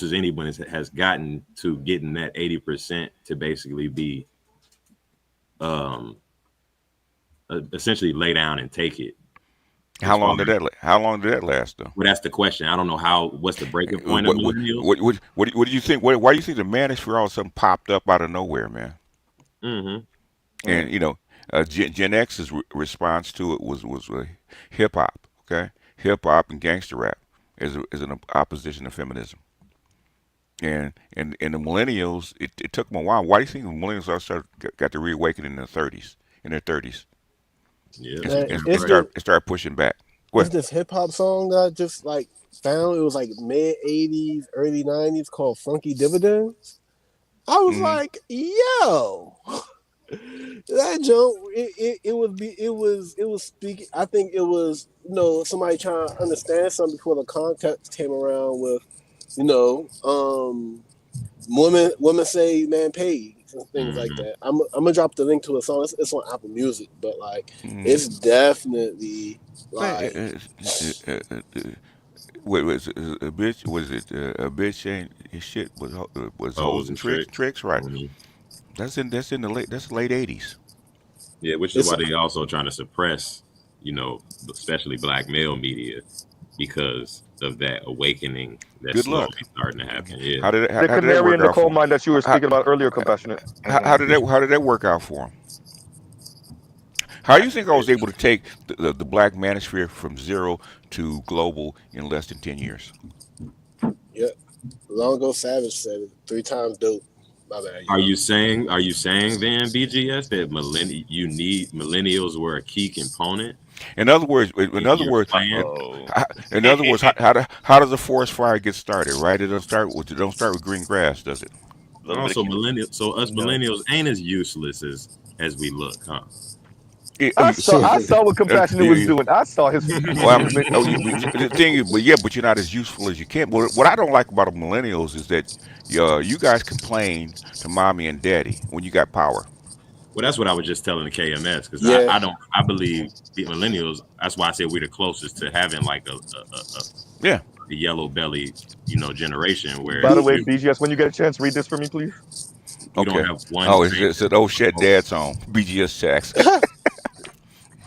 as anyone has gotten to getting that 80% to basically be essentially lay down and take it. How long did that last though? Well, that's the question. I don't know what's the breaking point of millennials. What do you think? Why do you think the manosphere all of a sudden popped up out of nowhere, man? And Gen X's response to it was hip hop. Okay, hip hop and gangster rap is an opposition to feminism. And the millennials, it took them a while. Why do you think the millennials got to reawaken in their 30s? Yeah, and start pushing back. What's this hip hop song that I just found? It was mid 80s, early 90s called Funky Dividends. I was like, yo, that joke. It was speaking. I think it was somebody trying to understand something before the context came around with women say man paid and things like that. I'm gonna drop the link to a song. It's on Apple Music, but it's definitely What was it? A bitch? Was it a bitch ain't shit? Was hoes and tricks? Right. That's in the late 80s. Yeah, which is why they also trying to suppress, especially black male media, because of that awakening that's slowly starting to happen. Yeah. How did the canary in the coal mine that you were speaking about earlier, compassionate? How did that work out for him? How do you think I was able to take the black manosphere from zero to global in less than 10 years? Yeah. Long ago Savage said it, 3 times dope. My bad. Are you saying then, BGS, that millennials were a key component In other words, in your plan? how does a forest fire get started? Right? It don't start with green grass, does it? Also, us No. millennials ain't as useless as we look, huh? I saw what Compassionate was doing. I saw his Well, movement. the thing is, but you're not as useful as you can. What I don't like about the millennials is that you guys complain to mommy and daddy when you got power. Well, that's what I was just telling the KMS, because Yeah. I believe the millennials. That's why I said we're the closest to having like a yellow belly, generation where. By the way, BGS, when you get a chance, read this for me, please. You don't have one. Oh, it's an oh shit dad song. BGS checks.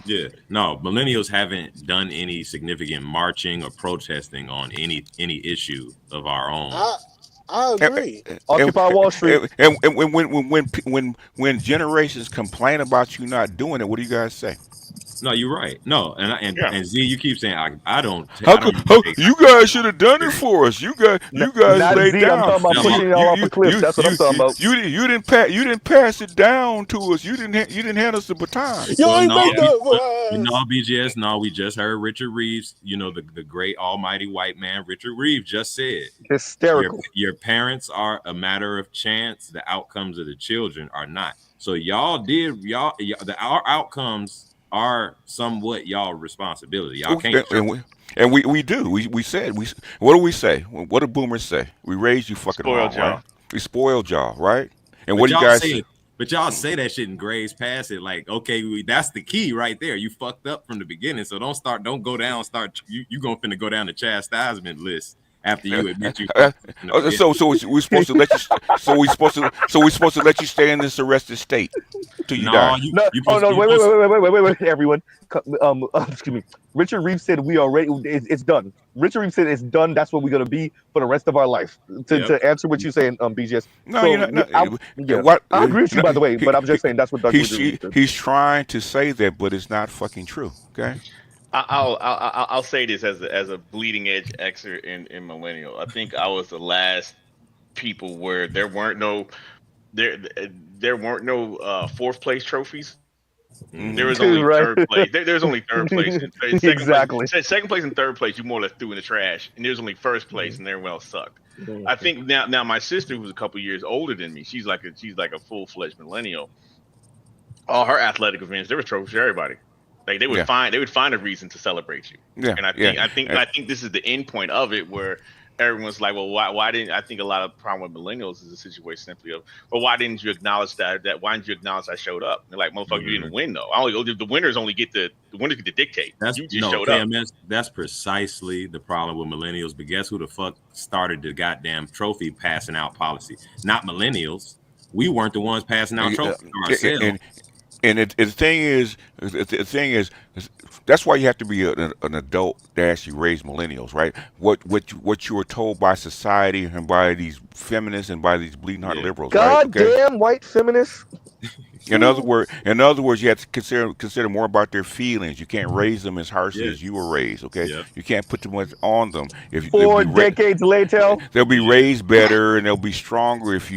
Yeah, no, millennials haven't done any significant marching or protesting on any issue of our own. I agree. Occupy Wall Street. And when generations complain about you not doing it, what do you guys say? No, you're right. No, and Z, you keep saying I don't. You guys should have done it for us. You guys laid Z, down. I'm talking about pushing y'all off a cliff. That's what I'm talking about. You didn't pass it down to us. You didn't hand us the baton. BGS. No, we just heard Richard Reeves. The great almighty white man Richard Reeves just said hysterical. Your parents are a matter of chance. The outcomes of the children are not. So our outcomes are somewhat y'all responsibility. Y'all can't. And we do. We said what do we say? What do boomers say? We raised you fucking wrong, right? We spoiled y'all, right? And what do you guys say? But y'all say that shit and graze past it like, okay, that's the key right there. You fucked up from the beginning, so don't go down. You gonna finna go down the chastisement list after you admit you. So we're supposed to let you. So we're supposed to let you stay in this arrested state till you die. Wait, everyone. Excuse me. Richard Reeves said it's done. Richard Reeves said it's done. That's what we're gonna be for the rest of our life. To answer what you're saying, BGS. No, so, you're not. I agree with you, by the way, but I'm just saying that's what Doug he's trying to say that, but it's not fucking true. Okay. I'll say this as a bleeding edge Xer in millennial. I think I was the last people where there weren't no fourth place trophies. There was only third place. There's only third place. Second place and third place, you more or less threw in the trash. And there's only first place, and everyone else sucked. I think now my sister, who's a couple years older than me, she's like a full-fledged millennial. All her athletic events, there was trophies for everybody. Like they would find a reason to celebrate you. Yeah. And I think this is the end point of it, where everyone's like, well, why didn't I think a lot of the problem with millennials is a situation simply of, well, why didn't you acknowledge that why didn't you acknowledge I showed up? And they're like, motherfucker, you didn't win though. The winners get to dictate. You just showed up. That's precisely the problem with millennials. But guess who the fuck started the goddamn trophy passing out policy? Not millennials. We weren't the ones passing out trophies ourselves. And the thing is, that's why you have to be an adult to actually raise millennials, right? What you were told by society and by these feminists and by these bleeding heart liberals, right? Goddamn white feminists. In other words, you have to consider more about their feelings. You can't raise them as harshly as you were raised. Okay, you can't put too much on them. Four decades later, they'll be raised better and they'll be stronger if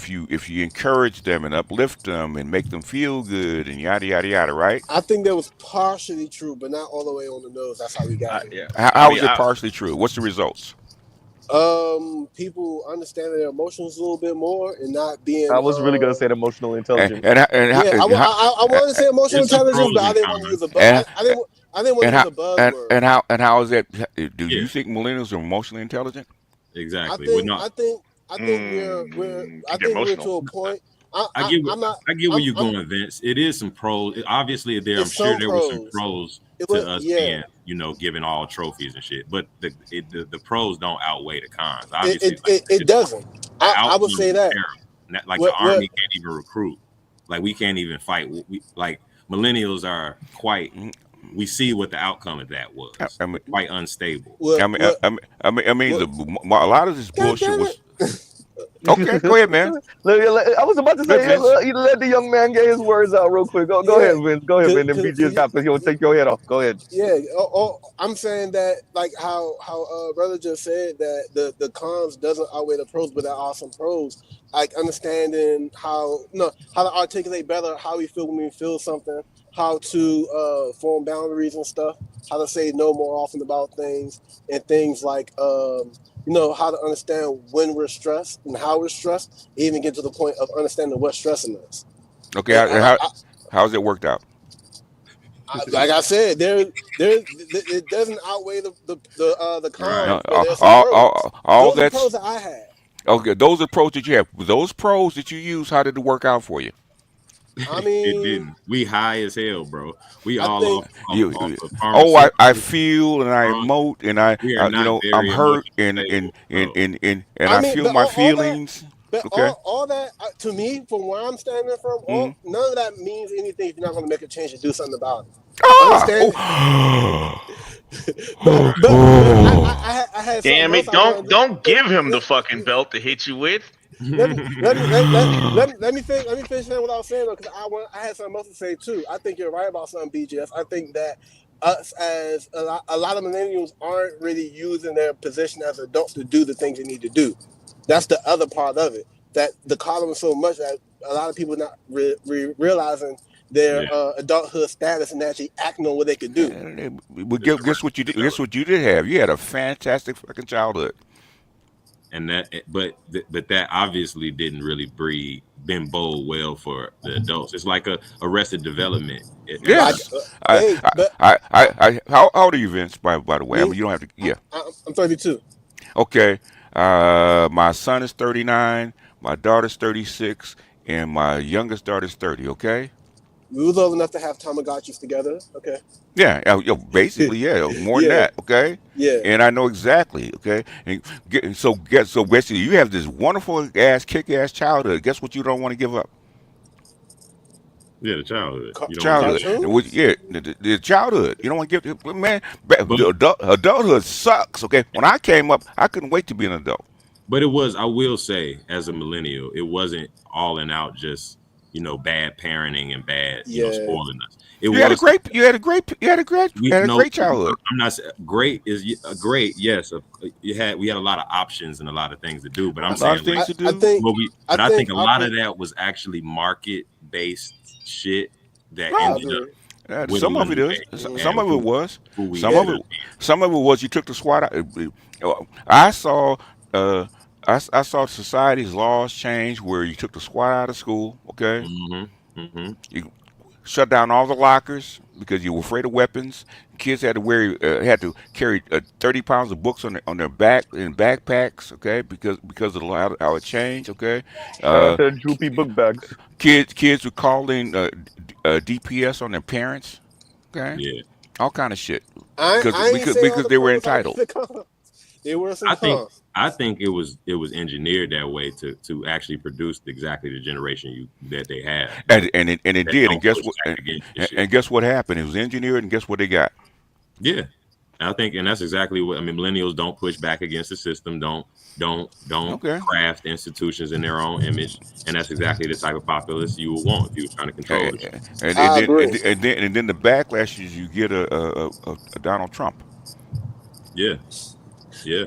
you encourage them and uplift them and make them feel good and yada yada yada. Right? I think that was partially true, but not all the way on the nose. That's how we got it. How is it partially true? What's the results? People understanding their emotions a little bit more and not being. I was really gonna say emotional intelligence. I wanted to say emotional intelligence, but I didn't want to use a buzz. I didn't want to use a buzzword. And how is that? Do you think millennials are emotionally intelligent? Exactly. I think we're to a point. I get where you're going, Vince. It is some pros. Obviously, I'm sure there were some pros to us being, giving all trophies and shit. But the pros don't outweigh the cons. Obviously, it doesn't. I would say that. Like the army can't even recruit. Like we can't even fight. Millennials are quite. We see what the outcome of that was. Quite unstable. A lot of this bullshit was. Okay, go ahead, man. I was about to Let say, Vince. let the young man get his words out real quick. Go ahead, Vince. Go ahead, man. Then BG's got this. He'll take your head off. Go ahead. Yeah, I'm saying that like how brother just said that the cons doesn't outweigh the pros, but there are some pros. Like understanding how how to articulate better how we feel when we feel something, how to form boundaries and stuff, how to say no more often about things, and things like how to understand when we're stressed and how we're stressed, even get to the point of understanding what's stressing us. Okay, how's it worked out? Like I said, it doesn't outweigh the cons, No, but there's some pros. all Those are that's pros that I had. okay. Those are pros that you have. Those pros that you use, how did it work out for you? I It mean, didn't. We high as hell, bro. We I all think off of Oh, I pharmaceuticals. feel and I emote and I, We are not I'm very hurt emotionally stable. No. and I I mean, feel but my all that, feelings. but Okay. all that to me, from where I'm standing from, none of that means anything if you're not going to make a change and do something about it. Understand? I had something Damn else it! I wanted Don't to. give him the fucking belt to hit you with. Let me finish saying what I was saying though, because I had something else to say too. I think you're right about something, BGS. I think that us as a lot of millennials aren't really using their position as adults to do the things they need to do. That's the other part of it. That the column is so much that a lot of people not realizing their adulthood status and actually acting on what they could do. But guess what you did? Guess what you did have? You had a fantastic fucking childhood. And but that obviously didn't really been bode well for the adults. It's like a Arrested Development. Yeah. How old are you, Vince? By the way, I mean you don't have to. Yeah. I'm 32. Okay. My son is 39. My daughter's 36, and my youngest daughter's 30. Okay. We was old enough to have Tamagotchis together. Okay. Yeah, basically, yeah, more than Yeah. that, okay? Yeah. And I know exactly, okay? And so basically, you have this wonderful ass, kick-ass childhood. Guess what you don't want to give up? Yeah, the childhood. You don't Childhood. The childhood. You don't want to give, man, adulthood sucks, okay? When I came up, I couldn't wait to be an adult. But I will say, as a millennial, it wasn't all and out just, bad parenting and bad, spoiling us. You had a great childhood. I'm not great is great. Yes, we had a lot of options and a lot of things to do. But I'm saying, things to do. I think a lot of that was actually market based shit that ended up. Some of it is. Some of it was. Some of it was. You took the SWAT out. I saw. I saw society's laws change where you took the SWAT out of school. Okay. You shut down all the lockers because you were afraid of weapons. Kids had to carry 30 pounds of books on their back in backpacks. Okay, because of how it changed. Okay. Droopy book bags. Kids were calling DPS on their parents. Okay. Yeah. All kind of shit. Because they were entitled. There were some cons. I think it was engineered that way to actually produce exactly the generation that they have. And it did. And guess what? And guess what happened? It was engineered, and guess what they got? Yeah, I think, and that's exactly what I mean. Millennials don't push back against the system. Don't craft institutions in their own image, and that's exactly the type of populace you would want if you were trying to control it. And then the backlash is you get a Donald Trump. Yeah. Yeah.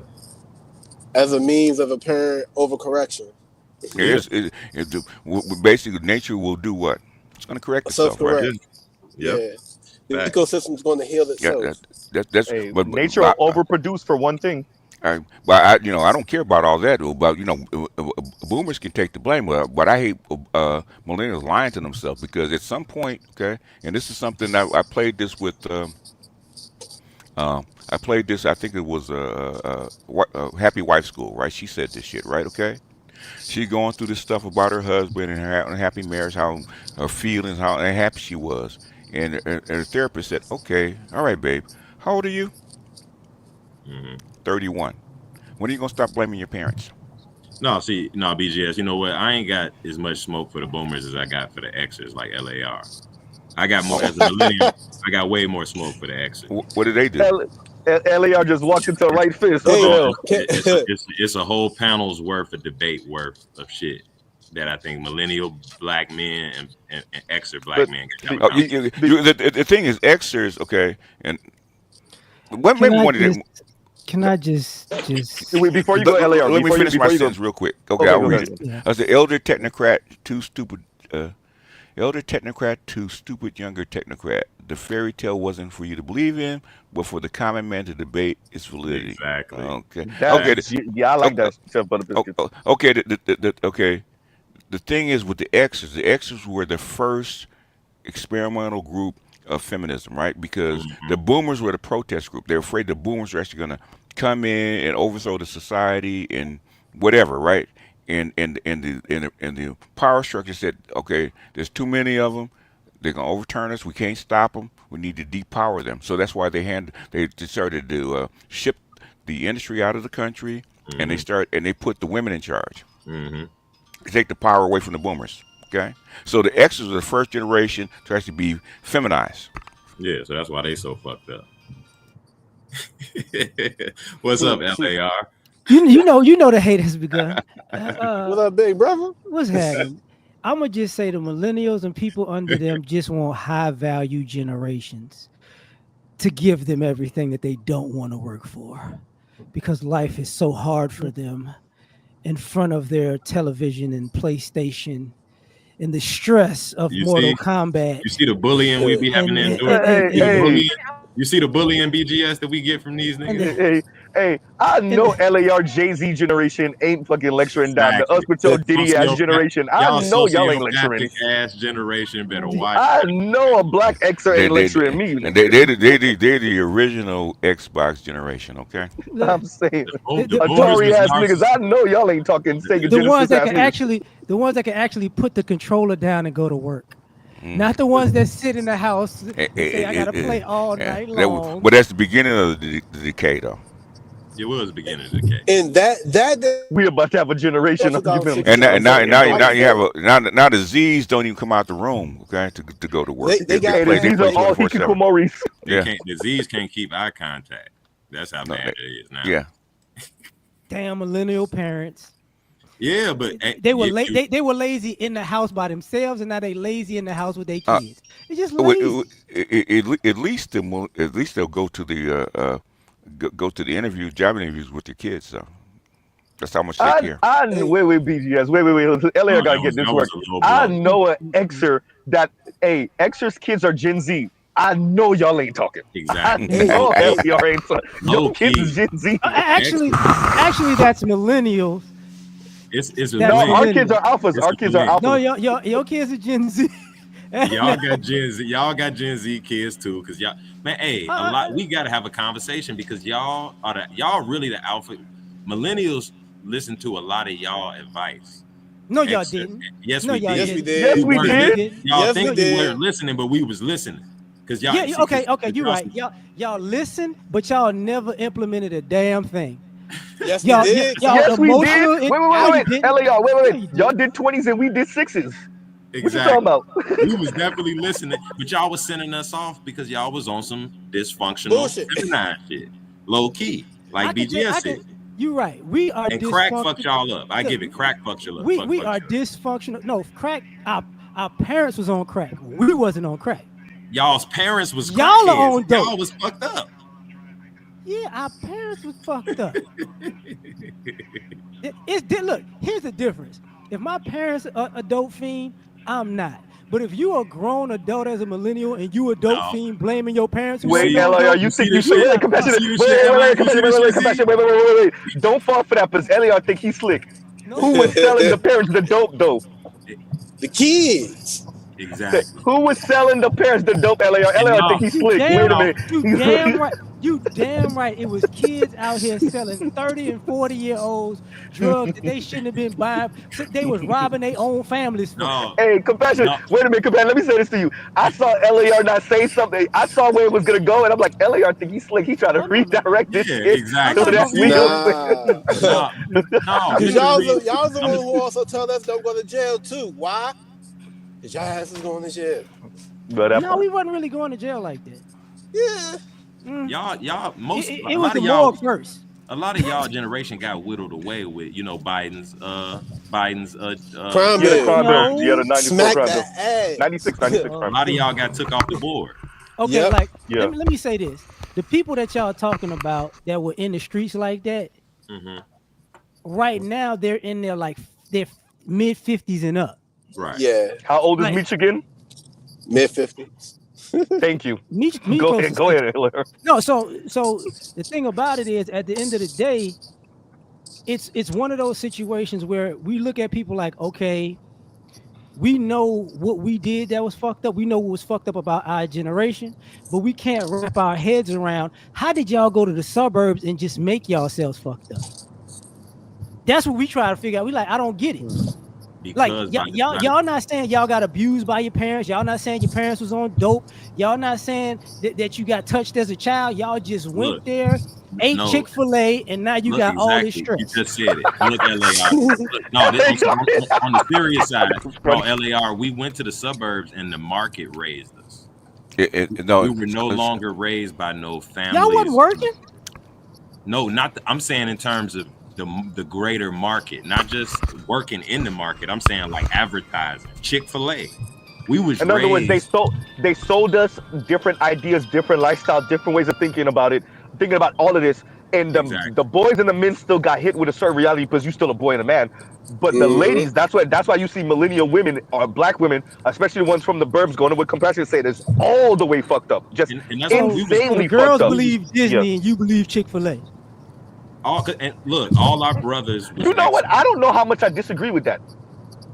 As a means of apparent overcorrection. Basically, nature will do what? It's going to correct itself, right? Yeah. The ecosystem's going to heal itself. But nature will overproduce for one thing. I don't care about all that. About boomers can take the blame, but I hate millennials lying to themselves because at some point, okay, and this is something I played this with. I played this. I think it was a Happy Wife School, right? She said this shit, right? Okay, she going through this stuff about her husband and her unhappy marriage, how her feelings, how unhappy she was, and her therapist said, "Okay, all right, babe, how old are you?" 31. When are you gonna stop blaming your parents? No, BGS. You know what? I ain't got as much smoke for the boomers as I got for the Xers, like LAR. I got more as a millennial. I got way more smoke for the Xers. What did they do? LAR just walked into right fist. What Oh, the hell? it's a whole panel's worth of debate worth of shit that I think millennial black men and Xer black men can have. The thing is, Xers, okay, and what Can maybe I one of them. just? Can I just? Wait, before you go, LAR, Let me before you, finish my before you go. sentence real quick. Okay, Okay, I'll go read ahead. it. Yeah. I said, elder technocrat, too stupid. Elder technocrat, too stupid younger technocrat. The fairy tale wasn't for you to believe in, but for the common man to debate its validity. Exactly. Okay. That's, yeah, I like that stuff, Butter Biscuits. Okay. Okay. The thing is with the Xers were the first experimental group of feminism, right? Because the boomers were the protest group. They're afraid the boomers are actually going to come in and overthrow the society and whatever, right? And the power structure said, okay, there's too many of them. They're gonna overturn us. We can't stop them. We need to depower them. So that's why they started to ship the industry out of the country, and they put the women in charge. Mm-hmm. They take the power away from the boomers. Okay, so the Xers are the first generation to actually be feminized. Yeah, so that's why they so fucked up. What's up, LAR? You know the hate has begun. What up, big brother? What's happening? I'm gonna just say the millennials and people under them just want high value generations to give them everything that they don't want to work for, because life is so hard for them in front of their television and PlayStation, and the stress of Mortal Kombat. You see the bullying we be having to endure. You see the bullying BGS that we get from these niggas. Hey, I know LAR Jay-Z generation ain't fucking lecturing down the us with your Diddy ass generation. I know y'all ain't lecturing. Ass generation better watch. I know a black Xer ain't lecturing me. They're the original Xbox generation. Okay, I'm saying Atari ass niggas. I know y'all ain't talking Sega the ones that can niggas. actually put the controller down and go to work. Not the ones that sit in the house and say, I gotta play all night long. But that's the beginning of the decay, though. It was the beginning of the decay. And that we about to have a generation of and now you have now the Z's don't even come out the room, okay, to go to work. They got these are all hikikomoris. Yeah, the Z's can't keep eye contact. That's how bad it is now. Yeah. Damn millennial parents. Yeah, but they were they were lazy in the house by themselves, and now they lazy in the house with their kids. It's just lazy. At least they'll go to the job interviews with their kids. So that's how much they care. Wait, BGS. Wait. LA gotta get this work. I know an Xer that Xer's kids are Gen Z. I know y'all ain't talking. Exactly. I know y'all ain't talking. Your kids is Gen Z. Actually, that's millennials. No, our kids are alphas. Our kids are alphas. No, your kids are Gen Z. Y'all got Gen Z. Y'all got Gen Z kids too, because y'all, man, a lot. We gotta have a conversation because y'all really the alpha. Millennials listen to a lot of y'all advice. No, y'all didn't. Yes, we did. Yes, we did. Yes, we did. Y'all think we weren't listening, but we was listening. Because y'all. Yeah, okay, you're right. Y'all listen, but y'all never implemented a damn thing. Yes, we did. Yes, we did. Wait. LAR, wait. Y'all did 20s and we did 6s. Exactly. What you talking about? We was definitely listening, but y'all was sending us off because y'all was on some dysfunctional feminine shit, low key, like BGS said. You're right. We are. And crack fucked y'all up. I give it. Crack fucked y'all up. We are dysfunctional. No, crack. Our parents was on crack. We wasn't on crack. Y'all's parents was y'all are on dope. Y'all was fucked up. Yeah, our parents was fucked up. Look, here's the difference. If my parents are a dope fiend, I'm not. But if you a grown adult as a millennial and you a dope fiend blaming your parents, wait, LAR, you think you should? Wait. Don't fall for that, because LAR think he's slick. No. Who was selling the parents the dope though? The kids. Exactly. Who was selling the parents the dope? LAR think he's slick. Wait a minute. You damn right. It was kids out here selling 30 and 40-year-olds drugs that they shouldn't have been buying. They was robbing their own families. No. Hey, Compassion. No. Wait a minute, Compassion. Let me say this to you. I saw LAR not say something. I saw where it was gonna go, and I'm like, LAR think he's slick. He trying to redirect this shit. Exactly. So that's No. Because y'all the one who also tell us don't go to jail too. Why? Because y'all asses going to jail. No, we wasn't really going to jail like that. Yeah. Y'all most It a was lot the of y'all morgue first. a lot of y'all generation got whittled away with Biden's Crime Yeah, the bill. crime bill. No. Yeah, the 94 Smack crime bill. that ass. 96 a crime lot of bill. y'all got took off the board. Okay, Yep. like Yeah. let me say this: the people that y'all talking about that were in the streets like that, right now they're in their like their mid 50s and up. Right. Yeah. How old is Like- Meech again? Mid 50s. Thank you. Meech Go close ahead. to Go 60. ahead, Hitler. No, so the thing about it is, at the end of the day, it's one of those situations where we look at people like, okay, we know what we did that was fucked up. We know what was fucked up about our generation, but we can't wrap our heads around how did y'all go to the suburbs and just make yourselves fucked up. That's what we try to figure out. We like, I don't get it. Like y'all not saying y'all got abused by your parents. Y'all not saying your parents was on dope. Y'all not saying that you got touched as a child. Y'all just went there, ate Chick-fil-A, and now you got all this stress. You just said it. Look, LAR. No, this, on the serious side, no, LAR. We went to the suburbs and the market raised us. No, we were no longer raised by no families. Y'all wasn't working? No, not. I'm saying in terms of the greater market, not just working in the market. I'm saying like advertising. Chick-fil-A. We was In other words, raised. they sold us different ideas, different lifestyle, different ways of thinking about it, thinking about all of this. And the boys and the men still got hit with a certain reality because you're still a boy and a man. But the ladies, that's why you see millennial women or black women, especially the ones from the burbs, going with compassion and say it's all the way fucked up, just insanely the girls fucked up. believe Disney and you believe Chick-fil-A. And look, all our brothers. You know what? I don't know how much I disagree with that.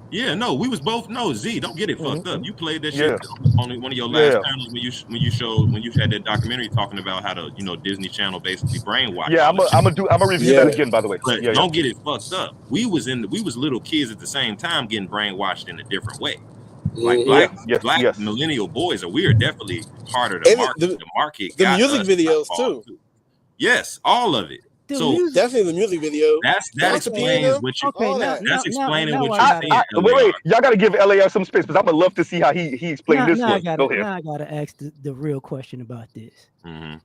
Yeah, no, we was both. No, Z, don't get it fucked up. You played that shit on one of your last panels when you had that documentary talking about how the Disney Channel basically brainwashed. Yeah, I'm gonna review that again, by the way. But don't get it fucked up. We was little kids at the same time getting brainwashed in a different way. Like black millennial boys we are definitely part of the market. The market the got music us videos too. Yes, all of it. Definitely the music video. That explains what you. That's explaining what you're saying. Wait, y'all gotta give LAR some space because I'm gonna love to see how he explained this one. Go ahead. Now I gotta ask the real question about this.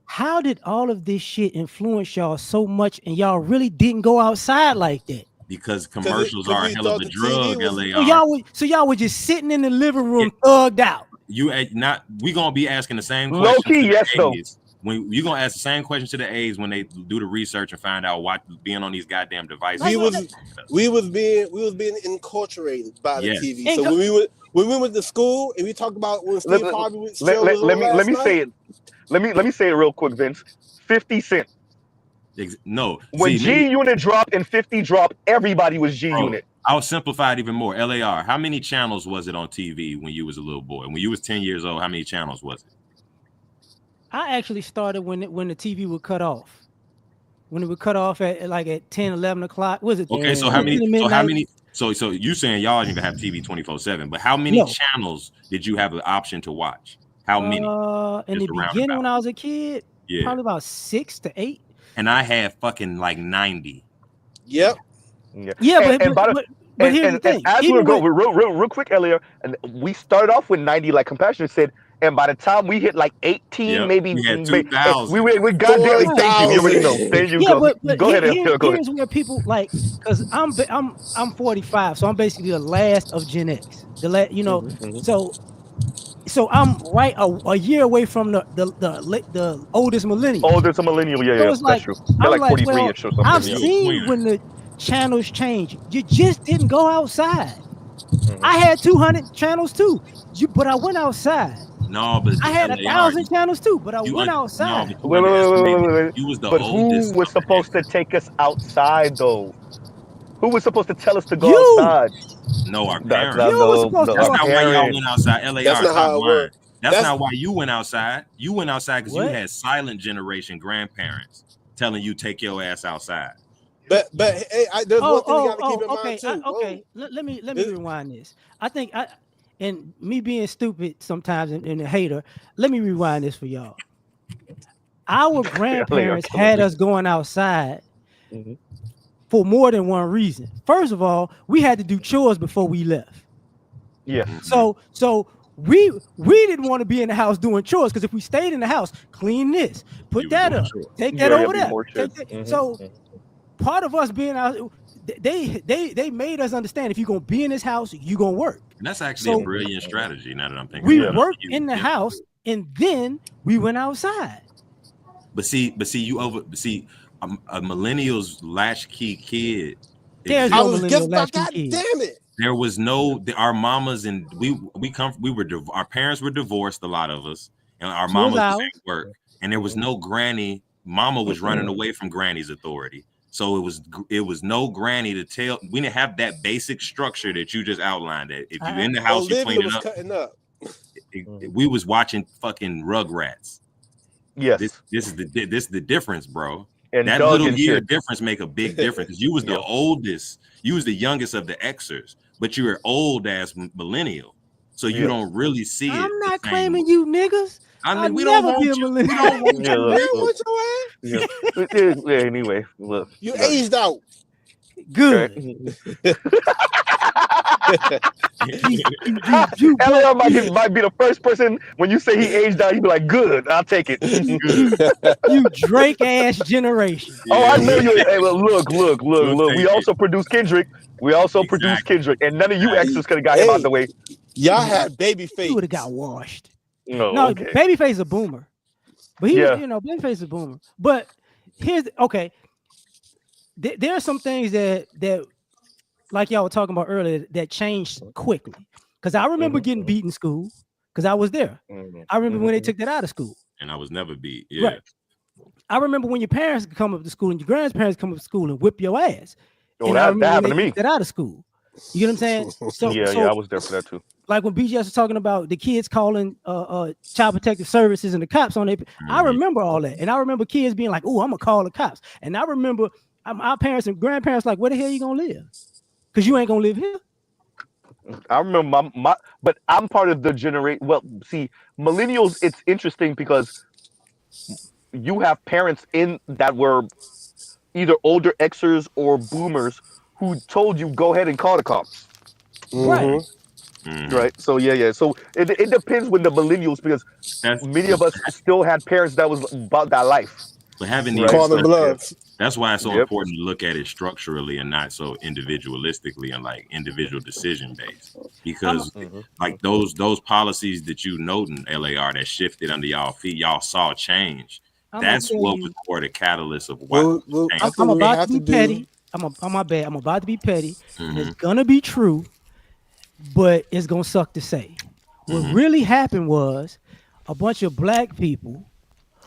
How did all of this shit influence y'all so much, and y'all really didn't go outside like that? Because commercials are a hell of a drug, LAR. So y'all were just sitting in the living room, thugged out. We gonna be asking the same question. Low key, yes, though. When you're gonna ask the same question to the A's when they do the research and find out why being on these goddamn devices. We was being enculturated by the TV. So when we went to school and we talked about when Steve Harvey was let me say it. Let me say it real quick, Vince. 50 Cent. No. When G Unit dropped and 50 dropped, everybody was G Unit. I'll simplify it even more. LAR, how many channels was it on TV when you was a little boy? When you was 10 years old, how many channels was it? I actually started when the TV would cut off. When it would cut off at like at 10, 11 o'clock. Was it? Okay, so how many? So you saying y'all didn't even have TV 24/7, but how many channels did you have an option to watch? How many? In the beginning when I was a kid, probably about 6 to 8. And I had fucking like 90. Yep. Yeah, but here's the thing. As we go real quick, Elliot, and we started off with 90, like Compassion said. And by the time we hit like 18, maybe we had 2,000. We goddamn thank you. You already know. There you go. But go ahead, here's where people like, because I'm 45, so I'm basically the last of Gen X. So I'm right a year away from the oldest millennial. Oldest millennial, so it's like, that's true. They're like 43-ish or something. I've seen when the channels change. You just didn't go outside. I had 200 channels too, but I went outside. No, but I had 1,000 channels too, but I went outside. Wait. You was the oldest. Who was supposed to take us outside though? Who was supposed to tell us to go outside? No, our parents. You was supposed to. That's not why y'all went outside. LAR, that's not how it worked. That's not why you went outside. You went outside because you had silent generation grandparents telling you take your ass outside. But hey, there's one thing you gotta keep in mind too. Okay, let me rewind this. I think and me being stupid sometimes and a hater, let me rewind this for y'all. Our grandparents had us going outside for more than one reason. First of all, we had to do chores before we left. Yeah. So we didn't want to be in the house doing chores because if we stayed in the house, clean this, Put that up. Sure. Take that Yeah, over be there. more Take shit. that. So part of us being out, they made us understand if you're gonna be in this house, you're gonna work. And that's actually So a brilliant strategy. Now that I'm thinking, we about it. worked in the house, and then we went outside. But see, a millennial's latchkey kid. There's I no was millennial just about, latchkey God kid. damn it. There was no our mamas, and our parents were divorced, a lot of us, and our So was mamas ours. didn't work, and there was no granny. Mama was running away from granny's authority, so it was no granny to tell. We didn't have that basic structure that you just outlined. That if you're in the house, you Olivia clean was it up. cutting up. We was watching fucking Rugrats. Yes. This is the difference, bro. And that Doug little and year shit. difference make a big difference. You was the oldest, you was the youngest of the Xers, but you're old ass millennial, so you don't really see it. I'm not claiming you niggas. I mean, we never don't be a want you. We millennial. don't want Yeah, you. look, Man, look. what your ass? Yeah. Anyway, look. You aged out. Good. LAR might be the first person when you say he aged out, you be like, good, I'll take it. You Drake ass generation. Oh, I know you. Hey, look. take We also produce Kendrick. And none of you exes could have got him out the way. Y'all had Babyface. He would have got washed. No, okay. Babyface is a boomer. But he was, Babyface is a boomer. But okay. There are some things that like y'all were talking about earlier that changed quickly. Because I remember getting beat in school because I was there. I remember when they took that out of school. And I was never beat. Yeah. Right. I remember when your parents come up to school and your grandparents come up to school and whip your ass. Oh, that happened to me. That out of school. You know what I'm saying? So I was there for that too. Like when BGS was talking about the kids calling Child Protective Services and the cops on it. I remember all that. And I remember kids being like, oh, I'm going to call the cops. And I remember our parents and grandparents like, where the hell you going to live? Because you ain't going to live here. I remember but I'm part of the generation. Well, see, millennials, it's interesting because you have parents that were either older Xers or boomers who told you, go ahead and call the cops. Right. Right. So yeah. So it depends when the millennials, because many of us still had parents that was about that life. But having these that's why it's so important to look at it structurally and not so individualistically and like individual decision based. Because like those policies that you noting, LAR, that shifted under y'all feet, y'all saw change. That's what was more the catalyst of what I'm about to be petty. I'm about to be petty. And it's gonna be true, but it's gonna suck to say. What really happened was a bunch of black people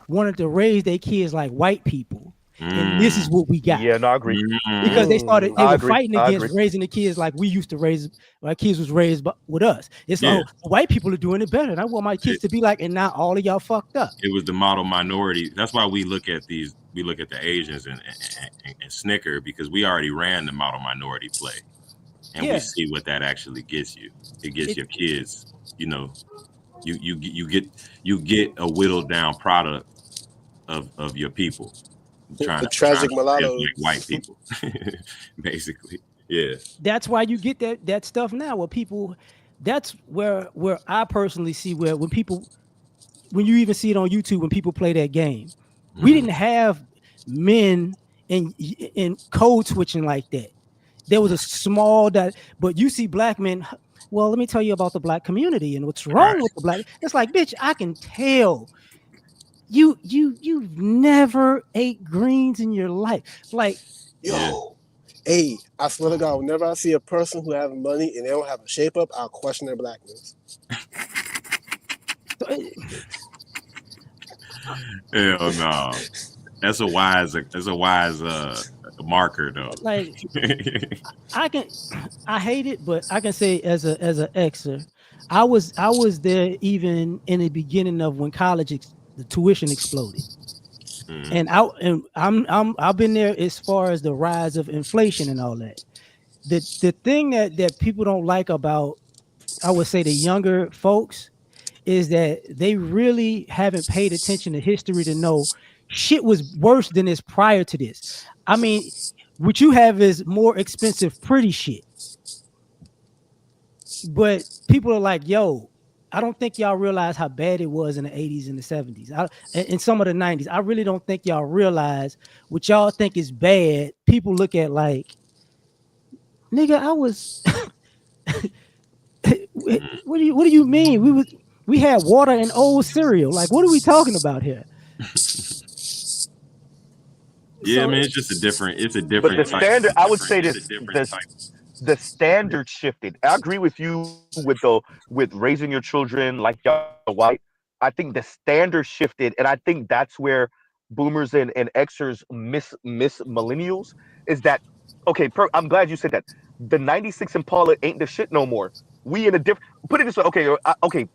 wanted to raise their kids like white people. And this is what we got. Yeah, no, I agree. Because they were fighting against raising the kids like we used to raise, our kids was raised with us. It's white people are doing it better. And I want my kids to be like, and now all of y'all fucked up. It was the model minority. That's why we look at the Asians and snicker, because we already ran the model minority play. And we see what that actually gets you. It gets your kids, you get a whittled down product of your people. The tragic mulatto, like white people, basically. Yeah. That's why you get that stuff now where people. That's where I personally see when you even see it on YouTube when people play that game. We didn't have men in code switching like that. There was a small but you see black men. Well, let me tell you about the black community and what's wrong with the black. It's like, bitch, I can tell. You've never ate greens in your life. Like, hey, I swear to God, whenever I see a person who has money and they don't have a shape up, I'll question their blackness. Hell no. That's a wise marker though. Like, I hate it, but I can say as an Xer, I was there even in the beginning of when the tuition exploded, and I've been there as far as the rise of inflation and all that. The thing that people don't like about, I would say, the younger folks is that they really haven't paid attention to history to know shit was worse than this prior to this. I mean, what you have is more expensive, pretty shit. But people are like, yo, I don't think y'all realize how bad it was in the 80s and the 70s. In some of the 90s. I really don't think y'all realize what y'all think is bad. People look at like, nigga, I was what do you mean? We had water and old cereal. Like, what are we talking about here? Yeah, I mean, it's just a different. It's a different. But the standard, I would say this: the standard shifted. I agree with you with raising your children like y'all white. I think the standard shifted, and I think that's where boomers and Xers miss millennials. Is that okay? I'm glad you said that. The '96 Impala ain't the shit no more. We in a different. Put it this way. Okay, okay.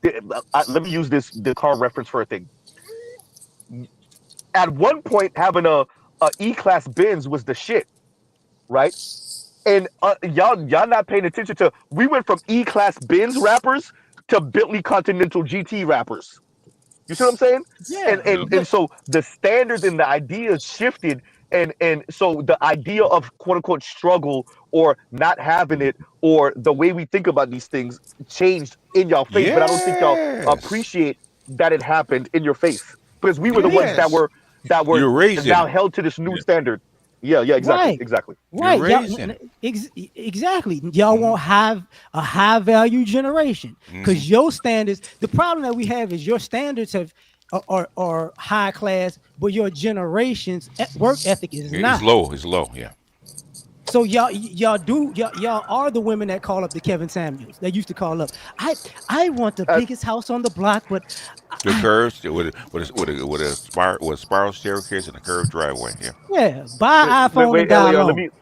Let me use the car reference for a thing. At one point, having a E-Class Benz was the shit, right? And y'all not paying attention to. We went from E-Class Benz rappers to Bentley Continental GT rappers. You see what I'm saying? Yeah. And so the standards and the ideas shifted, and so the idea of quote unquote struggle or not having it or the way we think about these things changed in y'all face. But I don't think y'all appreciate that it happened in your face because we were the ones that were You're raising now held to this new standard. Yeah, exactly, exactly. Right, exactly. Y'all won't have a high value generation because your standards. The problem that we have is your standards are high class, but your generation's work ethic is not. It's low. Yeah. So y'all are the women that call up the Kevin Samuels. They used to call up. I want the biggest house on the block, but the curves with a spiral staircase and a curved driveway. Yeah. Yeah. Buy iPhone and dial Elliot,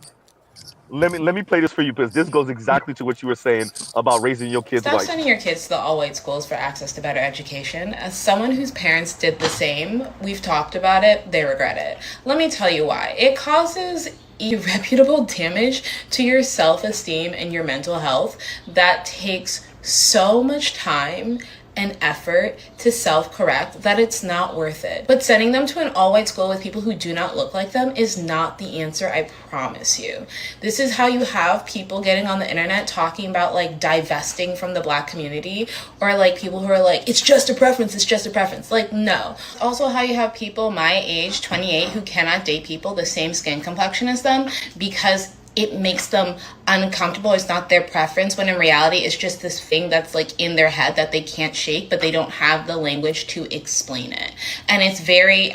let me play this for you because this goes exactly to what you were saying about raising your kids Stop white. sending your kids to the all-white schools for access to better education. As someone whose parents did the same, we've talked about it, they regret it. Let me tell you why. It causes irreparable damage to your self-esteem and your mental health that takes so much time and effort to self-correct that it's not worth it. But sending them to an all-white school with people who do not look like them is not the answer, I promise you. This is how you have people getting on the internet talking about like divesting from the Black community, or like people who are like, it's just a preference, it's just a preference. Like, no. Also how you have people my age, 28, who cannot date people the same skin complexion as them because it makes them uncomfortable. It's not their preference, when in reality it's just this thing that's like in their head that they can't shake, but they don't have the language to explain it. And it's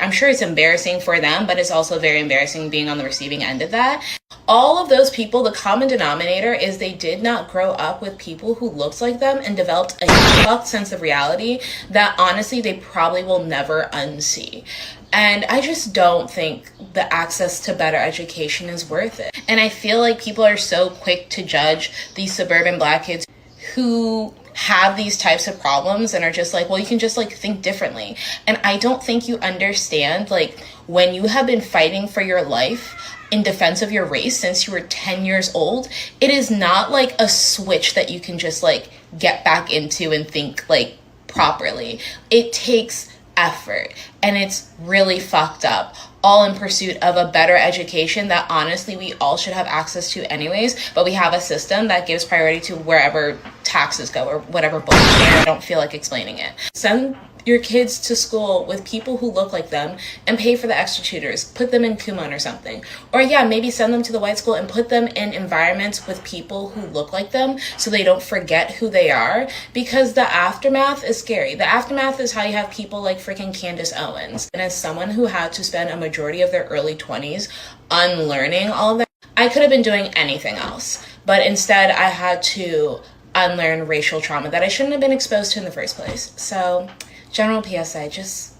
I'm sure it's embarrassing for them, but it's also very embarrassing being on the receiving end of that. All of those people, the common denominator is they did not grow up with people who looked like them and developed a fucked sense of reality that honestly they probably will never unsee. And I just don't think the access to better education is worth it. And I feel like people are so quick to judge these suburban Black kids who have these types of problems and are just like, well, you can just like think differently. And I don't think you understand, like, when you have been fighting for your life in defense of your race since you were 10 years old, it is not like a switch that you can just like get back into and think like properly. It takes effort, and it's really fucked up, all in pursuit of a better education that honestly we all should have access to anyways, but we have a system that gives priority to wherever taxes go or whatever bullshit. I don't feel like explaining it. Send your kids to school with people who look like them and pay for the extra tutors. Put them in Kumon or something. Or yeah, maybe send them to the white school and put them in environments with people who look like them so they don't forget who they are, because the aftermath is scary. The aftermath is how you have people like freaking Candace Owens. And as someone who had to spend a majority of their early 20s unlearning all of that, I could have been doing anything else. But instead I had to unlearn racial trauma that I shouldn't have been exposed to in the first place. So general PSA, just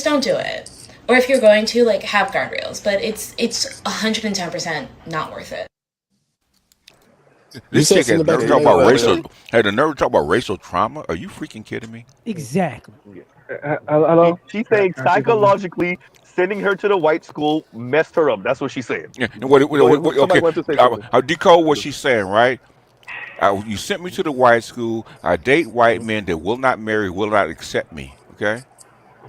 don't do it. Or if you're going to, like, have guardrails, but it's 110% not worth it. This chick had never talk about racial. Had the nerve to talk about racial trauma. Are you freaking kidding me? Exactly. Hello. She's saying psychologically sending her to the white school messed her up. That's what she's saying. Yeah. And okay. I'll decode what she's saying, right? You sent me to the white school. I date white men that will not will not accept me. Okay,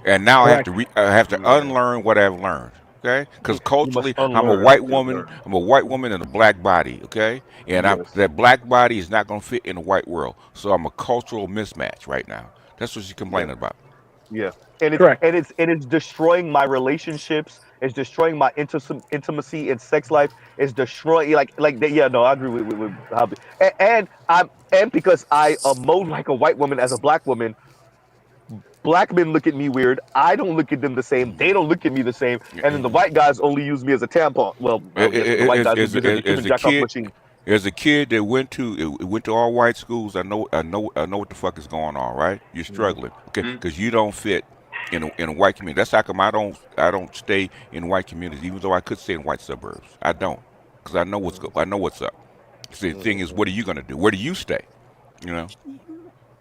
and now I have to unlearn what I've learned. Okay, because You must culturally, I'm a unlearn. white Yes, woman. sir. I'm a white woman in a black body. Okay, and Yes. that black body is not gonna fit in the white world. So I'm a cultural mismatch right now. That's what she's Yeah. complaining about. Yeah. And it's Correct. and it's and it's destroying my relationships. It's destroying my intimacy in sex life. It's destroying yeah, no, I agree with Hobby. And because I emote like a white woman as a black woman, black men look at me weird. I don't look at them the same. They don't look at me the same. And then the white guys only use me as a tampon. Well, I guess the white guys would use it as a human As a jack off kid, machine. as a kid that went to all white schools, I know what the fuck is going on, right? You're Mhm. struggling, okay, because you don't fit in a white community. That's how come I don't stay in white communities, even though I could stay in white suburbs. I don't, because I know what's up. See, the thing is, Mhm. what are you gonna do? Where do you stay? You know,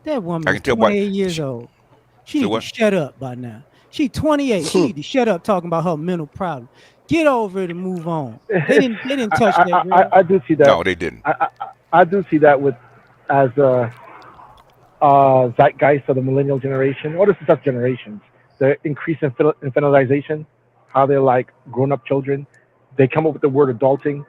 That woman I is can tell by 28 years old. She so need to what? shut up by now. She 28. She need to shut up talking about her mental problem. Get over it and move on. They didn't touch that girl. I do see that. No, they didn't. I do see that with as a zeitgeist of the millennial generation, or the such generations, the increase in infantilization, how they're like grown up children. They come up with the word adulting,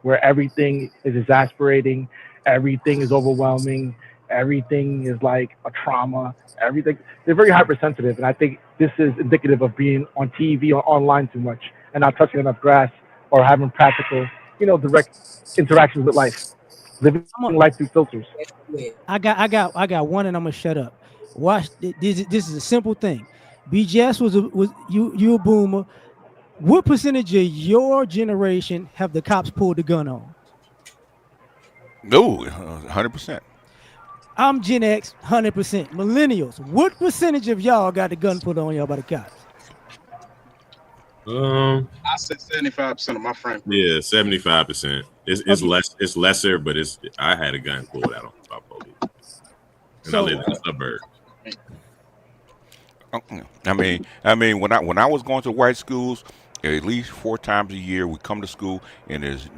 where everything is exasperating, everything is overwhelming, everything is like a trauma, everything. They're very hypersensitive, and I think this is indicative of being on TV or online too much and not touching enough grass or having practical, direct interactions with life, living life through filters. I got one, and I'm gonna shut up. Watch this is a simple thing. BGS was you a boomer. What percentage of your generation have the cops pulled the gun on? No, 100%. I'm Gen X, 100%. Millennials, what percentage of y'all got the gun put on y'all by the cops? I said 75% of my friend group. Yeah, 75%. It's Okay. less. It's lesser, but it's. I had a gun pulled out on my police, and I So live in the suburbs. I mean, when I was going to white schools, at least 4 times a year, we come to school and there's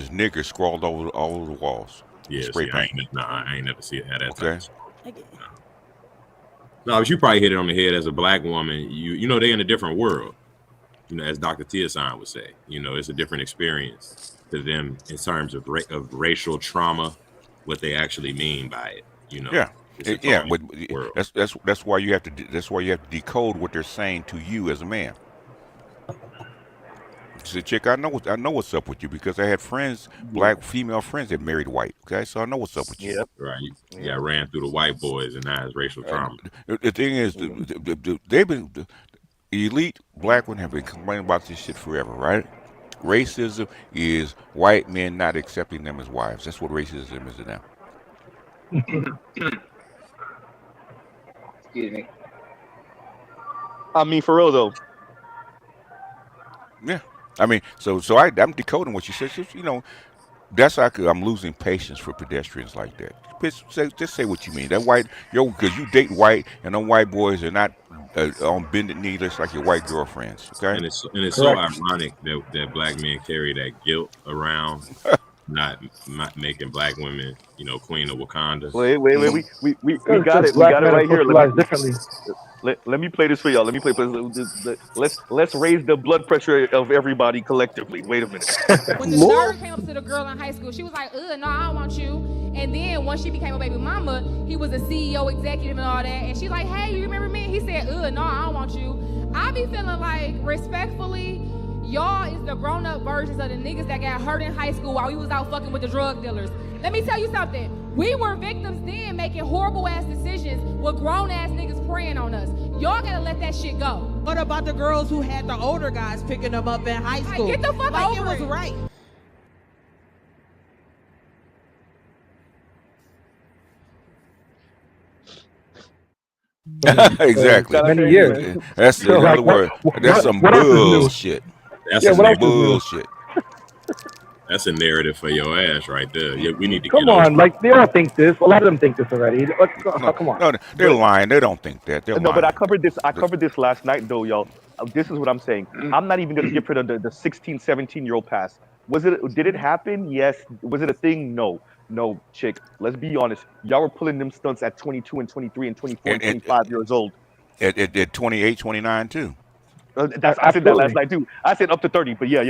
niggers scrawled all over the walls, with Yeah, spray see, paint. I ain't never see it had that type Okay. of stuff. No, but you probably hit it on the head as a black woman. You know they in a different world. You know, as Dr. Tiasan would say, it's a different experience to them in terms of of racial trauma, what they actually mean by it. Yeah. It's a Yeah, totally but different world. that's why you have to that's why you have to decode what they're saying to you as a man. So, chick, I know what's up with you because I had friends, Yeah. black female friends that married white. Okay, so I know what's up with you. Yep. Right. You Yep. got ran through the white boys, and now it's racial trauma. The thing is, Mhm. they've been the elite black women have been complaining about this shit forever, right? Racism is white men not accepting them as wives. That's what racism is now. Excuse me. I mean, for real though. Yeah, I mean, I'm decoding what you said. That's how I'm losing patience for pedestrians like that. Just say what you mean. That white, because you date white, and them white boys are not on bended knee just like your white girlfriends. Okay. And it's so Correct. ironic that black men carry that guilt around, not making black women, queen of Wakanda. Wait. We Because got it. We black got it men are right here. socialized differently. Let me play this for y'all. Let me play. Let's raise the blood pressure of everybody collectively. Wait a minute. When the More? nerd came up to the girl in high school, she was like, ugh, no, I don't want you. And then once she became a baby mama, he was a CEO executive and all that. And she's like, hey, you remember me? He said, ugh, no, I don't want you. I be feeling like, respectfully, y'all is the grown-up versions of the niggas that got hurt in high school while we was out fucking with the drug dealers. Let me tell you something. We were victims then making horrible ass decisions with grown ass niggas preying on us. Y'all gotta let that shit go. What about the girls who had the older guys picking them up in high school? Get the fuck like over it was it. right. Exactly. Many years. That's So in like, other words. That's some what else is new? bullshit. That's Yeah, a what else is new? Bullshit. that's a narrative for your ass right there. Yeah, we need to Come get over. on, like they don't think this. A lot of them think this already. No, Come on. no, they're But lying. They don't think that. They're no, but I lying. covered this. I covered this last night though, y'all. This is what I'm saying. I'm not even gonna give her the 16, 17-year-old pass. Did it happen? Yes. Was it a thing? No. No, chick. Let's be honest. Y'all were pulling them stunts at 22 and 23 and 24 and And 25 years old. at 28, 29 too. I said that last night too. I said up to 30, but yeah,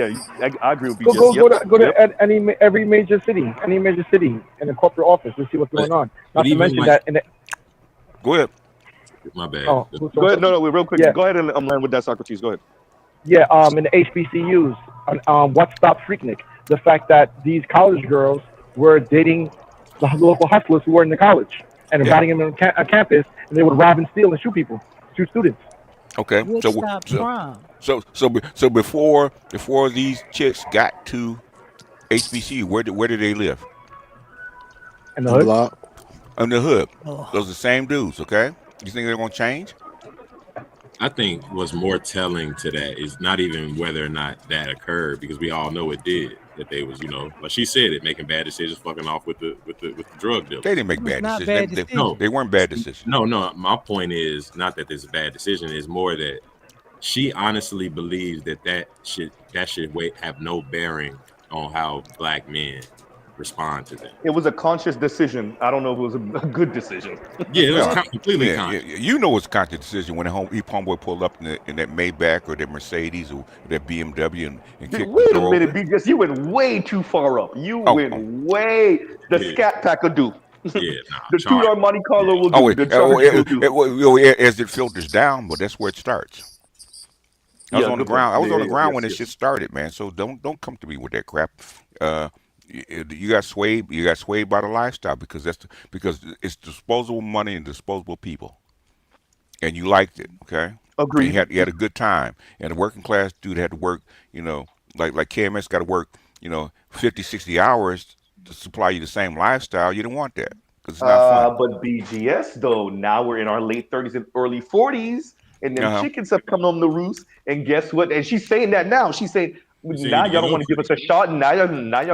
I agree with Go BGS. to every major city in a corporate office to see what's going on. Not to mention that. Go ahead. My bad. Oh, Go ahead. No, real quick. Yeah. Go ahead and land with that, Socrates. Go ahead. Yeah, in the HBCUs, what stopped Freaknik? The fact that these college girls were dating the local hustlers who were in the college and inviting them on campus, and they would rob and steal and shoot students. Okay, so before these chicks got to HBCU, where did they live? In the hood. In the hood. Oh. Those are the same dudes. Okay, you think they're gonna change? I think what's more telling to that is not even whether or not that occurred, because we all know it did. That they was, like she said, it making bad decisions, fucking off with the drug dealers. They didn't make bad decisions. They weren't bad decisions. No. My point is not that there's a bad decision. It's more that she honestly believes that should have no bearing on how black men respond to them. It was a conscious decision. I don't know if it was a good decision. Yeah, it was completely conscious. Yeah, you know it's a conscious decision when homeboy pulled up in that Maybach or that Mercedes or that BMW and kicked Wait the a door minute, open. BGS. You went way too far up. You went way. The Scat Pack will do. Yeah, the $2 Monte Carlo will do. As it filters down, but that's where it starts. I was on the ground. I was on the ground when this shit started, man. So don't come to me with that crap. You got swayed. You got swayed by the lifestyle because it's disposable money and disposable people, and you liked it. Okay, agreed. You had a good time, and the working class dude had to work. Like KMS got to work. 50, 60 hours to supply you the same lifestyle. You don't want that because it's not fun. But BGS though, now we're in our late 30s and early 40s, and then chickens have come on the roost. And guess what? And she's saying that now. She's saying. Now y'all don't want to give us a shot, and now y'all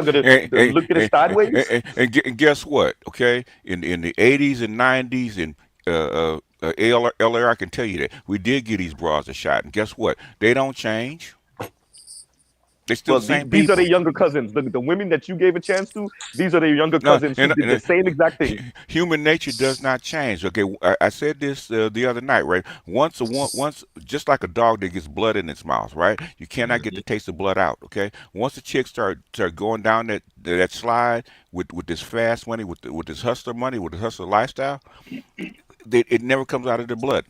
gonna look at us sideways. And guess what? Okay, in the 80s and 90s and LR, I can tell you that we did give these bras a shot, and guess what? They don't change. They still the same these people. are their younger cousins. The women that you gave a chance to, these are their younger cousins who did the same exact thing. Human nature does not change. Okay, I said this the other night, right? Once, just like a dog that gets blood in its mouth, right? You cannot get the taste of blood out. Okay, once the chicks start going down that slide with this fast money, with this hustler money, with the hustler lifestyle, it never comes out of the blood.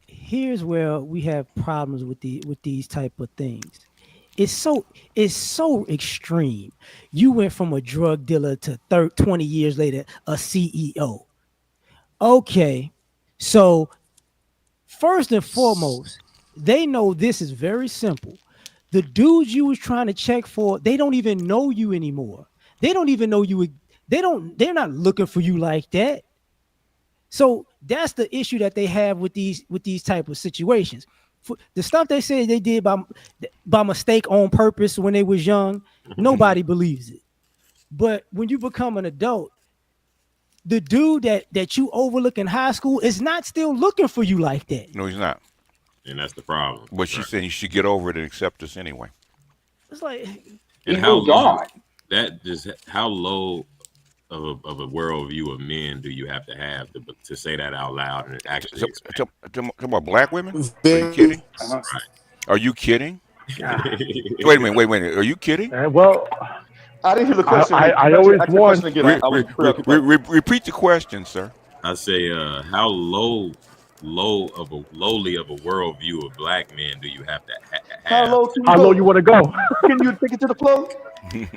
Here's where we have problems with these type of things. It's so extreme. You went from a drug dealer to 20 years later, a CEO. Okay, so first and foremost, they know this is very simple. The dudes you was trying to check for, they don't even know you anymore. They don't even know you. They're not looking for you like that. So that's the issue that they have with these type of situations. The stuff they say they did by mistake on purpose when they was young, nobody believes it. But when you become an adult, the dude that you overlook in high school is not still looking for you like that. No, he's not. And that's the problem. But she's saying you should get over it and accept us anyway. It's like, and how low, how low of a worldview of men do you have to say that out loud and actually talking about black women? Are you kidding? Right. Are you kidding? Wait a minute. Are you kidding? Well, I didn't hear the question. I always want. Repeat the question, sir. I say, how lowly of a worldview of black men do you have to have? How low you want to go? Can you take it to the floor?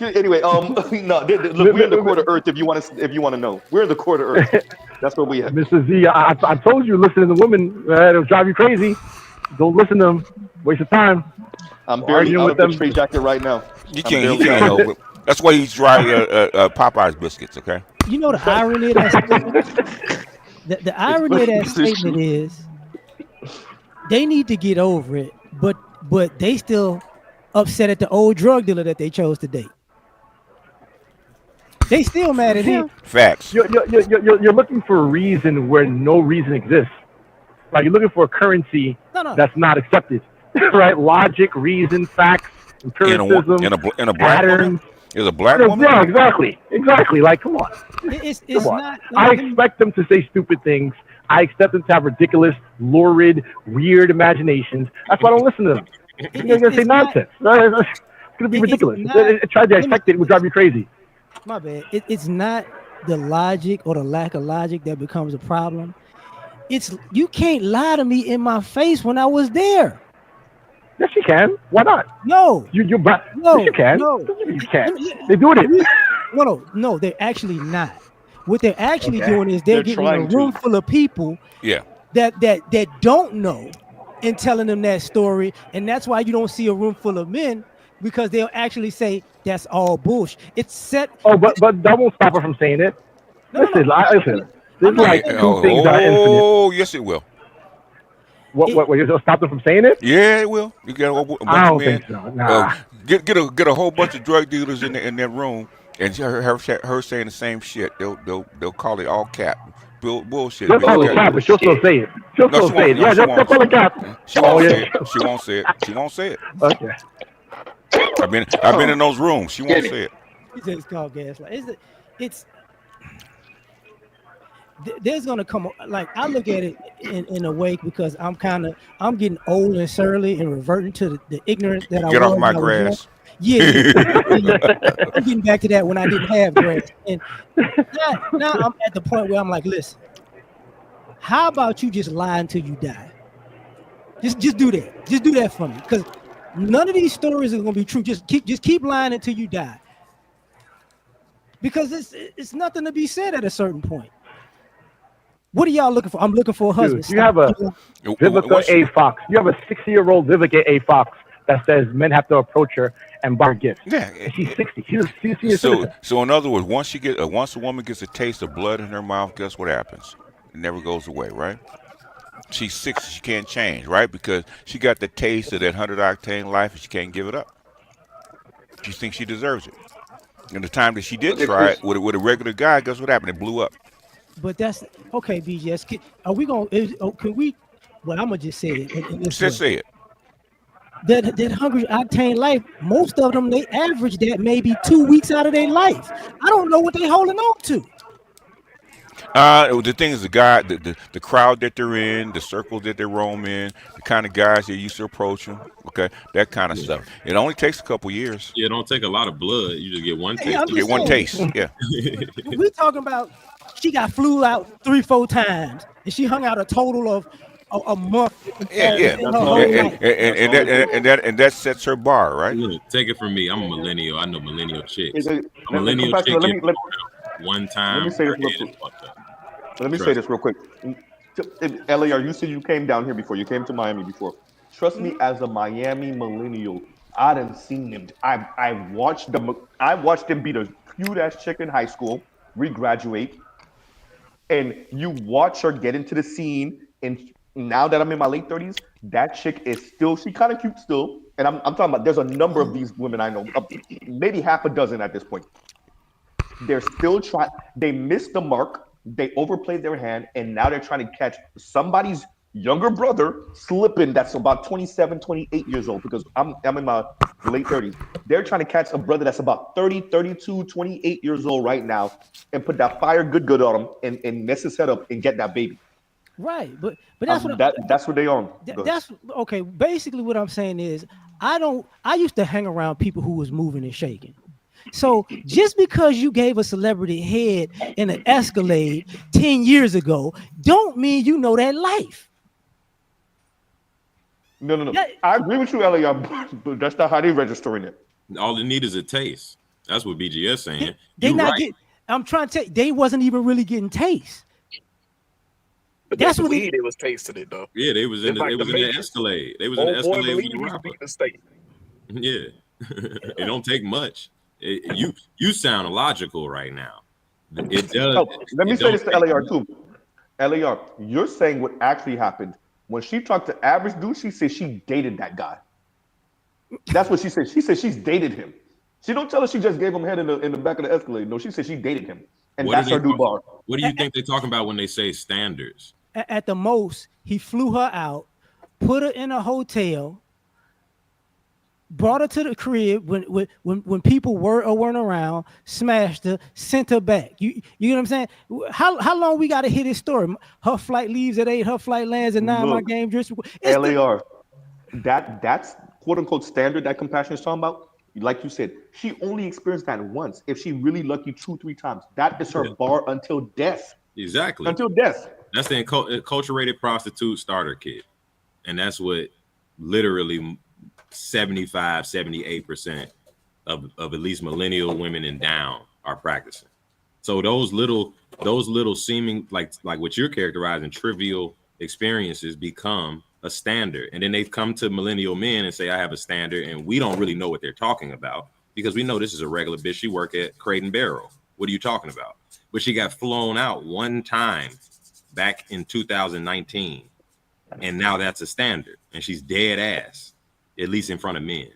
Anyway, no, look, we're in the core of Earth. If you want to know, we're in the core of Earth. That's what we have. Mr. Z, I told you, listen to the women. It'll drive you crazy. Don't listen to them. Waste your time. I'm barely out of the trade jacket right now. You can't help it. That's why he's dry Popeye's biscuits. Okay. You know the irony of that statement. The irony of that statement is they need to get over it, but they still upset at the old drug dealer that they chose to date. They still mad at him. Facts. You're looking for a reason where no reason exists. Like you're looking for a currency that's not accepted. Right? Logic, reason, facts, empiricism, in a black patterns. Woman? Is a black woman? Yeah, exactly. Like, come on. It's come on. not. I expect them to say stupid things. I expect them to have ridiculous, lurid, weird imaginations. That's why I don't listen to them. They're going to say nonsense. It's going to be ridiculous. Try to dissect it, it will drive you crazy. My bad. It's not the logic or the lack of logic that becomes a problem. It's you can't lie to me in my face when I was there. Yes, you can. Why not? No. No. Yes, you can. No. You can. They're doing it. No, they're actually not. What they're actually doing is they're getting a room full of people that don't know and telling them that story. And that's why you don't see a room full of men, because they'll actually say that's all bullshit. It's set. Oh, but that won't stop her from saying it. Listen. There's like two things that are infinite. Oh, yes, it will. What? You'll stop them from saying it? Yeah, it will. You get a bunch I don't of men. think so. Nah. Get a whole bunch of drug dealers in that room, and her saying the same shit. They'll call it all cap. Bullshit. They'll call it cap, but she'll still say it. She'll still say it. Yeah, they'll call it cap. She won't say it. She won't say it. She won't say it. Okay. I've been in those rooms. She won't say it. It's called gaslight. There's gonna come, like, I look at it in a way, because I'm getting old and surly and reverting to the ignorance that I was. Get off my grass. Yeah, I'm getting back to that when I didn't have grass. And now I'm at the point where I'm like, listen, how about you just lie until you die? Just do that. Just do that for me, because none of these stories are gonna be true. Just keep lying until you die, because it's nothing to be said at a certain point. What are y'all looking for? I'm looking for a husband. Dude, you have a Vivica A. Fox. You have a 60-year-old Vivica A. Fox that says men have to approach her and buy her gifts. Yeah, and she's 60. She's so in other words, once a woman gets a taste of blood in her mouth, guess what happens? It never goes away, right? She's 60. She can't change, right? Because she got the taste of that 100-octane life, and she can't give it up. She thinks she deserves it. And the time that she did try it with a regular guy, guess what happened? It blew up. But that's okay, BGS. Are we going? Can we? Well, I'm gonna just say it. Just say it. That 100-octane life, most of them, they average that maybe 2 weeks out of their life. I don't know what they holding on to. The thing is, the crowd that they're in, the circle that they roam in, the kind of guys they used to approach them, okay, that kind of stuff. It only takes a couple years. Yeah, it don't take a lot of blood. You just get one taste. You get one taste. Yeah. We're talking about she got flew out 3-4 times, and she hung out a total of a month. Yeah. And that sets her bar, right? Look, take it from me. I'm a millennial. I know millennial chicks. A millennial chick one time. Let me say this real quick. LAR, you said you came down here before. You came to Miami before. Trust me, as a Miami millennial, I done seen them. I watched them beat a cute ass chick in high school, regraduate, and you watch her get into the scene. And now that I'm in my late 30s, that chick is still, she kind of cute still. And I'm talking about, there's a number of these women I know, maybe half a dozen at this point. They're still trying. They missed the mark. They overplayed their hand, and now they're trying to catch somebody's younger brother slipping. That's about 27, 28 years old, because I'm in my late 30s. They're trying to catch a brother that's about 30, 32, 28 years old right now, and put that fire good on him and mess his head up and get that baby. Right, but that's that's what they on. That's okay. Basically, what I'm saying is, I used to hang around people who was moving and shaking. So just because you gave a celebrity head in an Escalade 10 years ago, don't mean you know that life. No. I agree with you, LA, but that's not how they're registering it. All they need is a taste. That's what BGS saying. I'm trying to tell you, they wasn't even really getting taste. But that's what weed. It was tasting it though. Yeah, they was in the Escalade. They was in the Escalade with the rapper. Yeah, it don't take much. You sound illogical right now. It does. Oh, let me say this to LAR too. LAR, you're saying what actually happened. When she talked to Average Dude, she said she dated that guy. That's what she said. She said she's dated him. She don't tell us she just gave him head in the back of the Escalade. No, she said she dated him. And that's her new bar. What do you think they're talking about when they say standards? At the most, he flew her out, put her in a hotel, brought her to the crib when people were or weren't around, smashed her, sent her back. You know what I'm saying? How long we got to hear this story? Her flight leaves at 8, her flight lands at 9. My Look, game just LAR. That's quote unquote standard that Compassion is talking about. Like you said, she only experienced that once. If she really lucky 2-3 times, that is her bar until death. Exactly. Until death. That's the enculturated prostitute starter kit. And that's what literally 75-78% of at least millennial women and down are practicing. So those little seeming like what you're characterizing trivial experiences become a standard, and then they come to millennial men and say, I have a standard, and we don't really know what they're talking about because we know this is a regular bitch. She work at Crate and Barrel. What are you talking about? But she got flown out one time back in 2019, and now that's a standard, and she's dead ass, at least in front of men.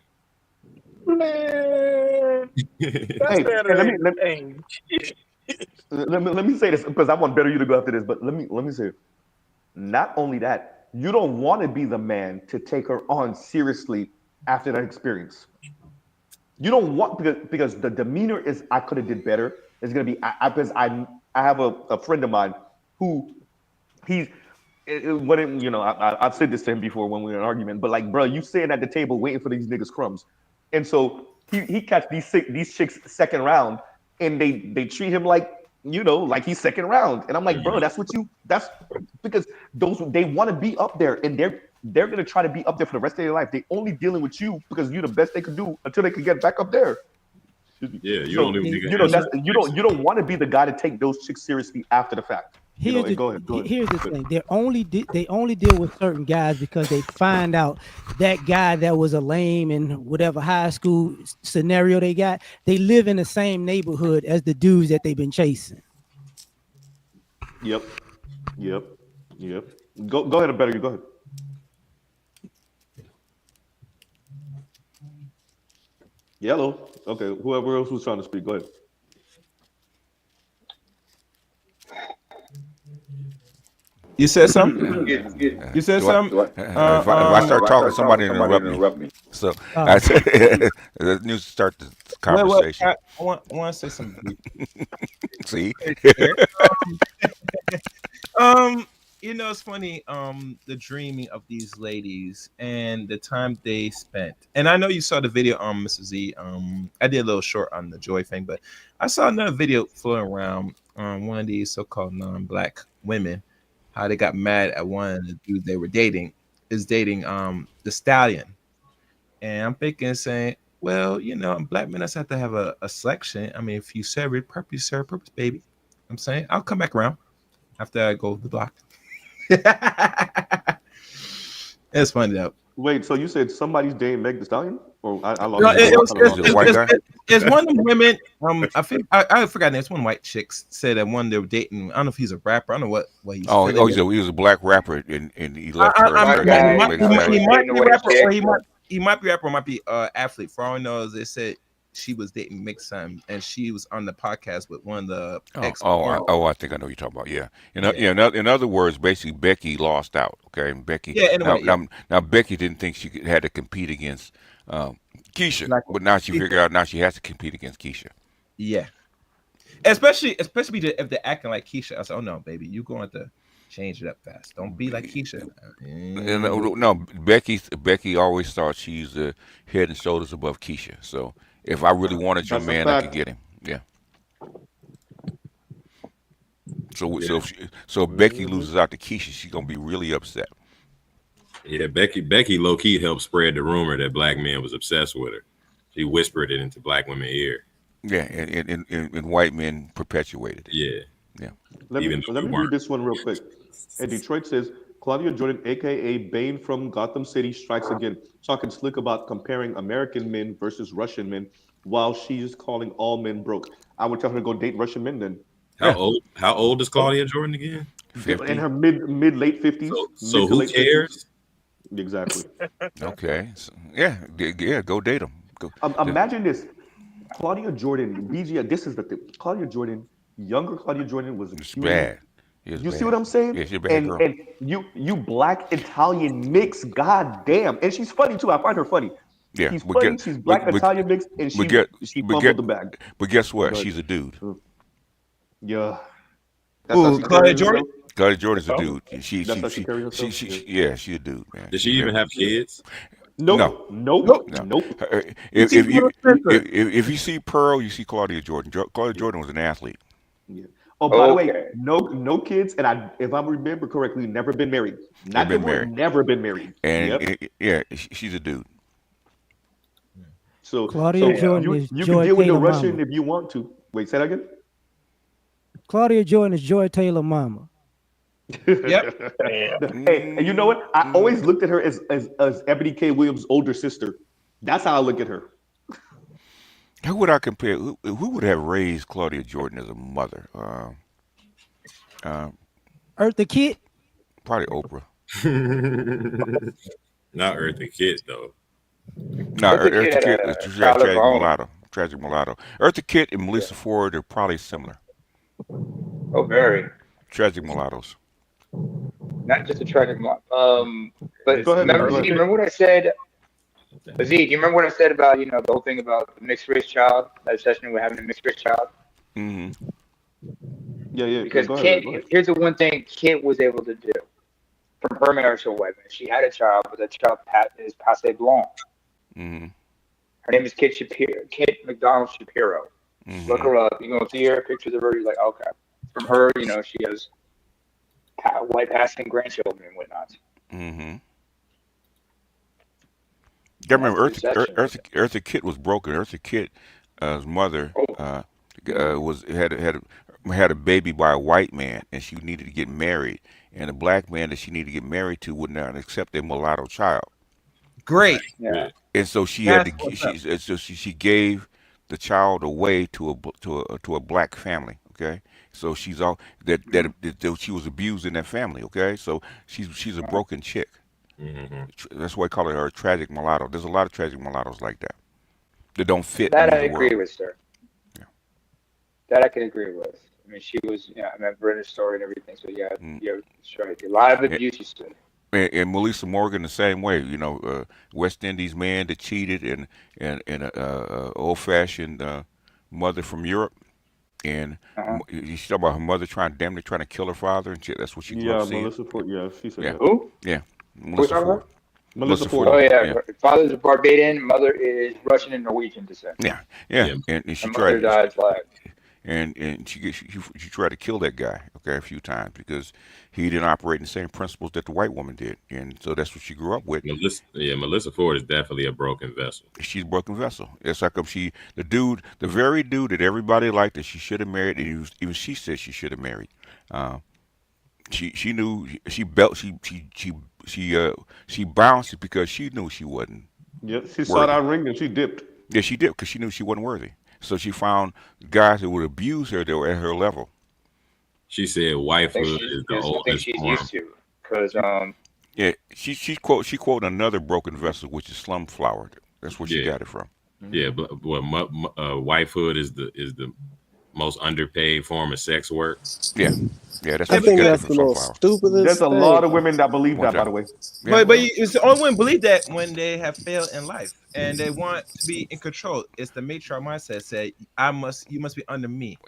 Man, let me say this because I want better you to go after this, but let me say, not only that, you don't want to be the man to take her on seriously after that experience. You don't want because the demeanor is I could have did better. It's gonna be because I have a friend of mine who I've said this to him before when we were in an argument, but like, bro, you sitting at the table waiting for these niggas crumbs, and so he catch these chicks second round, and they treat him like like he's second round, and I'm like, bro, that's because they want to be up there, and they're gonna try to be up there for the rest of their life. They only dealing with you because you're the best they could do until they could get back up there. Yeah, you So, don't even you don't want to be the guy to take those chicks seriously after the fact. Go ahead. Here's the thing: they only deal with certain guys because they find out that guy that was a lame in whatever high school scenario they got. They live in the same neighborhood as the dudes that they've been chasing. Yep. Go ahead, better you go ahead. Yellow. Okay. Whoever else was trying to speak, go ahead. You said something? You said something? If I start talking, somebody interrupt me. So I said, let's start the conversation. I want to say something. See? It's funny, the dreaming of these ladies and the time they spent. And I know you saw the video on Mr. Z. I did a little short on the Joy thing, but I saw another video floating around on one of these so-called non-black women, how they got mad at one of the dudes they were dating the Stallion. And I'm thinking, saying, well, black men have to have a selection. I mean, if you serve it purpose, you serve purpose, baby. I'm saying I'll come back around after I go the block. It's funny though. Wait, so you said somebody's dating Meg Thee Stallion? Or I lost No, it white guy? It's one of the women. I think I forgot. It's one white chick said that one they were dating. I don't know if he's a rapper. I don't know what he's. He was a black rapper, and he left her. He might be a rapper, or he might be a rapper, or might be athlete. For all I know, they said she was dating Mix Time, and she was on the podcast with one of the ex. I think I know what you're talking about. Yeah. In other words, basically, Becky lost out. Okay, and Becky. Yeah. Now Becky didn't think she had to compete against Keisha, but now she figured out now she has to compete against Keisha. Yeah. Especially if they're acting like Keisha. I said, oh no, baby, you're going to change it up fast. Don't be like Keisha. No, Becky always thought she's the head and shoulders above Keisha. So if I really wanted your man, I could get him. Yeah. So if Becky loses out to Keisha, she's gonna be really upset. Yeah, Becky low key helped spread the rumor that black men was obsessed with her. She whispered it into black women's ear. Yeah, and white men perpetuated it. Yeah. Let me read this one real quick. And Detroit says, Claudia Jordan, aka Bane from Gotham City, strikes again, talking slick about comparing American men versus Russian men, while she's calling all men broke. I would tell her to go date Russian men then. How old is Claudia Jordan again? 50. In her mid late 50s. So who cares? 50s. Exactly. Okay. So, yeah, go date them. Imagine this. Claudia Jordan, BG, this is the thing. Claudia Jordan, younger Claudia Jordan was bad. You see what I'm saying? Yeah, she's a bad girl. And you black Italian mix, goddamn. And she's funny too. I find her funny. Yeah, He's but funny. She's black Italian mix, and she fumbled the bag. But guess what? But, She's a dude. Yeah. That's how she Claudia carries Jordan? herself? Claudia Jordan's a dude. That's how she carries herself? Yeah, she's a dude, man. Does she even have kids? Nope. No. Nope. No. Nope. If you see Pearl, you see Claudia Jordan. Claudia Jordan was an athlete. Yeah. Oh, by the way, no kids, and if I remember correctly, never been married. Not been divorced, married. never been married. And yeah, she's a dude. So Claudia Jordan is you Joy can deal with the Taylor Russian mama. if you want to. Wait, say that again. Claudia Jordan is Joy Taylor mama. Yep. Hey, and you know what? I always looked at her as Ebony K. Williams' older sister. That's how I look at her. Who would I compare? Who would have raised Claudia Jordan as a mother? Eartha Kitt? Probably Oprah. Not Eartha Kitt though. No, Eartha Kitt is tragic mulatto. Eartha Kitt and Melissa Ford are probably similar. Oh, very. Tragic mulattoes. Not just a tragic but Go ahead, remember what I said? Z, do you remember what I said about, the whole thing about the mixed race child, that session we're having a mixed race child? Mm-hmm. Yeah. Because here's the one thing Kit was able to do from her marriage to a white man. She had a child, but that child is passé blanc. Mm-hmm. Her name is Kit McDonald Shapiro. Mm-hmm. Look her up. You're going to see her, pictures of her. You're like, okay. From her, she has white passing grandchildren and whatnot. Mm-hmm. I remember Eartha Kitt was broken. Eartha Kitt's mother had a baby by a white man, and she needed to get married. And the black man that she needed to get married to would not accept a mulatto child. Great. Yeah. And so she had to. She gave the child away to a black family. Okay. So she's all that she was abused in that family. Okay. So she's a broken chick. Mm-hmm. That's why I call her a tragic mulatto. There's a lot of tragic mulattoes like that don't fit. That in I the agree world. with, sir. Yeah. That I can agree with. I mean, she was. Yeah, I've read her story and everything. So yeah, that's right. A lot of abuse, you said. And Melissa Morgan the same way. West Indies man that cheated and a old fashioned mother from Europe. And you talk about her mother damn near trying to kill her father, and shit. That's what she grew up seeing. Melissa Ford. Yeah, she said that. Who? Yeah, Melissa Ford. Melissa Ford. Oh yeah, her father's a Barbadian, mother is Russian and Norwegian descent. Yeah. And she tried. Died black. And she tried to kill that guy, a few times because he didn't operate in the same principles that the white woman did, and so that's what she grew up with. Melissa Ford is definitely a broken vessel. She's a broken vessel. It's like the very dude that everybody liked that she should have married, and even she said she should have married. She knew she bounced it because she knew she wasn't. Yeah, she saw that ring and she dipped. Yeah, she did because she knew she wasn't worthy. So she found guys that would abuse her that were at her level. She said wifehood is the oldest she's form. used to, because yeah, she quoted another broken vessel, which is slum flower. That's where she got it from. Yeah, but wifehood is the most underpaid form of sex work. Yeah, that's. I think that's the most stupidest. There's a lot of women that believe that, by the way. Yeah. But it's the only women believe that when they have failed in life and they want to be in control. It's the matriarch mindset. Say, you must be under me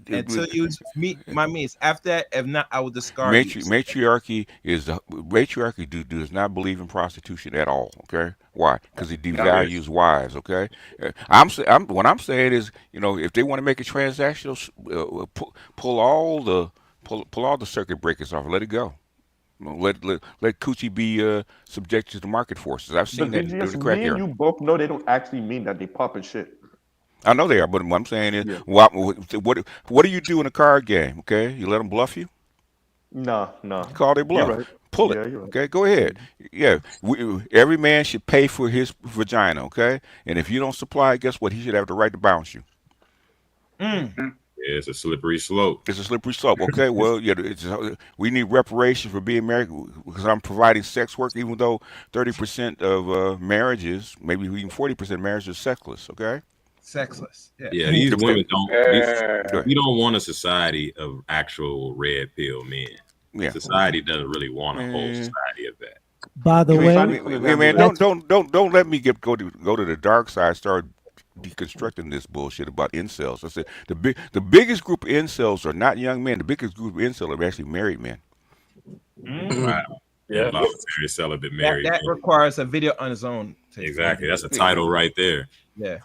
until you meet my means. After that, if not, I will discard you. Matriarchy does not believe in prostitution at all. Okay, why? Because it devalues wives. Okay, what I'm saying is, if they want to make it transactional, pull all the circuit breakers off. Let it go. Let coochie be subjected to the market forces. I've seen that during the crack era. You both know they don't actually mean that. They popping shit. I know they are, but what I'm saying is, what do you do in a card game? Okay, you let them bluff you. No. You call their bluff. Right. Pull it. Right. Okay, go ahead. Yeah, every man should pay for his vagina. Okay, and if you don't supply it, guess what? He should have the right to bounce you. Yeah, it's a slippery slope. It's a slippery slope. Okay, well, we need reparation for being married because I'm providing sex work, even though 30% of marriages, maybe even 40% of marriages, are sexless. Okay. Sexless. Yeah, these women don't. We don't want a society of actual red pill men. Yeah. Society doesn't really want a whole society of that. By the way, man, don't let me go to the dark side. Start deconstructing this bullshit about incels. I said the biggest group of incels are not young men. The biggest group of incels are actually married men. Wow. Yeah. Involuntary celibate married. That requires a video on its own. Exactly. That's a title right there. Yeah.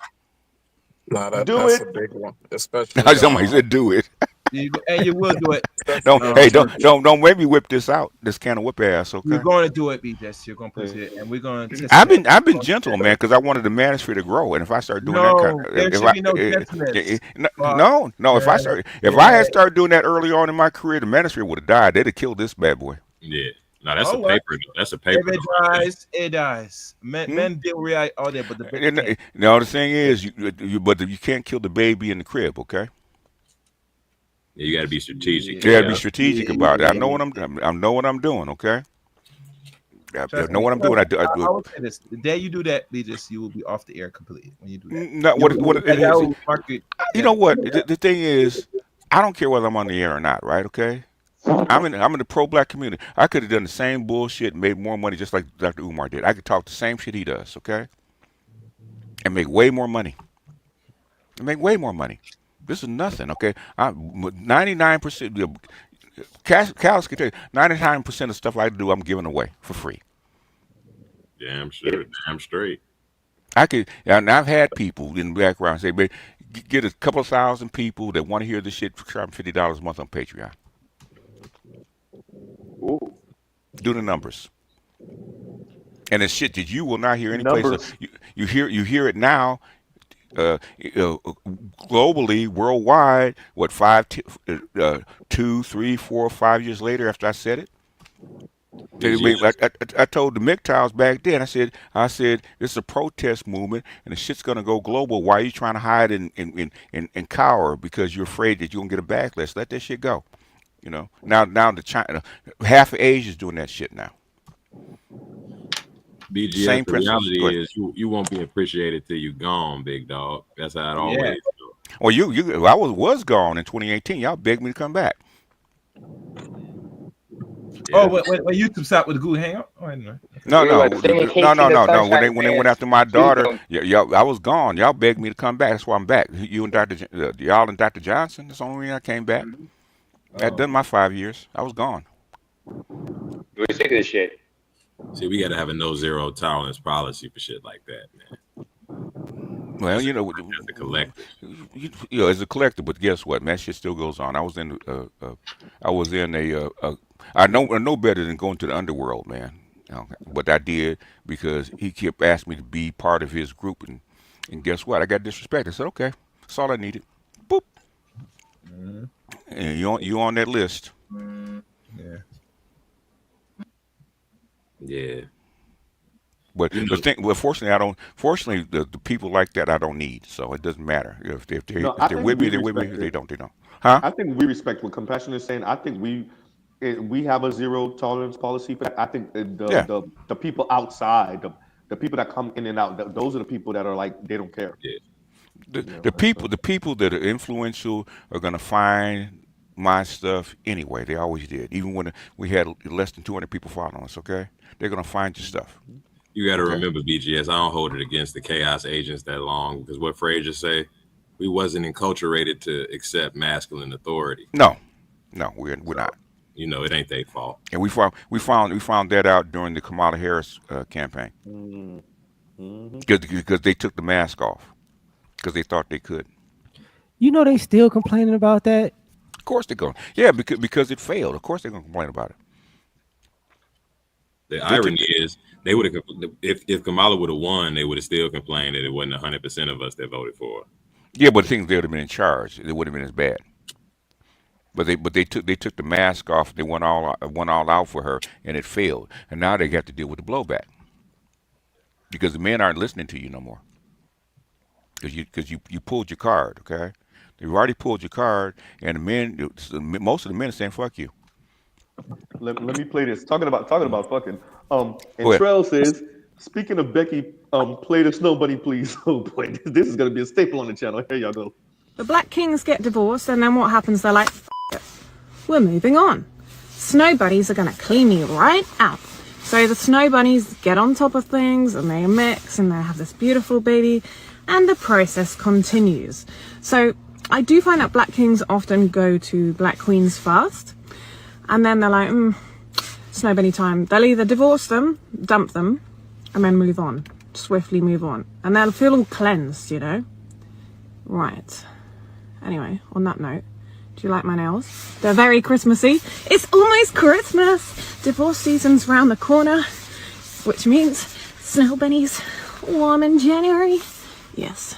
Nah, that's a big one, especially. Somebody said do it. And you will do it. Don't make me whip this out. This can of whip ass. Okay. You're going to do it, BJ. You're going to push it, and we're going to. I've been gentle, man, because I wanted the manosphere to grow. And if I start doing that kind of, there should be no gentleness. No. If I had started doing that early on in my career, the manosphere would have died. They'd have killed this bad boy. Yeah. No, that's a paper. That's a paper. If it dies, it dies. Men deal react all that, but the no, the thing is, you can't kill the baby in the crib, okay? Yeah, you got to be strategic. You got to be strategic about it. I know what I'm doing, okay? I know what I'm doing. I would say this: the day you do that, you will be off the air completely. When you do that, you know what? The thing is, I don't care whether I'm on the air or not, right? Okay. I'm in the pro-black community. I could have done the same bullshit and made more money just like Dr. Umar did. I could talk the same shit he does, okay? And make way more money. This is nothing, okay? 99%, Callis can tell you, 99% of stuff I do, I'm giving away for free. Damn sure, damn straight. And I've had people in the background say, "Man, get a couple of thousand people that want to hear this shit for $50 a month on Patreon." Ooh. Do the numbers. And it's shit that you will not hear any place. You hear it now, globally, worldwide. What 2, 3, 4, 5 years later after I said it? I told the MGTOWs back then. I said it's a protest movement, and the shit's gonna go global. Why are you trying to hide and cower because you're afraid that you're gonna get a backlash? Let that shit go. You know, now the China, half of Asia is doing that shit now. BGS, Same the principles. reality is you won't be appreciated till you gone, big dog. That's how it always goes. Well, I was gone in 2018. Y'all begged me to come back. Yeah. Oh, when YouTube stopped with the Google Hangout? Oh, no. No. When they went after my daughter, I was gone. Y'all begged me to come back. That's why I'm back. You and y'all and Dr. Johnson. That's the only reason I came back. I'd done my 5 years. I was gone. We're sick of this shit. See, we got to have a no-zero tolerance policy for shit like that, man. Well, as a collective. As a collective, but guess what, man? That shit still goes on. I know better than going to the underworld, man. But I did because he kept asking me to be part of his group, and guess what? I got disrespected. I said, okay, that's all I needed. Boop. Mm-hmm. And you on that list. Yeah. Yeah. But fortunately, Fortunately, the people like that I don't need, so it doesn't matter if they're with me, they're with me. If they don't, they don't. Huh? I think we respect what Compassion is saying. I think we have a zero tolerance policy for that. I think the people outside, the people that come in and out, those are the people that are like they don't care. Yeah. The people that are influential are gonna find my stuff anyway. They always did. Even when we had less than 200 people following us, okay? They're gonna find your stuff. You got to remember, BGS, I don't hold it against the chaos agents that long, because what Frazier say, we wasn't enculturated to accept masculine authority. No, we're not. You know, it ain't their fault. And we found that out during the Kamala Harris campaign. Because they took the mask off because they thought they could. You know, they still complaining about that. Of course they're going. Yeah, because it failed. Of course they're going to complain about it. The irony is, they would have, if Kamala would have won, they would have still complained that it wasn't 100% of us that voted for her. Yeah, but things they would have been in charge. It wouldn't have been as bad. But they took the mask off. They went all out for her, and it failed. And now they got to deal with the blowback because the men aren't listening to you no more. Because you pulled your card. Okay, you've already pulled your card, and most of the men are saying fuck you. Let me play this. Talking about fucking. And Trell says, speaking of Becky, play the Snow Bunny, please. Oh boy, this is gonna be a staple on the channel. Here y'all go. The Black Kings get divorced, and then what happens? They're like, F it. We're moving on. Snow Bunnies are gonna clean me right out. So the snow bunnies get on top of things and they mix and they have this beautiful baby, and the process continues. So I do find that black kings often go to black queens first, and then they're like, snow bunny time. They'll either divorce them, dump them, and then move on, swiftly move on, and they'll feel all cleansed, you know. Right. Anyway, on that note, do you like my nails? They're very Christmassy. It's almost Christmas. Divorce season's round the corner, which means snow bunnies warm in January. Yes.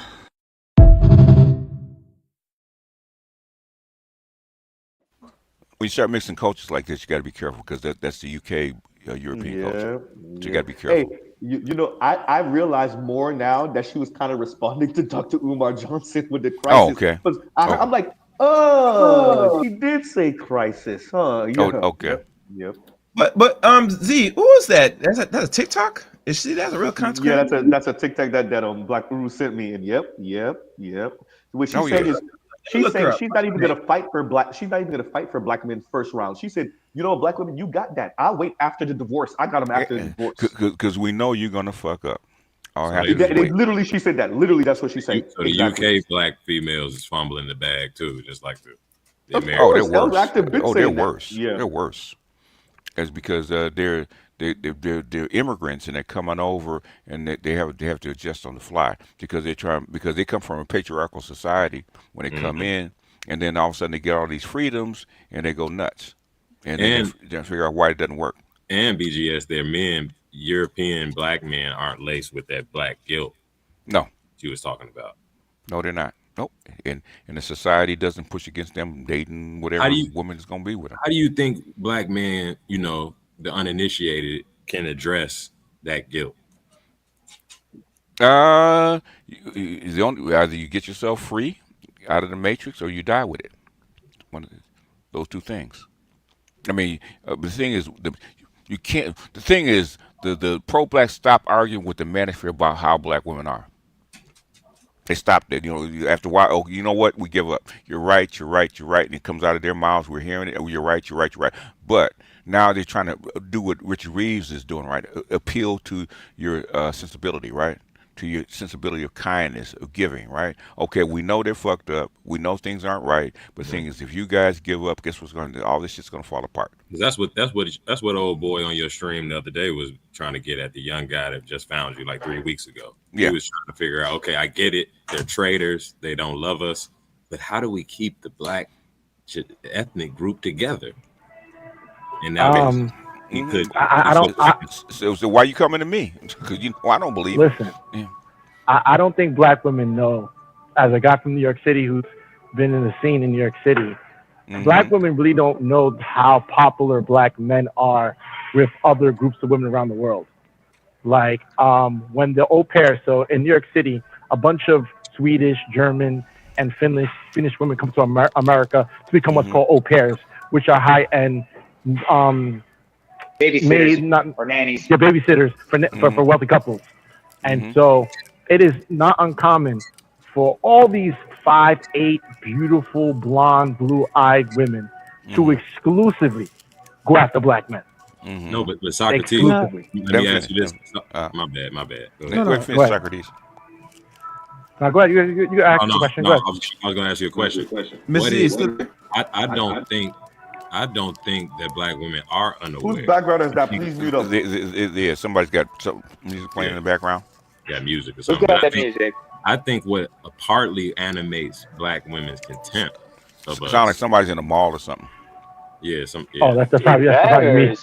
When you start mixing cultures like this, you got to be careful because that's the UK European culture. So you got to be careful. Hey, you know, I realize more now that she was kind of responding to Dr. Umar Johnson with the crisis. Oh, okay. I'm like, oh, he did say crisis, huh? Yeah. Oh, okay. Yep. But Z, who was that? That's a TikTok? Is she? That's a real content? Yeah, that's a TikTok that Black Uru sent me, and yep. What she said is she's saying she's not even gonna fight for black. She's not even gonna fight for black men first round. She said, you know, black women, you got that. I'll wait after the divorce. I got them after the divorce. Because we know you're gonna fuck up. Literally, she said that. Literally, that's what she said. So the UK black females is fumbling the bag too, just like the American. Oh, they're worse. They're worse. Yeah. They're worse. It's because they're immigrants and they're coming over and they have to adjust on the fly because they come from a patriarchal society when they come in, and then all of a sudden they get all these freedoms and they go nuts and they figure out why it doesn't work. And BGS, their men, European black men, aren't laced with that black guilt. No, she was talking about. No, they're not. Nope. And the society doesn't push against them dating whatever woman is going to be with them. How do you think black men, you know, the uninitiated, can address that guilt? Either you get yourself free out of the matrix or you die with it. One of those two things. I mean, the thing is, you can't. The thing is, the pro-blacks stop arguing with the manosphere about how black women are. They stopped it. You know, after a while, oh, you know what? We give up. You're right. And it comes out of their mouths. We're hearing it. Oh, you're right. But now they're trying to do what Richard Reeves is doing, right? Appeal to your sensibility, right? To your sensibility of kindness, of giving, right? Okay, we know they're fucked up. We know things aren't right. But the thing is, if you guys give up, guess what's going to do? All this shit's going to fall apart. That's what old boy on your stream the other day was trying to get at, the young guy that just found you like 3 weeks ago. Yeah. He was trying to figure out, okay, I get it. They're traitors. They don't love us. But how do we keep the black ethnic group together? And now he could. So why are you coming to me? Because I don't believe. Listen, I don't think black women know. As a guy from New York City who's been in the scene in New York City, black women really don't know how popular black men are with other groups of women around the world. Like when the au pair, so in New York City, a bunch of Swedish, German, and Finnish women come to America to become what's called au pairs, which are high-end babysitters or nannies. Yeah, babysitters for wealthy couples. And so it is not uncommon for all these 5'8" beautiful blonde blue-eyed women to exclusively go after black men. No, but Socrates, let me ask you this. My bad. Go ahead. Finish Socrates. Now go ahead. You ask the question. Go ahead. I was going to ask you a question. I don't think that black women are unaware. Whose background is that? Please mute up. Yeah, somebody's got some music playing in the background. Got music or something. I think what partly animates black women's contempt of us. Sounds like somebody's in a mall or something. Yeah, Oh, that's probably me.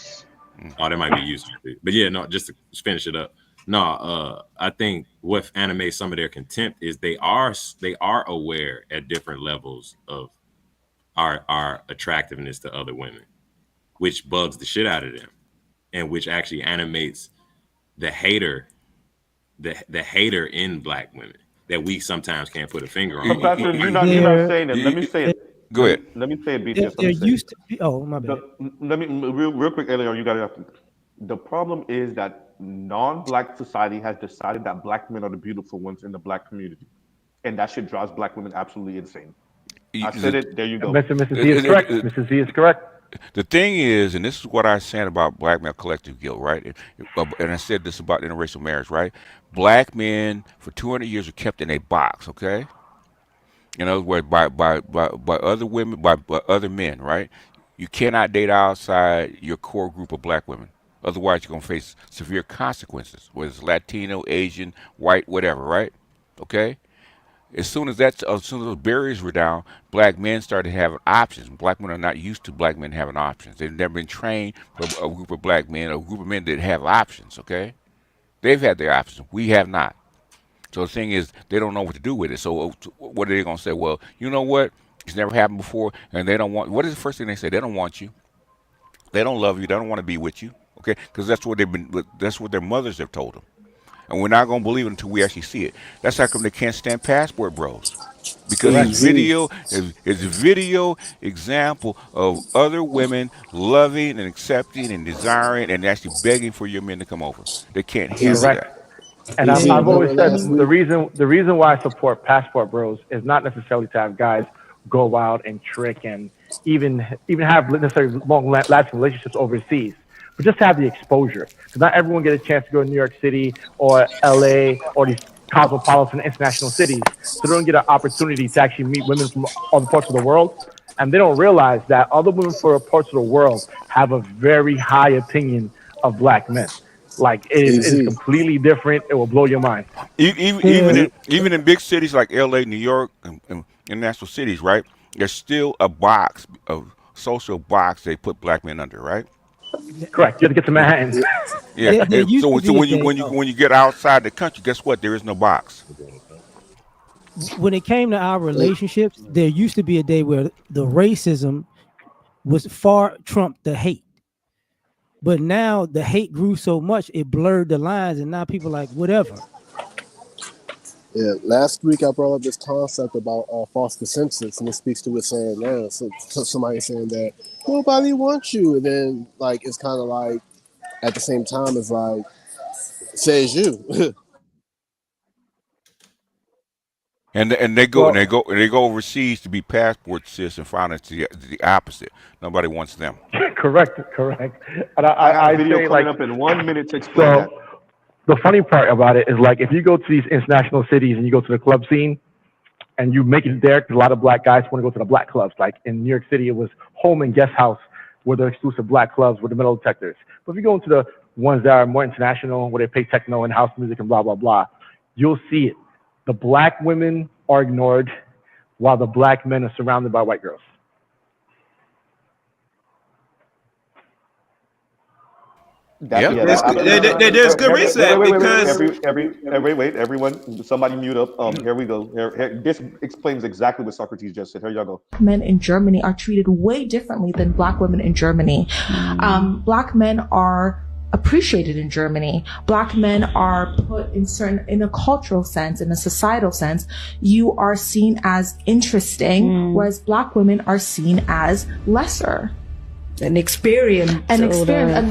Oh, that might be used. But yeah, no, just to finish it up. No, I think what animates some of their contempt is they are aware at different levels of our attractiveness to other women, which bugs the shit out of them, and which actually animates the hater, the hater in black women that we sometimes can't put a finger on. Pastor, you're not saying it. Let me say it. Go ahead. Let me say it, BTS. There used to be. Oh, my bad. Let me real quick, Elio. You got to. The problem is that non-black society has decided that black men are the beautiful ones in the black community, and that shit drives black women absolutely insane. I said it. There you go. Mrs. Z is correct. Mrs. Z is correct. the thing is, and this is what I was saying about black male collective guilt, right? And I said this about interracial marriage, right? Black men for 200 years are kept in a box, okay? In other words, by other women, by other men, right? You cannot date outside your core group of black women. Otherwise, you're going to face severe consequences, whether it's Latino, Asian, white, whatever, right? Okay? As soon as those barriers were down, black men started having options. Black men are not used to black men having options. They've never been trained for a group of black men, a group of men that have options, okay? They've had their options. We have not. So the thing is, they don't know what to do with it. So what are they going to say? Well, you know what? It's never happened before, and they don't want. What is the first thing they say? They don't want you. They don't love you. They don't want to be with you. Okay, because that's what they've been. That's what their mothers have told them, and we're not going to believe it until we actually see it. That's how come they can't stand passport bros, because it's video. It's a video example of other women loving and accepting and desiring and actually begging for your men to come over. They can't handle that. And I've always said the reason why I support passport bros is not necessarily to have guys go out and trick and even have necessarily long-lasting relationships overseas, but just to have the exposure. Because not everyone gets a chance to go to New York City or LA or these cosmopolitan international cities, so they don't get an opportunity to actually meet women from other parts of the world. And they don't realize that other women from other parts of the world have a very high opinion of black men. Like it is completely different. It will blow your mind. Even in big cities like LA, New York, and international cities, right? There's still a box, a social box they put black men under, right? Correct. You have to get to Manhattan. Yeah. So when you get outside the country, guess what? There is no box. When it came to our relationships, there used to be a day where the racism was far trumped the hate. But now the hate grew so much, it blurred the lines, and now people are like, whatever. Yeah, last week I brought up this concept about false consensus, and it speaks to what saying now. So somebody saying that nobody wants you, and then like it's kind of like at the same time it's like says you. And they go overseas to be passport cis and find it's the opposite. Nobody wants them. Correct. And I have I video say, coming like, up in 1 minute to explain that. The funny part about it is, like, if you go to these international cities and you go to the club scene and you make it there, because a lot of black guys want to go to the black clubs. Like in New York City, it was Home and Guest House were the exclusive black clubs with the metal detectors. But if you go into the ones that are more international, where they play techno and house music and blah, blah, blah, you'll see it. The black women are ignored while the black men are surrounded by white girls. There's good reason because everyone, somebody mute up. Here we go. Here, this explains exactly what Socrates just said. Here y'all go. Men in Germany are treated way differently than black women in Germany. Black men are appreciated in Germany. Black men are put in a cultural sense, in a societal sense, you are seen as interesting, whereas black women are seen as lesser. An experience, a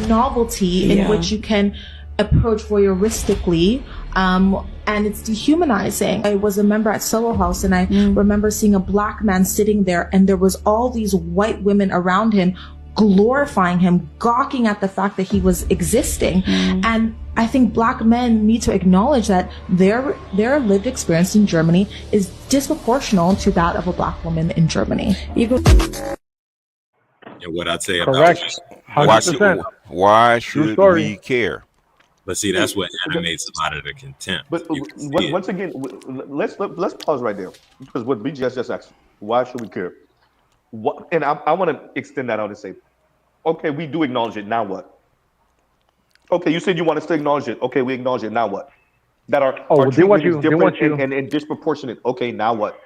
novelty in which you can approach voyeuristically, and it's dehumanizing. I was a member at Soho House, and I remember seeing a black man sitting there, and there was all these white women around him glorifying him, gawking at the fact that he was existing. And I think black men need to acknowledge that their lived experience in Germany is disproportional to that of a black woman in Germany. And what I'd say Correct. about why should we care? But see, that's what animates a lot of the contempt. But once again, let's pause right there, because what we just asked, why should we care? What, and I want to extend that out and say, okay, we do acknowledge it. Now what? Okay, you said you want us to acknowledge it. Okay, we acknowledge it. Now what? That our treatment is different and disproportionate. Okay, now what?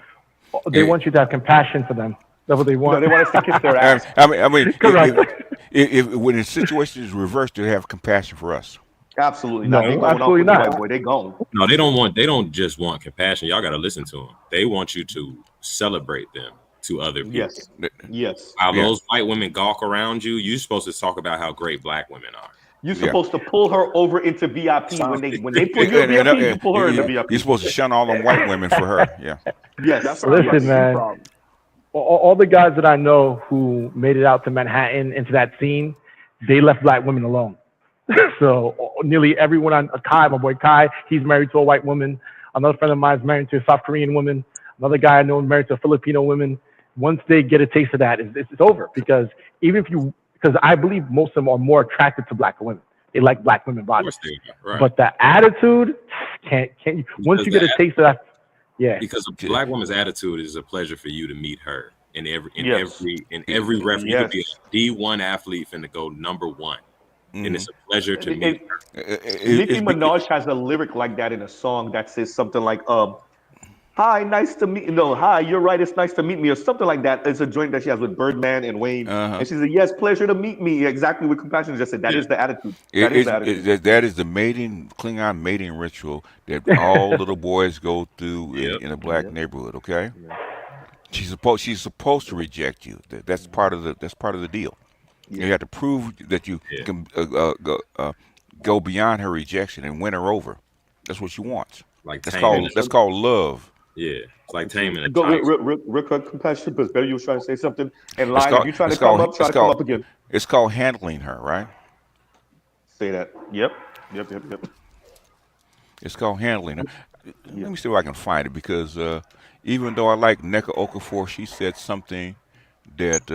They want you to have compassion for them. That's what they want. No, they want us to kiss their ass. I mean, if when the situation is reversed, they have compassion for us. Absolutely not. No, they absolutely not. White boy. They gone. No, they don't just want compassion. Y'all got to listen to them. They want you to celebrate them to other people. Yes. While those white women gawk around you, you're supposed to talk about how great black women are. You're supposed to pull her over into VIP when they pull you in VIP. You pull her into VIP. You're supposed to shun all them white women for her. Yeah. Yes. That's Listen, man. all the guys that I know who made it out to Manhattan into that scene, they left black women alone. So nearly everyone on Kai, my boy Kai, he's married to a white woman. Another friend of mine is married to a South Korean woman. Another guy I know is married to a Filipino woman. Once they get a taste of that, it's over. Because because I believe most of them are more attracted to black women. They like black women bodies. Right. But the attitude, can't you? Once you get a taste of that, yeah. Because a black woman's attitude is a pleasure for you to meet her in every reference. You could be a D1 athlete finna go number one, and it's a pleasure to meet her. Nicki Minaj has a lyric like that in a song that says something like, "Hi, nice to meet you." No, "Hi, you're right. It's nice to meet me," or something like that. It's a joint that she has with Birdman and Wayne, and she said, "Yes, pleasure to meet me." Exactly what Compassion just said. That is the attitude. That is the Klingon mating ritual that all little boys go through in a black neighborhood. Okay, she's supposed to reject you. That's part of the deal. You have to prove that you can go beyond her rejection and win her over. That's what she wants. That's called love. Yeah, it's like taming a Go tiger. real quick, Compassion, because Betty was trying to say something. And Lion, if you trying to come up, try to come up again. It's called handling her, right? Say that. Yep. It's called handling her. Let me see if I can find it, because even though I like Nneka Okafor, she said something that.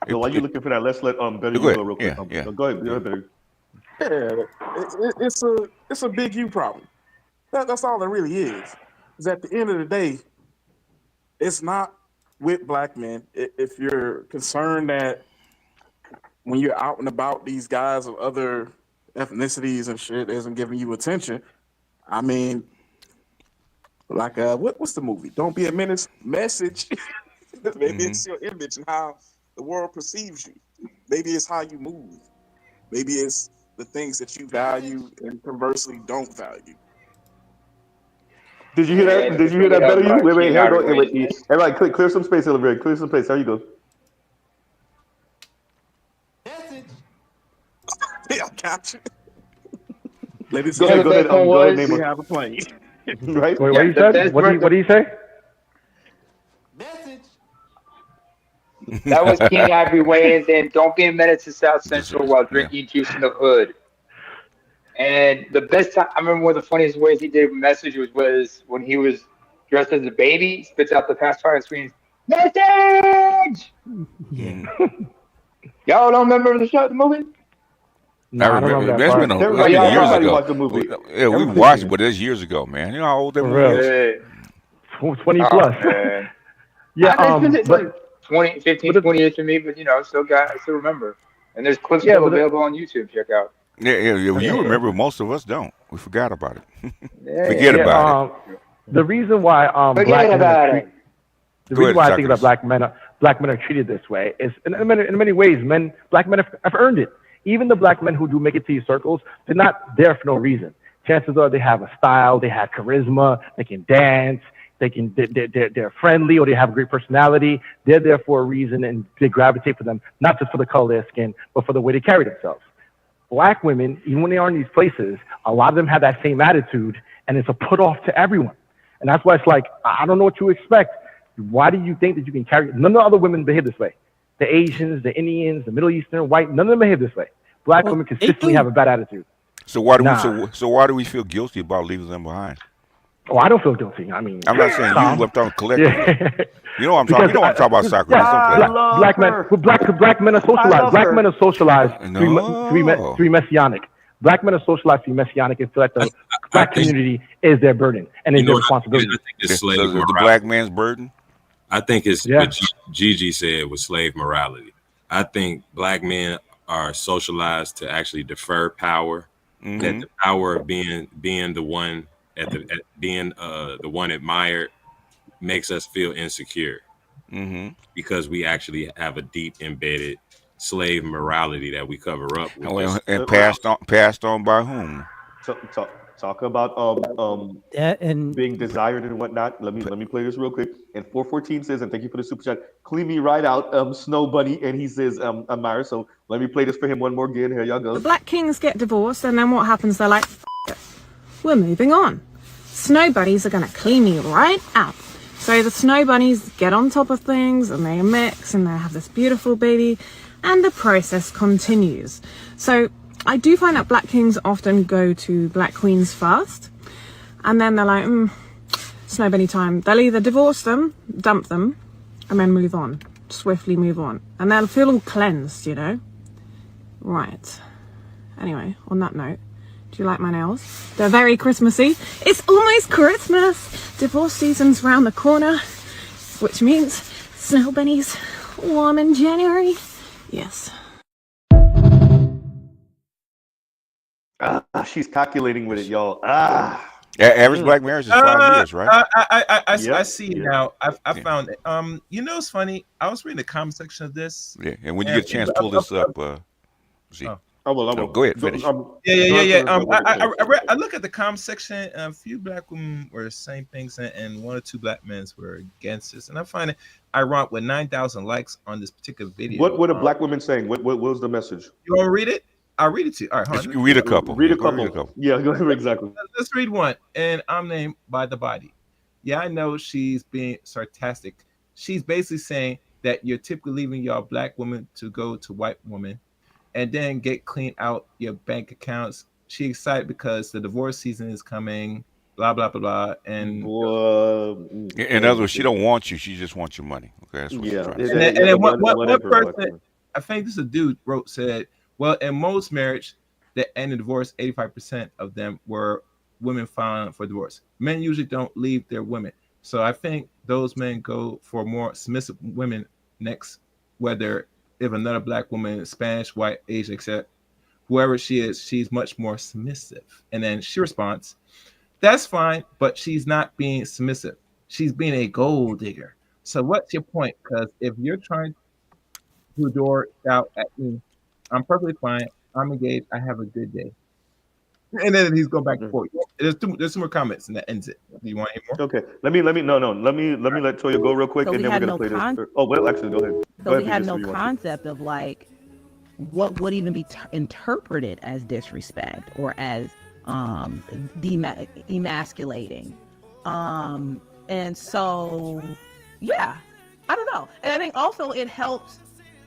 While you're looking for that, let's let Betty go real quick. Go ahead, Betty. Yeah, it's a big you problem. That's all it really is. Is at the end of the day, it's not with black men. If you're concerned that when you're out and about, these guys of other ethnicities and shit isn't giving you attention, I mean, like what's the movie? Don't Be a Menace. Message. Maybe it's your image and how the world perceives you. Maybe it's how you move. Maybe it's the things that you value and conversely don't value. Did you hear that? Did you hear that, Better You? Wait, here go. Wait. Everybody, clear some space, Elevary. Clear some space. There you go. Yeah, I got you. Ladies, go ahead. Go ahead. Name we have a plane. Right? Wait, what you said? What do you say? That was King Ivory Wayans and Don't Be a Menace to South Central while drinking juice in the hood. And the best time, I remember one of the funniest ways he did a message was when he was dressed as a baby, spits out the pacifier and screams, "Message!" Yeah. Y'all don't remember the movie? No, I remember. That's been years ago. Yeah, we watched it, but that's years ago, man. You know how old that movie is? 20 plus. Yeah, but 15, 20 years to me, but I still remember. And there's clips still available on YouTube. Check out. Yeah. You remember, most of us don't. We forgot about it. Forget about it. The reason why black men I think that black men are treated this way is in many ways, black men have earned it. Even the black men who do make it to these circles, they're not there for no reason. Chances are they have a style, they have charisma, they can dance, they're friendly, or they have a great personality. They're there for a reason, and they gravitate for them, not just for the color of their skin, but for the way they carry themselves. Black women, even when they are in these places, a lot of them have that same attitude, and it's a put off to everyone. And that's why it's like, I don't know what you expect. Why do you think that you can carry? None of the other women behave this way. The Asians, the Indians, the Middle Eastern, white, none of them behave this way. Black women consistently have a bad attitude. So why do we feel guilty about leaving them behind? Oh, I don't feel guilty. I mean, I'm not saying you left on collectively. You know what I'm talking. You know what I'm talking about, sacrifice. Black men are socialized. Black men are socialized to be messianic. Black men are socialized to be messianic and feel like the black community is their burden and is their responsibility. I think it's slave morality. The black man's burden. I think it's what Gigi said was slave morality. I think black men are socialized to actually defer power. That the power of being the one being the one admired makes us feel insecure because we actually have a deep embedded slave morality that we cover up with. And passed on by whom? Talk about and being desired and whatnot. Let me play this real quick. And 414 says, and thank you for the super chat, clean me right out, Snow Bunny. And he says, admire. So let me play this for him one more again. Here y'all go. The black kings get divorced, and then what happens? They're like, F it. We're moving on. Snow bunnies are gonna clean me right out. So the snow bunnies get on top of things and they mix and they have this beautiful baby, and the process continues. So I do find that black kings often go to black queens first, and then they're like, snow bunny time. They'll either divorce them, dump them, and then move on, swiftly move on. And they'll feel all cleansed, you know? Right. Anyway, on that note, do you like my nails? They're very Christmassy. It's almost Christmas. Divorce season's round the corner, which means snow bunnies warm in January. Yes. She's calculating with it, y'all. Average black marriage is 5 years, right? I see it now. I found it. You know, it's funny. I was reading the comment section of this. Yeah, and when you get a chance, pull this up. See. I will. No, go ahead, finish. Yeah. I look at the comment section, and a few black women were saying things, and 1 or 2 black men were against this. And I find it ironic with 9,000 likes on this particular video. What are black women saying? What was the message? You want to read it? I'll read it to you. All right, hold on. Read a couple. Read a couple. Yeah, go ahead. Exactly. Let's read one. And I'm named by the body. Yeah, I know she's being sarcastic. She's basically saying that you're typically leaving y'all black women to go to white women and then get cleaned out your bank accounts. She's excited because the divorce season is coming, blah, blah, blah, blah. And in other words, she don't want you. She just wants your money. Okay, that's what she's trying to say. And then one person, I think this is a dude, said, well, in most marriage that end in divorce, 85% of them were women filing for divorce. Men usually don't leave their women. So I think those men go for more submissive women next, whether if another black woman, Spanish, white, Asian, etc., whoever she is, she's much more submissive. And then she responds, that's fine, but she's not being submissive. She's being a gold digger. So what's your point? Because if you're trying to door out at me, I'm perfectly fine. I'm engaged. I have a good day. And then he's going back and forth. There's some more comments, and that ends it. Do you want any more? Okay. Let me let Toya go real quick, So and we then we're had gonna no play this. con- Oh well, actually, go ahead. So we had no concept of like what would even be interpreted as disrespect or as emasculating. And so yeah, I don't know. And I think also it helps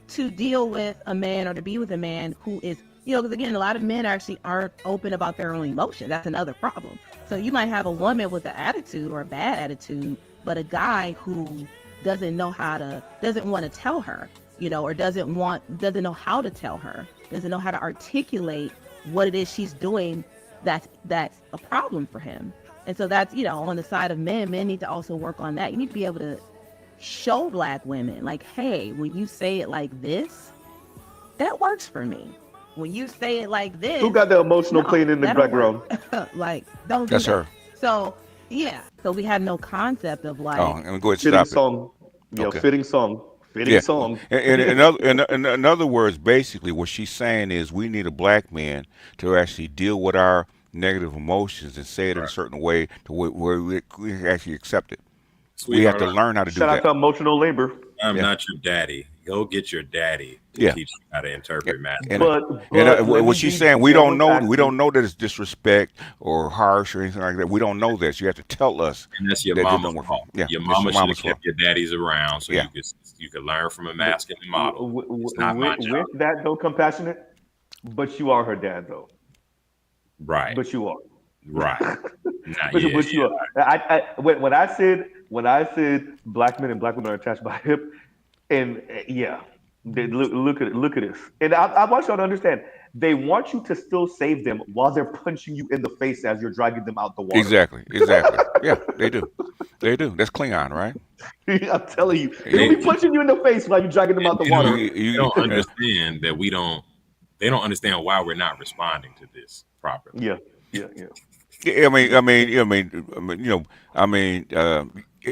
to deal with a man or to be with a man who is, you know, because again, a lot of men actually aren't open about their own emotions. That's another problem. So you might have a woman with an attitude or a bad attitude, but a guy who doesn't want to tell her, you know, or doesn't know how to tell her, doesn't know how to articulate what it is she's doing that's a problem for him. And so that's, you know, on the side of men need to also work on that. You need to be able to show black women, like, hey, when you say it like this, that works for me. When you say it like this, Who got the emotional playing in the background? Like, don't do That's that. her. So yeah, so we had no concept of like. Oh, and go ahead, Fitting stop song. it. Yeah, Okay. fitting song. And in other words, basically, what she's saying is we need a black man to actually deal with our negative emotions and say it in a certain way to where we actually accept it. We have to learn how to do Shout that. out to emotional labor. I'm not your daddy. Go get your daddy to teach you how to interpret math. And what she's saying, we don't know that it's disrespect or harsh or anything like that. We don't know this. You have to tell us. And that's your that it mama's don't work. fault. Yeah, Your it's mama should have mama's kept your daddies around so you could learn from a masculine model. It's not my job. With that, though, compassionate, but you are her dad, though. Right. But you are. Right. But you are. When I said black men and black women are attached by hip, and look at this. And I want y'all to understand, they want you to still save them while they're punching you in the face as you're dragging them out the water. Exactly. Yeah, they do. That's Klingon, right? I'm telling you, they'll be punching you in the face while you're dragging them out the water. You don't understand that they don't understand why we're not responding to this properly. Yeah.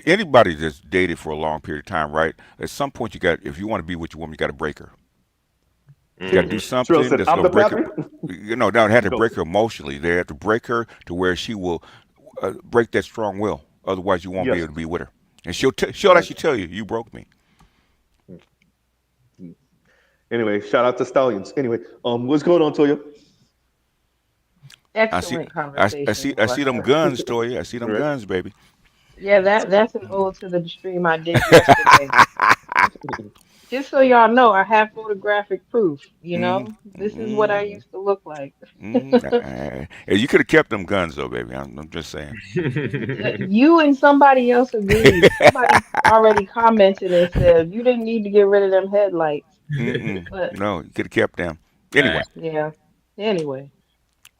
Anybody that's dated for a long period of time, right? At some point, if you want to be with your woman, you got to break her. You got to do something that's going to break her. You know, they have to break her emotionally. They have to break her to where she will break that strong will. Otherwise, you won't be able to be with her. And she'll actually tell you, you broke me. Anyway, shout out to Stallions. Anyway, what's going on, Toya? Excellent conversation. I see them guns, Toya. I see them guns, baby. Yeah, that's an ode to the stream I did yesterday. Just so y'all know, I have photographic proof. This is what I used to look like. Hey, you could have kept them guns though, baby. I'm just saying. You and somebody else agreed. Somebody already commented and said you didn't need to get rid of them headlights. But No, you could have kept them. Anyway. yeah. Anyway,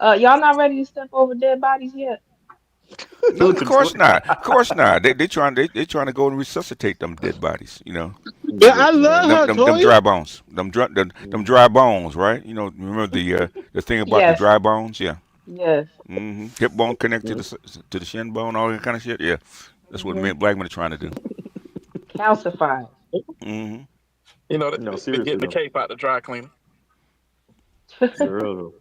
y'all not ready to step over dead bodies yet? No, of course not. Of course not. They trying to go and resuscitate them dead bodies. Yeah, I love her, Them Toya. dry bones. Them dry bones, right? Remember the thing about the Yes. dry bones? Yeah. Yes. Hip bone connected to the shin bone, all that kind of shit. Yeah. That's what black men are trying to do. Calcified. hmm You know, No, they seriously getting the though. cape out the dry cleaner. Zero.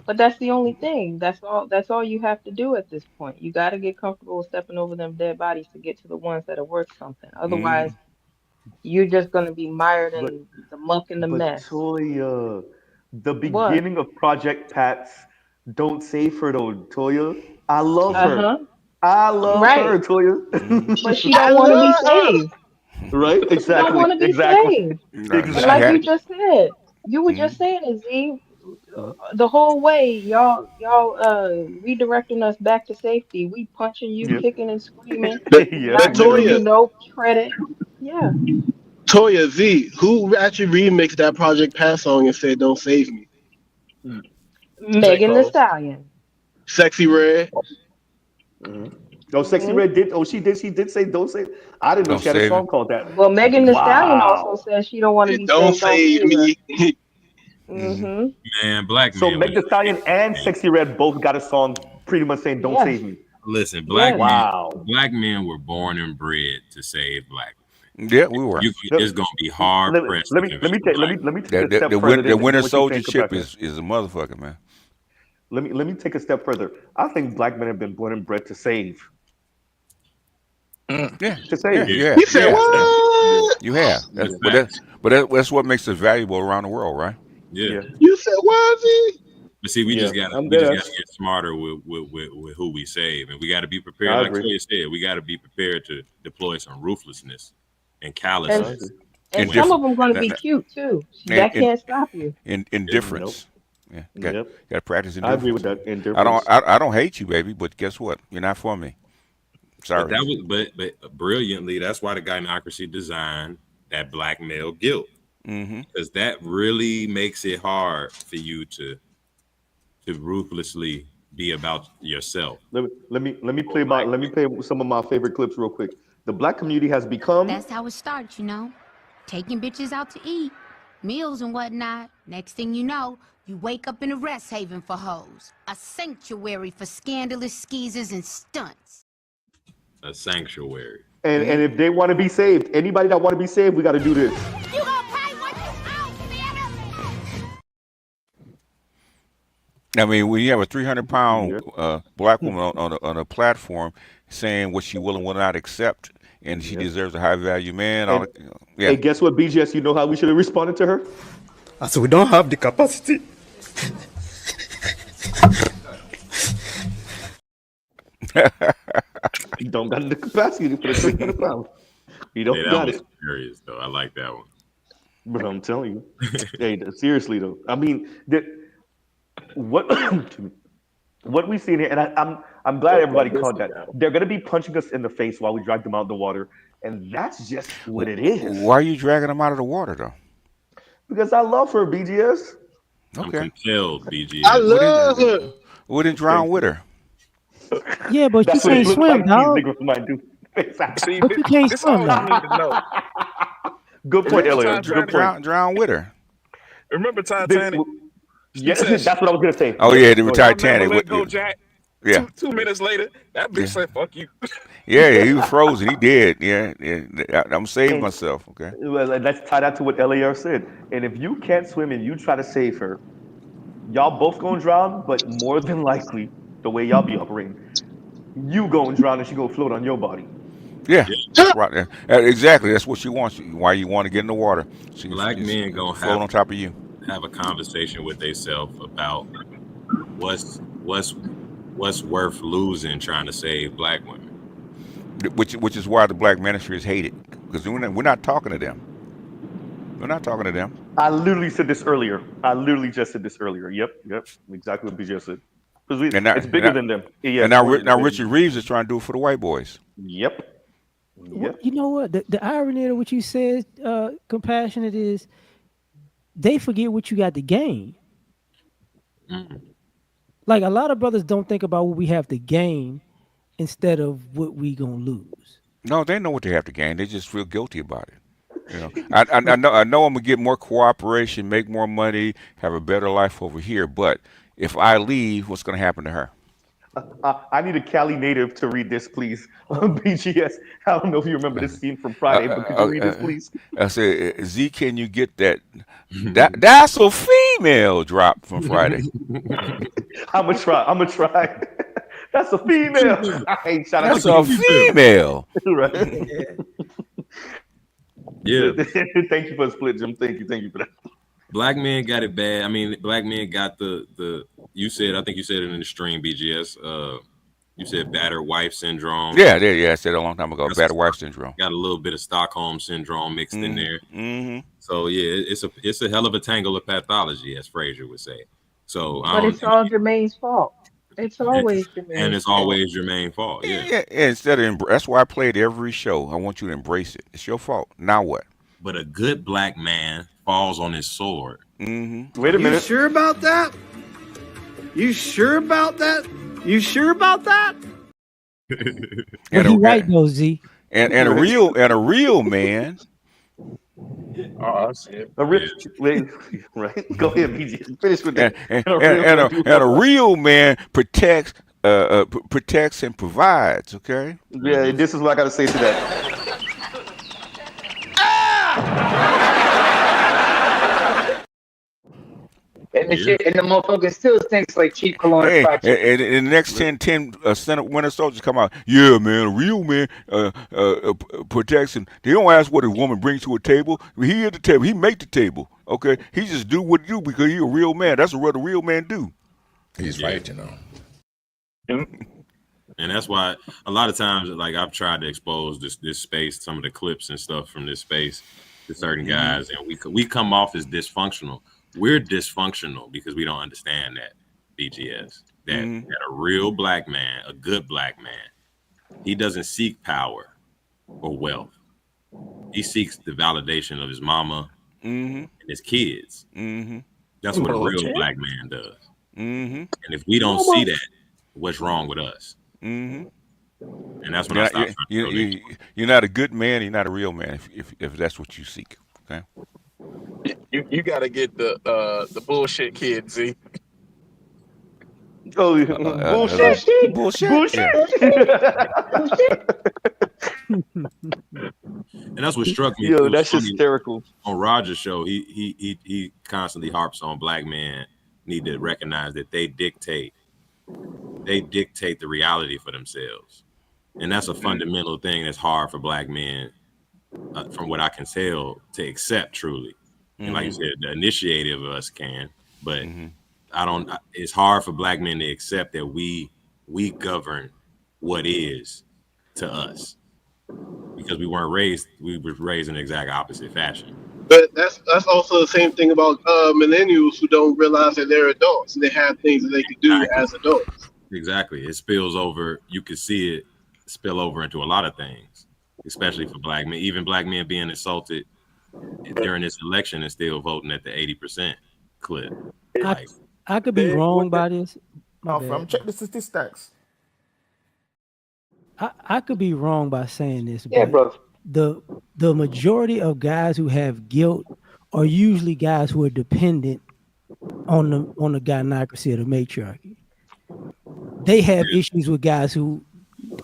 But that's the only thing. That's all you have to do at this point. You got to get comfortable with stepping over them dead bodies to get to the ones that are worth something. Otherwise, you're just going to be mired But in the muck and the mess. Toya, the What? beginning of Project Pat's "Don't Save Her" though, Toya. I love her. Uh-huh. I love Right. her, Toya. But she I don't want to be love her. saved. Right? She don't Exactly. want to be Exactly. saved. She And like Exactly. you had. just said, you were just saying it, Z. The whole way, y'all redirecting us back to safety. We punching you, Yep. kicking and screaming, Yep. not giving Literally. you no credit. Yeah. Toya Z, who actually remixed that Project Pass song and said "Don't Save Me"? J. Megan the Cole. Stallion. Sexy Red. Oh, Sexy hmm Red did. Oh, she did. She did say "Don't Say." I didn't know Don't she had a save it. song called that. Well, Megan the Stallion also Wow. says she don't want to And be "Don't saved, don't Save save her. Me." hmm Man, black So men Meg was Thee Stallion and Sexy Red both got a song pretty much saying "Don't Yes. save me." listen. Yes. Wow. Black men were born and bred to save black women. Yeah, we were. It's gonna be hard pressed to convince black. Let me take a step The further the than winter what you're saying, soldiership Kabaka. is a motherfucker, man. Let me take a step further. I think black men have been born and bred to save. Yeah, To yeah, save. you have, You you said have, Yeah. what? you have. That's That's what makes us valuable around the world, right? Yeah. Yeah. You said what, Z? But see, Yeah. I'm we dead just gotta ass. get smarter with who we save, and we got to be prepared. I Like agree. Toya said, we got to be prepared to deploy some ruthlessness and And I callousness. agree. and some Indifferent of them going to be cute too. and, That can't stop you. Nope. indifference. Yeah, Yep. got to practice I agree with indifference. that. Indifference. I don't hate you, baby, but guess what? You're not for me. But Sorry. that was but brilliantly, that's why the gynocracy designed that black male guilt, because that really makes it hard for you to ruthlessly be about yourself. Let me play some of my favorite clips real quick. The black community has become That's how it starts, taking bitches out to eat, meals and whatnot. Next thing you know, you wake up in a rest haven for hoes, a sanctuary for scandalous skeezers and stunts. A sanctuary. and if they want to be saved, anybody that want to be saved, we got to do this. You gonna pay what you owe, I mean, when you have a 300-pound black woman on a platform saying what she will and will not accept, and she deserves a high value man. Hey, guess what, BGS? You know how we should have responded to her? I said, we don't have the capacity. You don't got the capacity for the 300 pounds. You don't That got was it. hilarious, though. I like that one. But I'm telling you, hey, seriously though. I mean, what what we see in here, and I'm glad everybody caught that. They're gonna be punching us in the face while we drag them out of the water, and that's just what it is. Why are you dragging them out of the water, though? Because I love her, BGS. I'm compelled, BGS. I love her. We didn't drown with her. Yeah, but you That's what it can't looks swim, like dog. these niggas might do. See, But you can't this swim, all though. you need to know. Good point, Remember Elliot. Good Titanic? point. Drown with her. Remember Titanic? Yes, that's what I was gonna say. Oh yeah, they were I'll Titanic. never let go, Jack. Yeah. Two minutes later, that bitch said, "Fuck you." Yeah, he was frozen. He did. Yeah. I'm saving myself. Okay. Well, let's tie that to what Eliar said. And if you can't swim and you try to save her, y'all both gonna drown. But more than likely, the way y'all be operating, you gonna drown and she gonna float on your body. Yeah, that's right. Exactly. That's what she wants. Why you want to get in the water? She Black men gonna float on top of you. Have a conversation with themselves about what's worth losing trying to save black women. which is why the black manosphere is hated, because we're not talking to them. We're not talking to them. I literally said this earlier. I literally just said this earlier. Yep. Exactly what BJ said. Because it's bigger than them. Yeah, and now Richard Reeves is trying to do it for the white boys. Yep. Well, you know what? The irony of what you said, Compassionate, is they forget what you got to gain. Like a lot of brothers don't think about what we have to gain instead of what we gonna lose. No, they know what they have to gain. They just feel guilty about it. You know, I know I'm gonna get more cooperation, make more money, have a better life over here. But if I leave, what's gonna happen to her? I need a Cali native to read this, please. BGS. I don't know if you remember this scene from Friday, but could you read this, please? I said, Z, can you get that? That's a female drop from Friday. I'm gonna try. That's a female. That's a female. Right. Yeah. Thank you for the split, Jim. Thank you for that. Black men got it bad. I mean, black men got the you said, I think you said it in the stream, BGS. You said battered wife syndrome. Yeah, I said it a long time ago. Battered wife syndrome. Got a little bit of Stockholm syndrome mixed in there. Mm-hmm. So yeah, it's a hell of a tangle of pathology, as Frazier would say. So, but it's all Jermaine's fault. It's always Jermaine's fault. And it's always Jermaine's fault. Yeah. Instead of that's why I played every show. I want you to embrace it. It's your fault. Now what? But a good black man falls on his sword. Mm-hmm. Wait a minute. You sure about that? You sure about that? You sure about that? And he right though, Z. And a real man. Oh, shit. Right? Go ahead, BG. Finish with that. And a real man protects and provides. Okay. Yeah, this is what I got to say to that. And the shit, and the motherfucker still stinks like cheap cologne. And in the next 10 Senate winter soldiers come out. Yeah, man, a real man protects him. They don't ask what a woman brings to a table. He at the table. He make the table. Okay, he just do what he do because he a real man. That's what a real man do. He's right, you know. And that's why a lot of times, like I've tried to expose this space, some of the clips and stuff from this space to certain guys, and we come off as dysfunctional. We're dysfunctional because we don't understand that, BGS. That a real black man, a good black man, he doesn't seek power or wealth. He seeks the validation of his mama and his kids. That's what a real black man does. And if we don't see that, what's wrong with us? And that's when I stop. You're not a good man. You're not a real man if that's what you seek. Okay. You gotta get the bullshit kid, Z. Oh, bullshit. And that's what struck me. Yo, that's hysterical. On Roger's show, he constantly harps on black men need to recognize that they dictate the reality for themselves, and that's a fundamental thing that's hard for black men, from what I can tell, to accept truly. And like you said, the initiative of us can, but I don't. It's hard for black men to accept that we govern what is to us, because we were raised in the exact opposite fashion. But that's also the same thing about millennials who don't realize that they're adults and they have things that they can do as adults. Exactly. It spills over. You can see it spill over into a lot of things, especially for black men. Even black men being assaulted during this election and still voting at the 80% clip. I could be wrong by this. I'm checking the statistics. I could be wrong by saying this, yeah, but bro. The majority of guys who have guilt are usually guys who are dependent on the gynocracy of the matriarchy. They have issues with guys who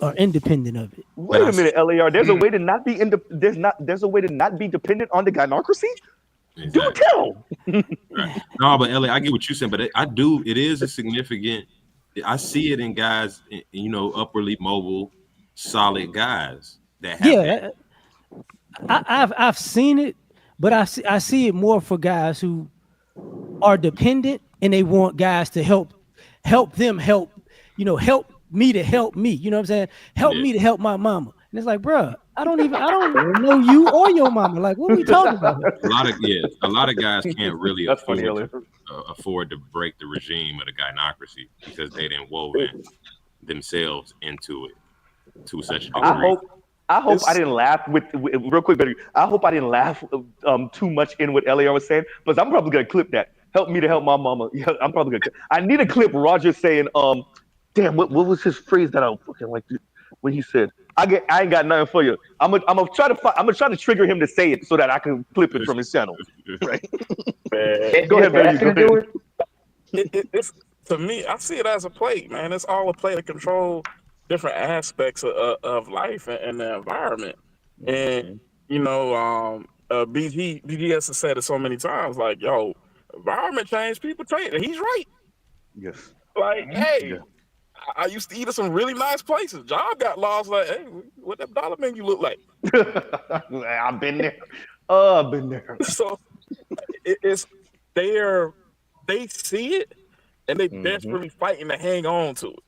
are independent of it. Wait a minute, LAR. There's a way to not be there's a way to not be dependent on the gynocracy. Exactly. Do tell. Right. No, but LA, I get what you're saying, but it is a significant. I see it in guys, upwardly mobile, solid guys that have. I've seen it, but I see it more for guys who are dependent and they want guys to help me to help me. You know what I'm saying? Help me to help my mama. And it's like, bruh, I don't know you or your mama. Like, what are we talking about here? A lot of guys can't really That's funny, afford to break the regime of the gynocracy because they didn't woven themselves into it to such a degree. I hope I didn't laugh with real quick, Betty. I hope I didn't laugh too much in what LAR was saying, because I'm probably gonna clip that. Help me to help my mama. Yeah, I'm probably gonna. I need to clip Roger saying, damn, what was his phrase that I fucking like when he said, I ain't got nothing for you. I'm gonna try to trigger him to say it so that I can clip it from his channel. Right? Go ahead, Betty. Go ahead. It's to me, I see it as a play, man. It's all a play to control different aspects of life and the environment. And you know, BGS has said it so many times, like, yo, environment change, people change, and he's right. Yes. Like, hey, I used to eat at some really nice places. Job got lost. Like, hey, what that dollar menu look like? I've been there. I've been there. So it's they see it and they desperately fighting to hang on to it.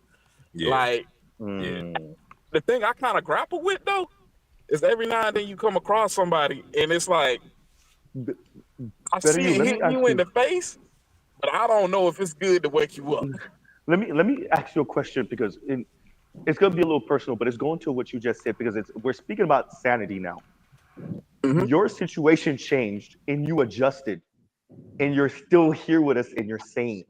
Yeah. Like, the thing I kind of grapple with though is every now and then you come across somebody and it's like, I see it hitting you in the face, but I don't know if it's good to wake you up. Let me ask you a question, because it's gonna be a little personal, but it's going to what you just said, because we're speaking about sanity now. Your situation changed and you adjusted, and you're still here with us and you're sane.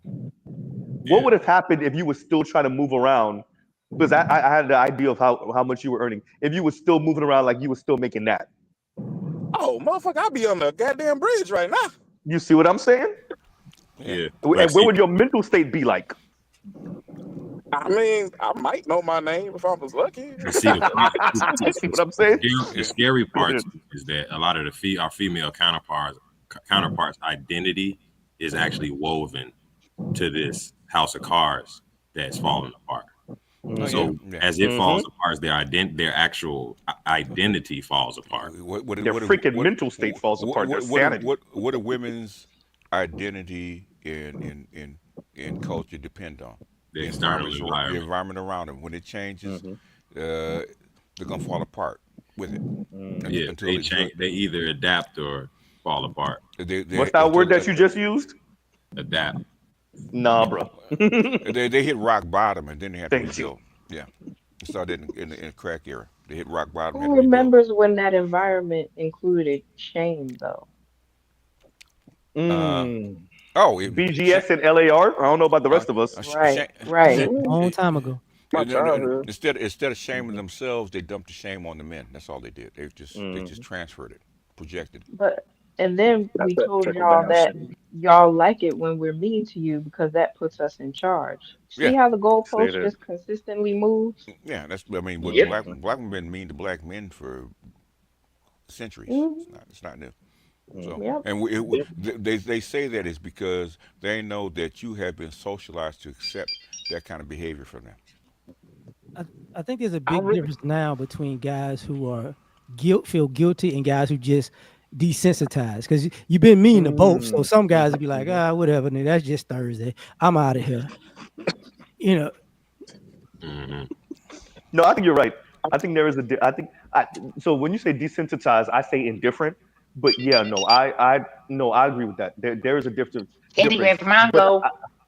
What would have happened if you were still trying to move around? Because I had the idea of how much you were earning. If you were still moving around like you were still making that. Oh, motherfucker, I'll be on the goddamn bridge right now. You see what I'm saying? Yeah. And what would your mental state be like? I mean, I might know my name if I was lucky. See what I'm saying? The scary part is that a lot of our female counterparts' identity is actually woven to this house of cards that's falling apart. So as it falls apart, their actual identity falls apart. Their freaking mental state falls apart. Their sanity. What do women's identity in culture depend on? The environment around them. When it changes, they're gonna fall apart with it. Yeah, they either adapt or fall apart. What's that word that you just used? Adapt. Nah, bro. they hit rock bottom and then they have to Thank rebuild. Yeah, it started in the crack era. They hit rock bottom. Who remembers when that environment included shame, though? BGS and LAR. I don't know about the rest of us. Right. A long time ago. Instead of shaming themselves, they dumped the shame on the men. That's all they did. They just transferred it, projected it. And then we told y'all that y'all like it when we're mean to you because that puts us in charge. See how the goalpost just consistently moves? Yeah, black men been mean to black men for centuries. It's not new. So, and they say that is because they know that you have been socialized to accept that kind of behavior from them. I think there's a big difference now between guys who feel guilty and guys who just desensitized, because you've been mean to both. So some guys will be like, whatever, nigga, that's just Thursday. I'm out of here. You know. No, I think you're right. I think there is so when you say desensitized, I say indifferent. But yeah, I agree with that. There is a difference. But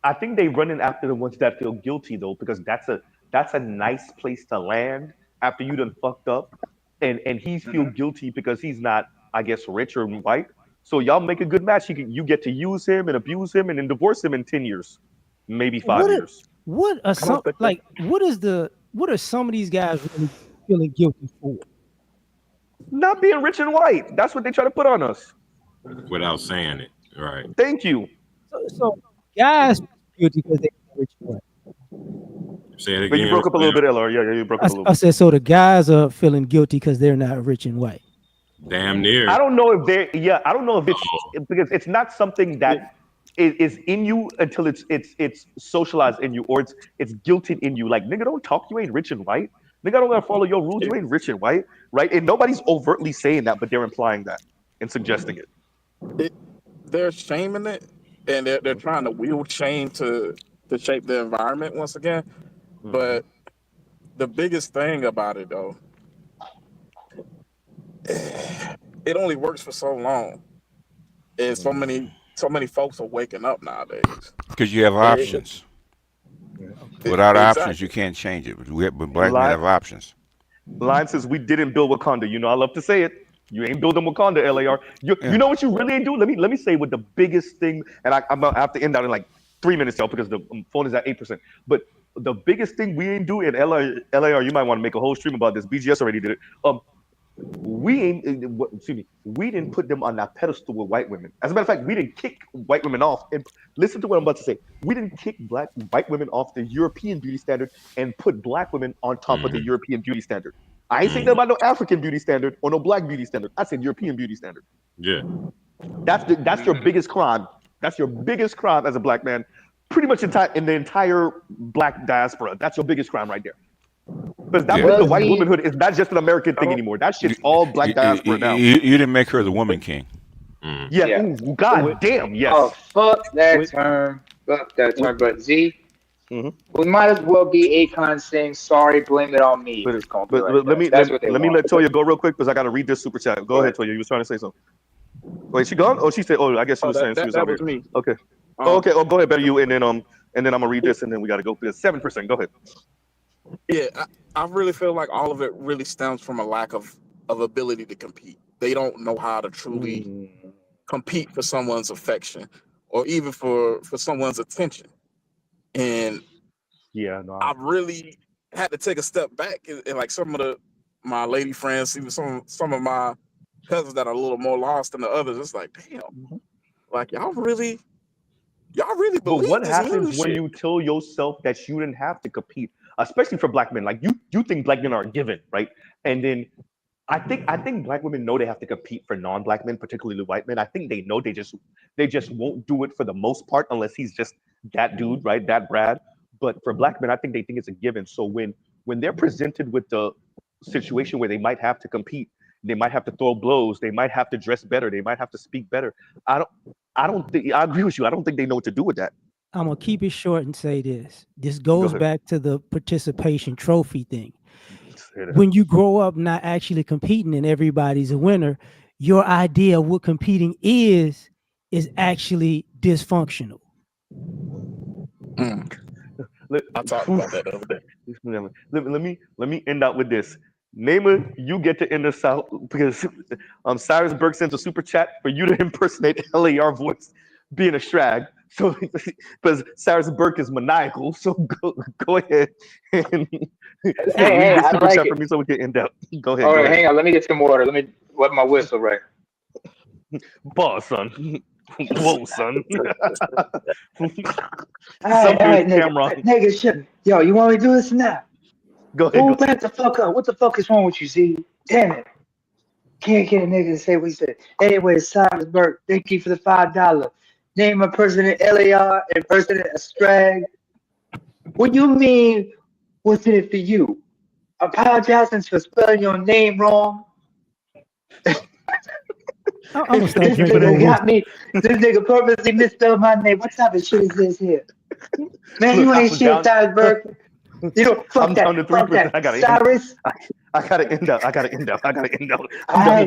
I think they running after the ones that feel guilty though, because that's a nice place to land after you done fucked up, and he feel guilty because he's not, I guess, rich or white. So y'all make a good match. You get to use him and abuse him and then divorce him in 10 years, maybe 5 years. What are some of these guys really feeling guilty for? Not being rich and white. That's what they try to put on us. Without saying it, right? Thank you. So guys guilty because they're rich and white. Say it again. But you broke up a little bit, Eller. Yeah, you broke up a little bit. I said, so the guys are feeling guilty because they're not rich and white. Damn near. I don't know if it's because it's not something that is in you until it's socialized in you, or it's guilted in you. Like, nigga, don't talk. You ain't rich and white. Nigga, I don't gotta follow your rules. You ain't rich and white, right? And nobody's overtly saying that, but they're implying that and suggesting it. They're shaming it, and they're trying to wield shame to shape the environment once again. But the biggest thing about it, though, it only works for so long, and so many folks are waking up nowadays. Because you have options. Without options, you can't change it. But black men have options. Line says we didn't build Wakanda. You know, I love to say it. You ain't building Wakanda, LAR. You know what you really ain't do? Let me say what the biggest thing, and I'm gonna have to end out in like 3 minutes, y'all, because the phone is at 8%. But the biggest thing we ain't do in LAR, you might want to make a whole stream about this. BGS already did it. We didn't put them on that pedestal with white women. As a matter of fact, we didn't kick white women off. And listen to what I'm about to say. We didn't kick white women off the European beauty standard and put black women on top of the European beauty standard. I ain't saying nothing about no African beauty standard or no black beauty standard. I said European beauty standard. Yeah. That's your biggest crime. That's your biggest crime as a black man. Pretty much in the entire black diaspora. That's your biggest crime right there. Because that the white womanhood is not just an American thing anymore. That shit's all black diaspora now. You didn't make her the woman king. Yeah. Ooh, God damn. Yes. Oh, fuck that term. Fuck that term. But Z, we might as well be Akon saying sorry, blame it on me. But let me let Toya go real quick because I got to read this super chat. Go ahead, Toya. You was trying to say something. Wait, she gone? Oh, she said. Oh, I guess she was saying she was that over was here. me. Okay. Okay. Oh, go ahead, better you, and then I'm gonna read this, and then we got to go. 7%. Go ahead. Yeah, I really feel like all of it really stems from a lack of ability to compete. They don't know how to truly compete for someone's affection or even for someone's attention. And I really had to take a step back and like some of my lady friends, even some of my cousins that are a little more lost than the others. It's like, damn, like y'all really believe But what this happens when shit? you tell yourself that you didn't have to compete, especially for black men? Like you think black men are a given, right? And then I think black women know they have to compete for non-black men, particularly white men. I think they know they just won't do it for the most part unless he's just that dude, right? That Brad. But for black men, I think they think it's a given. So when they're presented with the situation where they might have to compete, they might have to throw blows, they might have to dress better, they might have to speak better. I don't think I agree with you. I don't think they know what to do with that. I'm gonna keep it short and say this. This goes back to the participation trophy thing. When you grow up not actually competing and everybody's a winner, your idea of what competing is actually dysfunctional. I talked about that the other day. Let me end out with this. Naima, you get to end us out because Cyrus Burke sends a super chat for you to impersonate LAR voice being a shrag. So because Cyrus Burke is maniacal, so go ahead and hey, read the I super like chat it. for me so we can end out. Go ahead. All right, go ahead. hang on. Let me get some water. Let me wet my whistle right. Pause, son. Whoa, son. All right, nigga, shit. Yo, you want me to do this now? Go ahead. Go back the fuck up. What the fuck is wrong with you, Z? Damn it. Can't get a nigga to say what he said. Anyway, Cyrus Burke, thank you for the $5. Name a President LAR and President Estrag. What you mean, what's in it for you? Apologizing for spelling your name wrong? I'm gonna start This drinking nigga more got me. This nigga purposely misspelled my name. What type of shit is this here? Man, Look, you I ain't was shit, down- Cyrus Burke. You know, fuck I'm that. down to Fuck 3%. that. Cyrus. I gotta end out. I'm down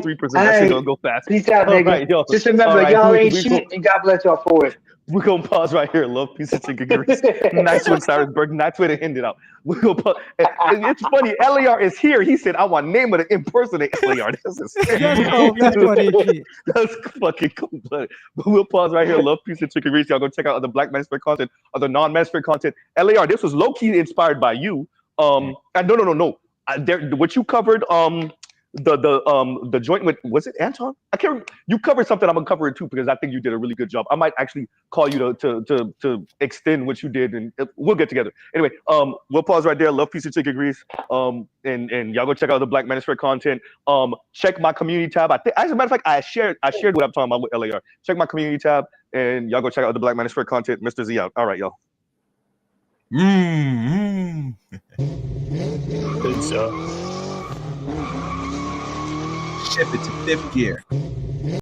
to 3%. That shit gonna go fast. Peace out, All nigga. right, yo. Just remember, All right, y'all ain't we shit, and God bless y'all for it. We're gonna pause right here. Love, piece of chicken grease. Nice one, Cyrus Burke. Nice way to end it out. We're gonna pause. It's funny. LAR is here. He said, "I want Naima to impersonate LAR." That's funny as shit. That's fucking cool. But we'll pause right here. Love, piece of chicken grease. Y'all go check out other Black Mansphere content, other non-Mansphere content. LAR, this was low key inspired by you. No. What you covered. The joint with, was it Anton? I can't remember. You covered something. I'm gonna cover it too because I think you did a really good job. I might actually call you to extend what you did, and we'll get together. Anyway, we'll pause right there. Love, piece of chicken grease. And y'all go check out the Black Mansphere content. Check my community tab. I think, as a matter of fact, I shared what I'm talking about with LAR. Check my community tab, and y'all go check out the Black Mansphere content. Mr. Z out. All right, y'all. Peace, y'all. Ship it to fifth gear.